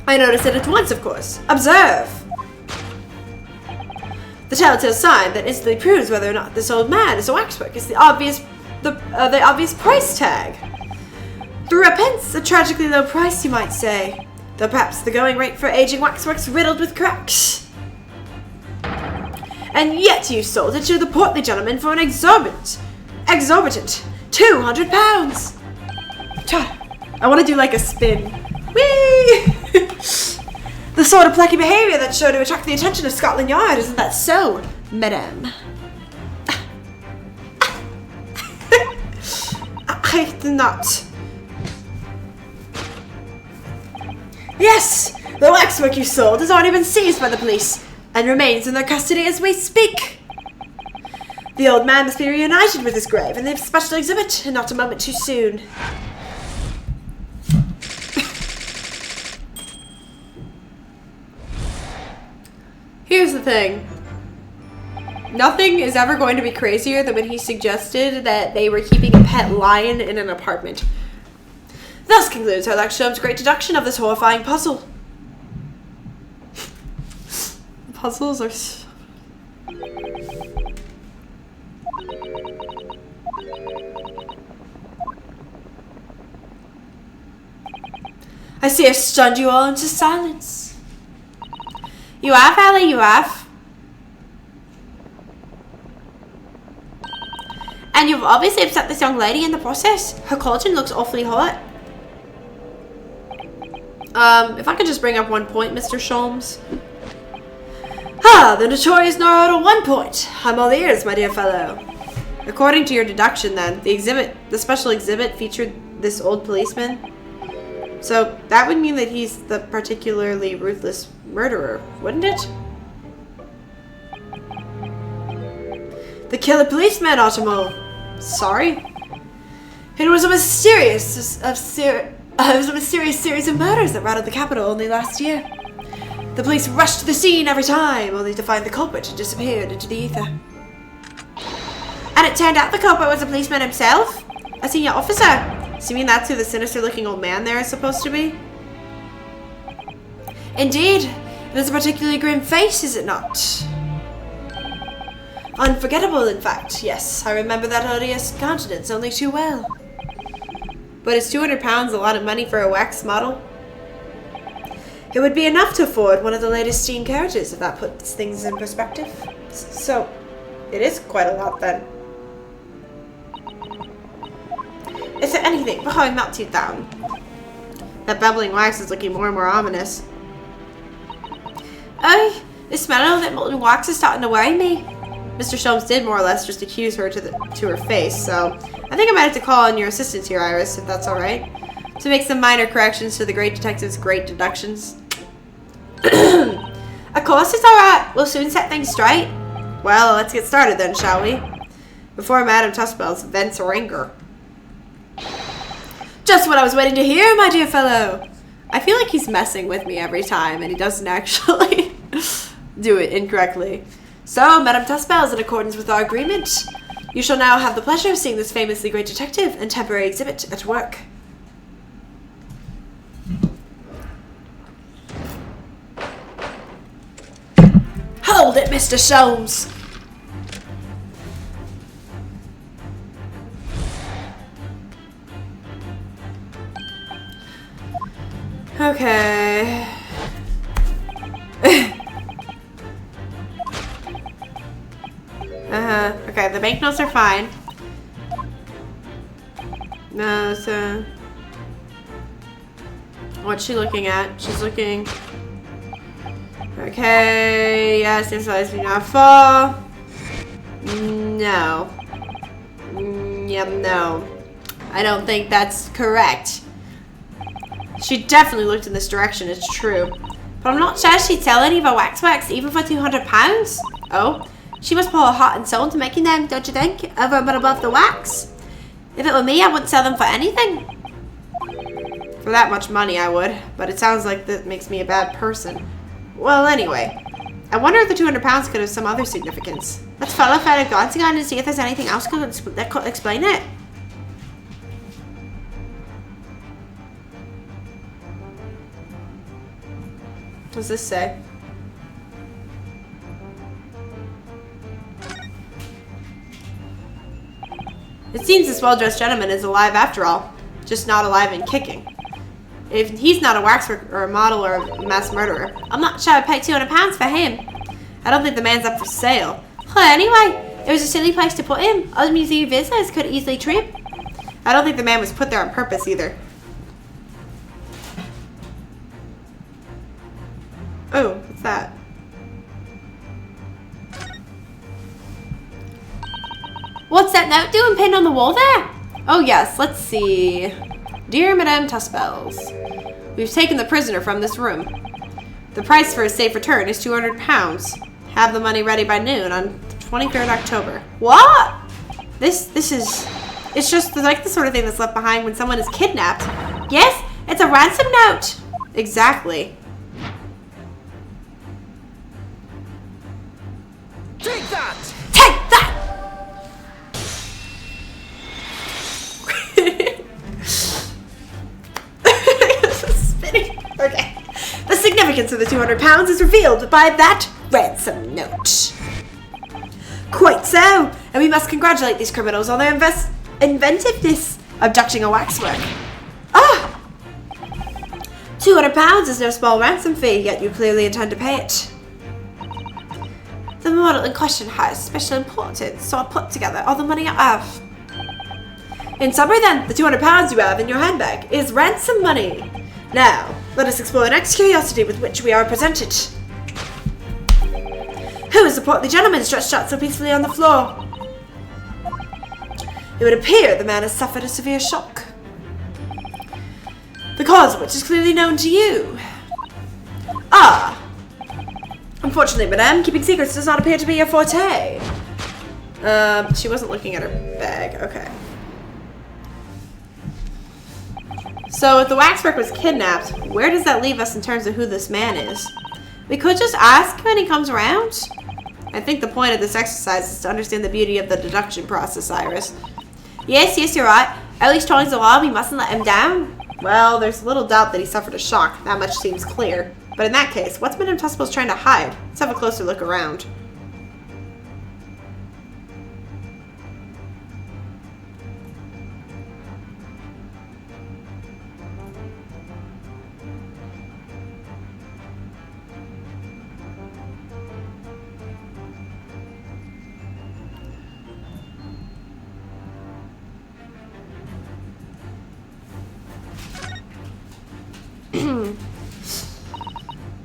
I noticed it at once, of course. Observe. The telltale sign that instantly proves whether or not this old man is a waxwork is the obvious price tag. £3, a tragically low price, you might say. Though perhaps the going rate for aging waxwork's riddled with cracks. And yet you sold it to the portly gentleman for an exorbitant £200. I want to do like a spin. Whee! The sort of plucky behaviour that's sure to attract the attention of Scotland Yard, isn't that so, madame? I do not. Yes, the waxwork you sold has already been seized by the police and remains in their custody as we speak. The old man must be reunited with his grave in the special exhibit, and not a moment too soon. Here's the thing. Nothing is ever going to be crazier than when he suggested that they were keeping a pet lion in an apartment. Thus concludes our Sholmes' great deduction of this horrifying puzzle. Puzzles are so... I see I've stunned you all into silence. You have, Ellie, you have. And you've obviously upset this young lady in the process. Her cauldron looks awfully hot. If I could just bring up one point, Mr. Sholmes. Ah, the notorious Naruto 1 point. I'm all ears, my dear fellow. According to your deduction, then, the special exhibit featured this old policeman. So that would mean that he's the particularly ruthless murderer, wouldn't it? The killer policeman, Otomo. Sorry. It was a mysterious series of murders that rattled the capital only last year. The police rushed to the scene every time, only to find the culprit had disappeared into the ether. And it turned out the culprit was a policeman himself, a senior officer. So you mean that's who the sinister-looking old man there is supposed to be? Indeed, it is a particularly grim face, is it not? Unforgettable, in fact. Yes, I remember that odious countenance only too well. But is £200 a lot of money for a wax model? It would be enough to afford one of the latest teen carriages, if that puts things in perspective. So, it is quite a lot then. Is there anything behind that tooth down? That bubbling wax is looking more and more ominous. Oh, the smell of that molten wax is starting to worry me. Mr. Sholmes did more or less just accuse her to her face, so I think I might have to call on your assistance here, Iris, if that's alright. To make some minor corrections to the great detective's great deductions. Of course it's alright. We'll soon set things straight. Well, let's get started then, shall we? Before Madame Tuspells vents her anger. Just what I was waiting to hear, my dear fellow. I feel like he's messing with me every time, and he doesn't actually do it incorrectly. So, Madame Tuspells, in accordance with our agreement, you shall now have the pleasure of seeing this famously great detective and temporary exhibit at work. Hold it, Mr. Sholmes! Okay. Okay, the banknotes are fine. No, so... What's she looking at? She's looking... Okay, yes, this size do not fall. No. Yeah, no. I don't think that's correct. She definitely looked in this direction, it's true. But I'm not sure she'd sell any of her waxworks, even for £200. Oh, she must pour her heart and soul into making them, don't you think? Over and above the wax. If it were me, I wouldn't sell them for anything. For that much money, I would. But it sounds like that makes me a bad person. Well, anyway. I wonder if the £200 could have some other significance. Let's follow further glancing on and see if there's anything else that could explain it. What does this say? It seems this well-dressed gentleman is alive after all, just not alive and kicking. If he's not a waxwork or a model or a mass murderer, I'm not sure I'd pay £200 for him. I don't think the man's up for sale. Well, anyway, it was a silly place to put him. Other museum visitors could easily trip. I don't think the man was put there on purpose either. Oh, what's that? What's that note doing pinned on the wall there? Oh yes, let's see. Dear Madame Tuspells, we've taken the prisoner from this room. The price for his safe return is £200. Have the money ready by noon on 23rd October. What? This is... It's just like the sort of thing that's left behind when someone is kidnapped. Yes, it's a ransom note. Exactly. Take that! Take that! Spinning. Okay. The significance of the £200 is revealed by that ransom note. Quite so, and we must congratulate these criminals on their inventiveness abducting a waxwork. Ah! £200 is no small ransom fee, yet you clearly intend to pay it. The model in question has special importance, so I put together all the money I have. In summary then, the £200 you have in your handbag is ransom money. Now, let us explore the next curiosity with which we are presented. Who is the portly gentleman stretched out so peacefully on the floor? It would appear the man has suffered a severe shock, the cause of which is clearly known to you. Ah! Unfortunately, madame, keeping secrets does not appear to be your forte. She wasn't looking at her bag. Okay. So if the waxwork was kidnapped, where does that leave us in terms of who this man is? We could just ask when he comes around. I think the point of this exercise is to understand the beauty of the deduction process, Iris. Yes, you're right. At least Tony's alive, we mustn't let him down. Well, there's little doubt that he suffered a shock. That much seems clear. But in that case, what's Madame Tussible's trying to hide? Let's have a closer look around.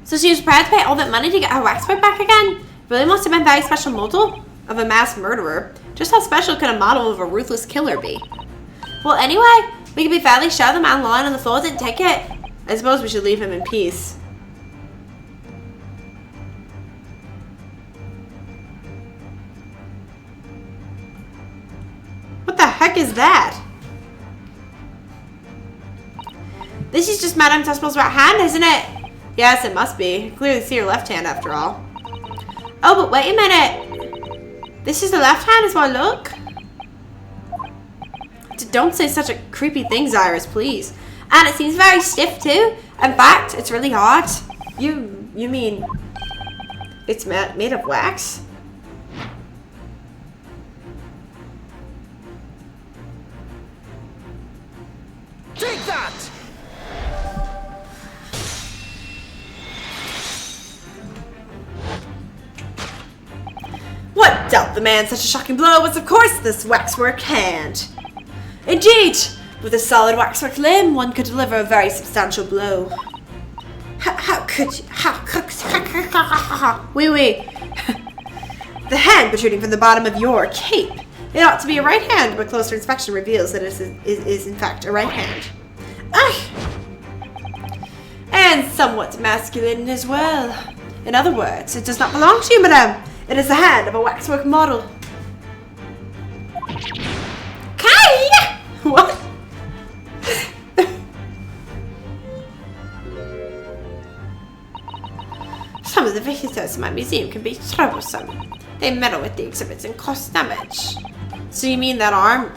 So she was prepared to pay all that money to get her waxwork back again? Really must have been a very special model of a mass murderer. Just how special could a model of a ruthless killer be? Well, anyway, we can be fairly sure the man lying on the floor didn't take it. I suppose we should leave him in peace. What the heck is that? This is just Madame Tussible's right hand, isn't it? Yes, it must be. Clearly see her left hand after all. Oh, but wait a minute. This is the left hand as well, look. Don't say such a creepy things, Iris, please. And it seems very stiff too. In fact, it's really hard. You mean it's made of wax? Take that! What dealt the man such a shocking blow was, of course, this waxwork hand. Indeed, with a solid waxwork limb, one could deliver a very substantial blow. How could you? Oui. The hand protruding from the bottom of your cape. It ought to be a right hand, but closer inspection reveals that it is in fact a right hand. And somewhat masculine as well. In other words, it does not belong to you, madame. It is the hand of a waxwork model. Kai! What? Some of the visitors in my museum can be troublesome. They meddle with the exhibits and cause damage. So you mean that arm?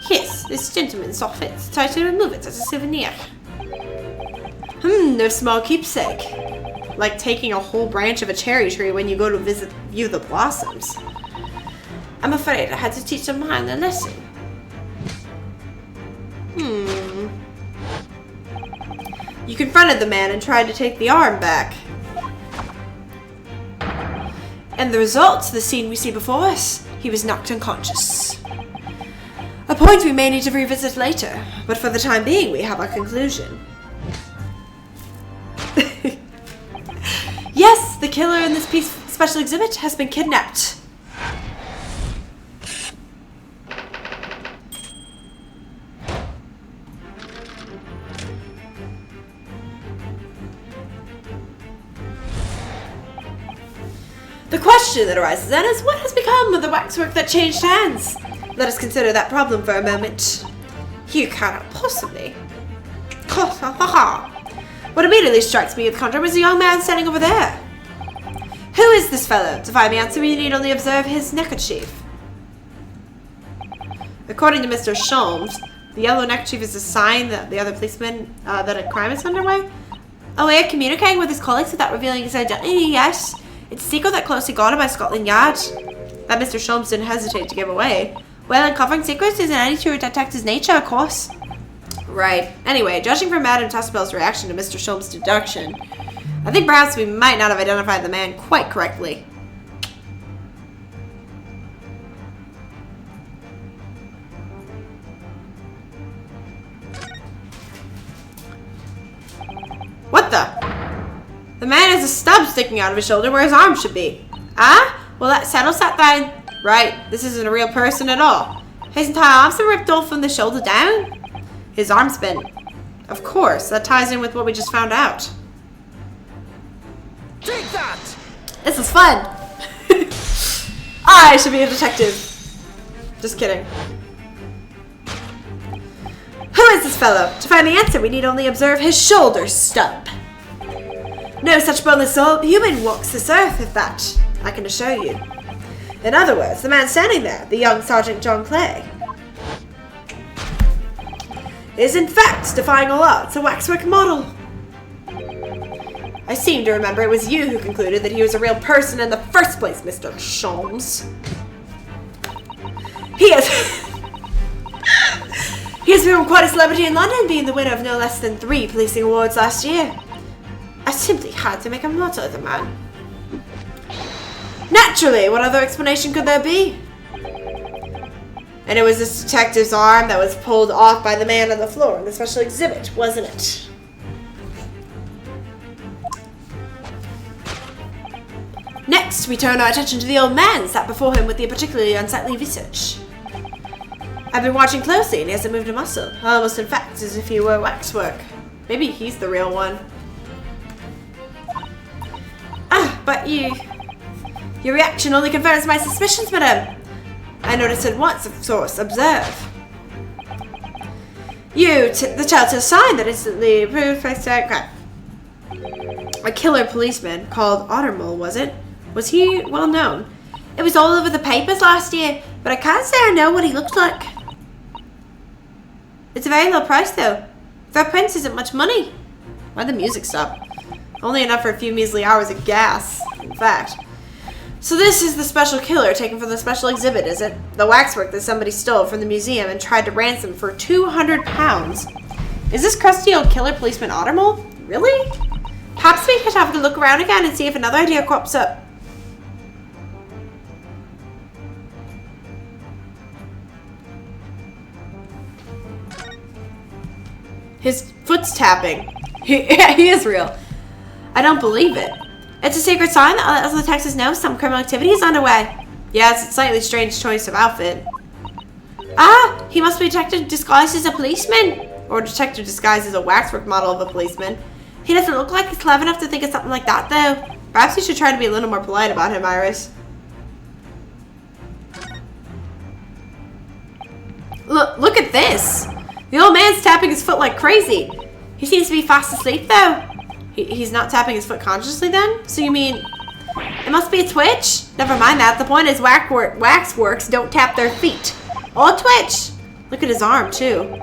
Yes, this gentleman saw fit to try to remove it as a souvenir. No small keepsake. Like taking a whole branch of a cherry tree when you go to view the blossoms. I'm afraid I had to teach them behind the lesson. You confronted the man and tried to take the arm back. And the result, the scene we see before us, he was knocked unconscious. A point we may need to revisit later, but for the time being we have our conclusion. Yes, the killer in this special exhibit has been kidnapped. The question that arises then is, what has become of the waxwork that changed hands? Let us consider that problem for a moment. You cannot possibly. What immediately strikes me with conundrum is a young man standing over there. Who is this fellow? To find the answer, we need only observe his neckerchief. According to Mr. Sholmes, the yellow neckerchief is a sign that the other policeman that a crime is underway. A way of communicating with his colleagues without revealing his identity, yes. It's a secret that closely guarded by Scotland Yard. That Mr. Sholmes didn't hesitate to give away. Well, uncovering secrets isn't any true detective's nature, of course. Right. Anyway, judging from Madame Tuspel's reaction to Mr. Sholmes' deduction, I think perhaps we might not have identified the man quite correctly. What the? The man has a stub sticking out of his shoulder where his arm should be. Ah? Well, that settles that then. Right. This isn't a real person at all. His entire arm's been ripped off from the shoulder down. His arm's been... Of course. That ties in with what we just found out. Take that! This is fun. I should be a detective. Just kidding. Who is this fellow? To find the answer, we need only observe his shoulder stub. No such boneless human walks this earth, if that I can assure you. In other words, the man standing there, the young Sergeant John Clay, is in fact, defying all odds, a waxwork model. I seem to remember it was you who concluded that he was a real person in the first place, Mr. Sholmes. He has become quite a celebrity in London, being the winner of no less than 3 policing awards last year. I simply had to make a motto of the man. Naturally, what other explanation could there be? And it was this detective's arm that was pulled off by the man on the floor in the special exhibit, wasn't it? Next, we turn our attention to the old man sat before him with the particularly unsightly visage. I've been watching closely and he hasn't moved a muscle, almost in fact as if he were waxwork. Maybe he's the real one. Ah, but your reaction only confirms my suspicions, madame. I noticed at once, of course, observe. The telltale sign that instantly proved crap. A killer policeman called Ottermole, was it? Was he well known? It was all over the papers last year, but I can't say I know what he looked like. It's a very low price, though. That prince isn't much money. Why'd the music stop? Only enough for a few measly hours of gas, in fact. So this is the special killer taken from the special exhibit, is it? The waxwork that somebody stole from the museum and tried to ransom for £200. Is this crusty old killer policeman Ottermole? Really? Perhaps we could have a look around again and see if another idea crops up. His foot's tapping. He is real. I don't believe it. It's a secret sign that lets the detectives know some criminal activity is underway. Yeah, it's a slightly strange choice of outfit. Ah, he must be a detective disguised as a policeman. Or a detective disguised as a waxwork model of a policeman. He doesn't look like he's clever enough to think of something like that, though. Perhaps you should try to be a little more polite about him, Iris. Look at this. The old man's tapping his foot like crazy. He seems to be fast asleep, though. He's not tapping his foot consciously, then? So you mean... It must be a twitch? Never mind that. The point is waxworks don't tap their feet. Oh, a twitch! Look at his arm, too.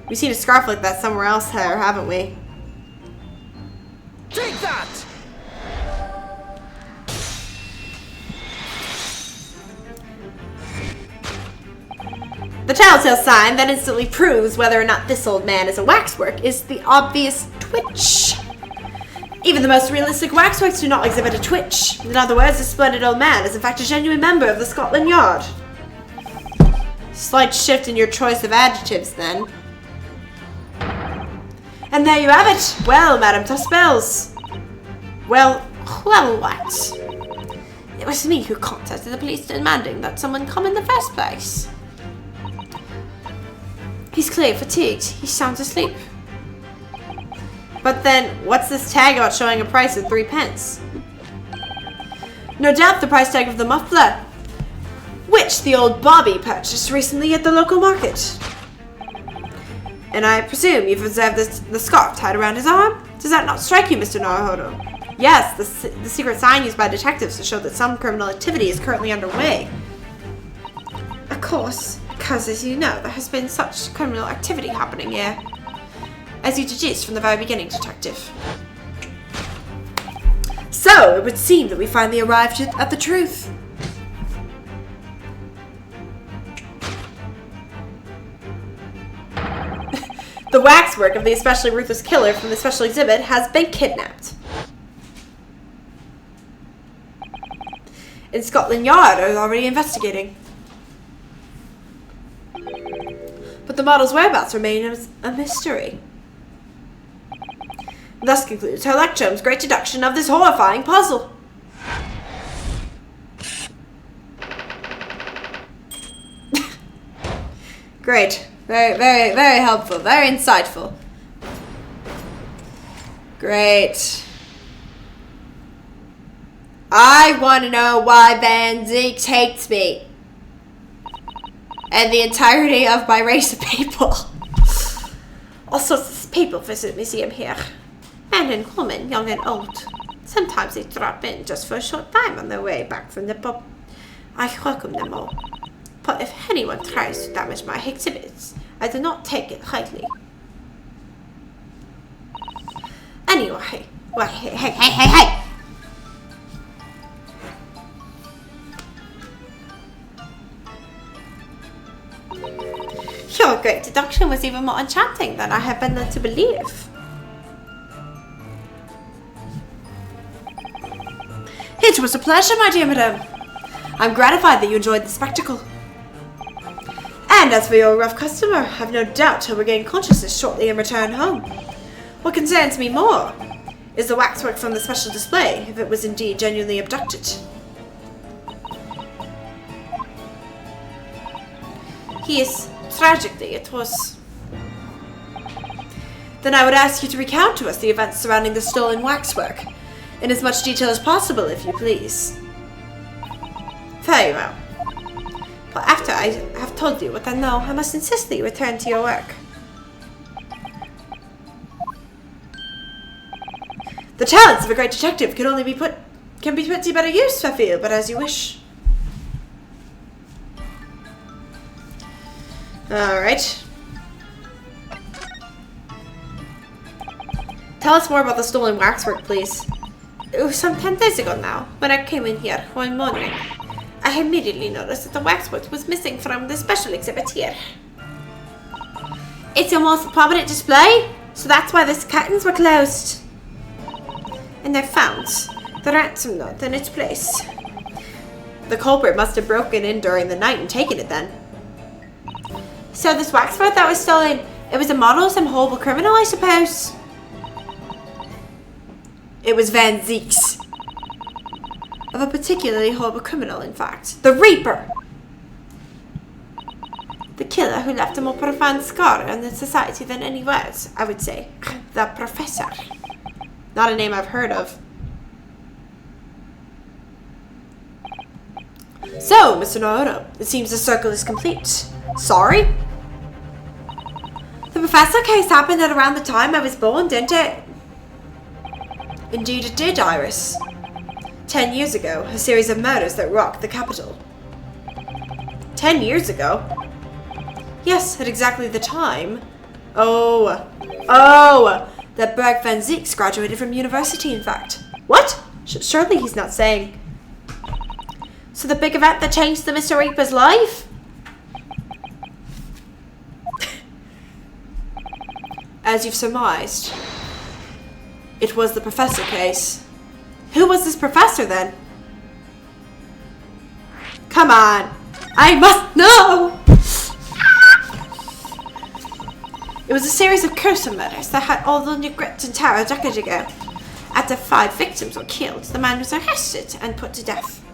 We've seen a scarf like that somewhere else there, haven't we? Take that! The telltale sign that instantly proves whether or not this old man is a waxwork is the obvious twitch. Even the most realistic waxworks do not exhibit a twitch. In other words, this splendid old man is in fact a genuine member of the Scotland Yard. Slight shift in your choice of adjectives, then. And there you have it. Well, Madame Tuspels. Well, what? It was me who contacted the police demanding that someone come in the first place. He's clearly fatigued. He sounds asleep. But then, what's this tag about showing a price of 3 pence? No doubt the price tag of the muffler, which the old Bobby purchased recently at the local market. And I presume you've observed the scarf tied around his arm? Does that not strike you, Mr. Naruhodo? Yes, the secret sign used by detectives to show that some criminal activity is currently underway. Of course, because as you know, there has been such criminal activity happening here. As you deduced from the very beginning, Detective. So, it would seem that we finally arrived at the truth. The waxwork of the especially ruthless killer from the special exhibit has been kidnapped. In Scotland Yard are already investigating. But the model's whereabouts remain a mystery. Thus concludes Herr Lectrum's great deduction of this horrifying puzzle. Great. Very, very, very helpful. Very insightful. Great. I want to know why Van Zieks hates me. And the entirety of my race of people. All sorts of people visit museum here. Men and women, young and old. Sometimes they drop in just for a short time on their way back from the pub. I welcome them all. But if anyone tries to damage my exhibits, I do not take it lightly. Anyway, well, hey! Your great deduction was even more enchanting than I have been led to believe. It was a pleasure, my dear madame. I'm gratified that you enjoyed the spectacle. And as for your rough customer, I've no doubt he'll regain consciousness shortly and return home. What concerns me more is the waxwork from the special display, if it was indeed genuinely abducted. Yes, tragically, it was. Then I would ask you to recount to us the events surrounding the stolen waxwork, in as much detail as possible, if you please. Very well. But after I have told you what I know, I must insist that you return to your work. The talents of a great detective can be put to better use, I feel, but as you wish. Alright. Tell us more about the stolen waxwork, please. It was some 10 days ago now, when I came in here one morning. I immediately noticed that the waxwork was missing from the special exhibit here. It's your most prominent display, so that's why the curtains were closed. And I found the ransom note in its place. The culprit must have broken in during the night and taken it then. So this waxwork that was stolen, it was a model of some horrible criminal, I suppose? It was Van Zieks. Of a particularly horrible criminal, in fact. The Reaper! The killer who left a more profound scar on the society than any words, I would say. The Professor. Not a name I've heard of. So, Mr. Nanowrimo, it seems the circle is complete. Sorry? The Professor case happened at around the time I was born, didn't it? Indeed it did, Iris. 10 years ago, a series of murders that rocked the capital. 10 years ago? Yes, at exactly the time. Oh, that Berg Van Zieks graduated from university, in fact. What? Surely he's not saying. So the big event that changed the Mr. Reaper's life? As you've surmised, it was the Professor case. Who was this Professor then? Come on, I must know! It was a series of gruesome murders that had all the regrets and terror decades ago. After 5 victims were killed, the man was arrested and put to death.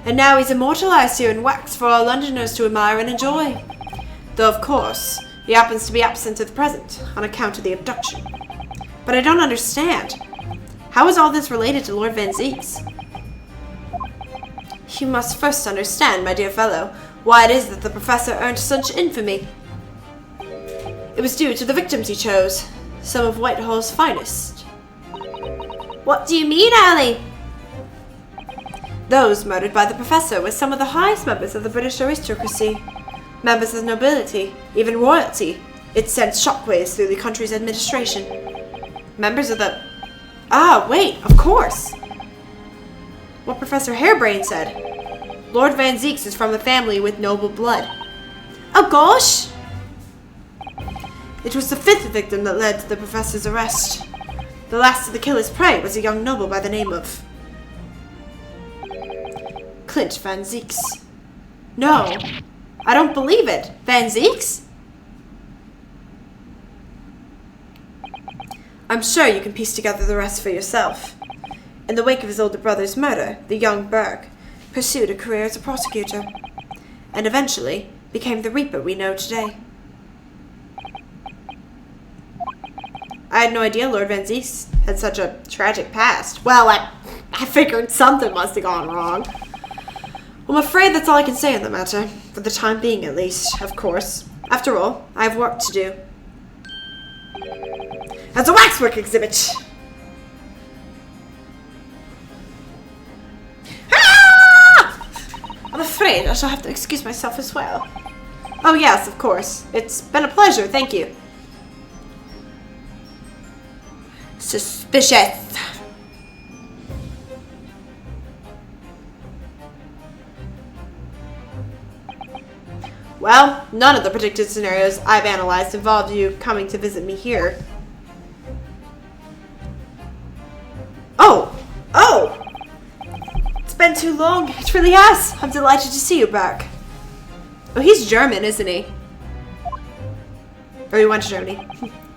And now he's immortalized here in wax for all Londoners to admire and enjoy. Though, of course, he happens to be absent at the present, on account of the abduction. But I don't understand. How is all this related to Lord Van Zieks? You must first understand, my dear fellow, why it is that the Professor earned such infamy. It was due to the victims he chose, some of Whitehall's finest. What do you mean, Ellie? Those murdered by the Professor were some of the highest members of the British aristocracy. Members of the nobility, even royalty. It sent shockwaves through the country's administration. Members of the... Ah, wait, of course! What Professor Harebrain said. Lord Van Zieks is from a family with noble blood. Oh gosh! It was the 5th victim that led to the professor's arrest. The last of the killer's prey was a young noble by the name of Clint Van Zieks. No, I don't believe it. Van Zieks? I'm sure you can piece together the rest for yourself. In the wake of his older brother's murder, the young Berg pursued a career as a prosecutor, and eventually became the Reaper we know today. I had no idea Lord Van Zieks had such a tragic past. Well, I figured something must have gone wrong. I'm afraid that's all I can say on the matter, for the time being at least, of course. After all, I have work to do. As a waxwork exhibit! Ah! I'm afraid I shall have to excuse myself as well. Oh yes, of course. It's been a pleasure, thank you. Suspicious. Well, none of the predicted scenarios I've analyzed involved you coming to visit me here. Oh! It's been too long. It really has. I'm delighted to see you back. Oh, he's German, isn't he? Or he went to Germany.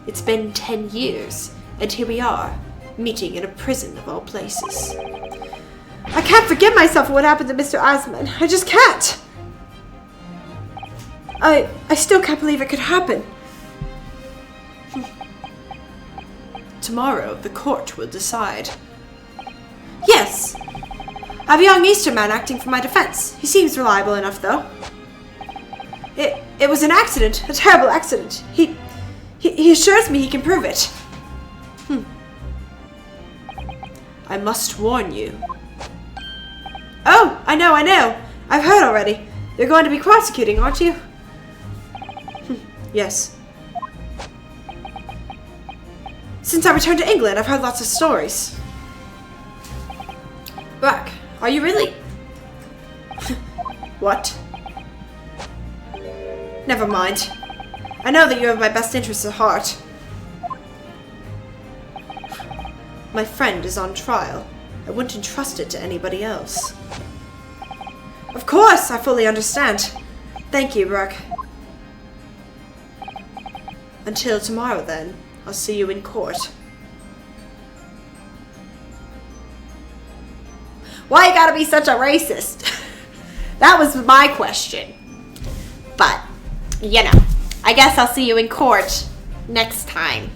It's been 10 years, and here we are, meeting in a prison of all places. I can't forgive myself for what happened to Mr. Osman. I just can't. I still can't believe it could happen. Tomorrow, the court will decide. Yes. I have a young Easterman acting for my defense. He seems reliable enough, though. It was an accident, a terrible accident. He assures me he can prove it. I must warn you. Oh, I know. I've heard already. You're going to be prosecuting, aren't you? Yes. Since I returned to England, I've heard lots of stories. Buck, are you really? What? Never mind. I know that you have my best interests at heart. My friend is on trial. I wouldn't entrust it to anybody else. Of course, I fully understand. Thank you, Brooke. Until tomorrow, then. I'll see you in court. Why you gotta be such a racist? That was my question. But, you know, I guess I'll see you in court next time.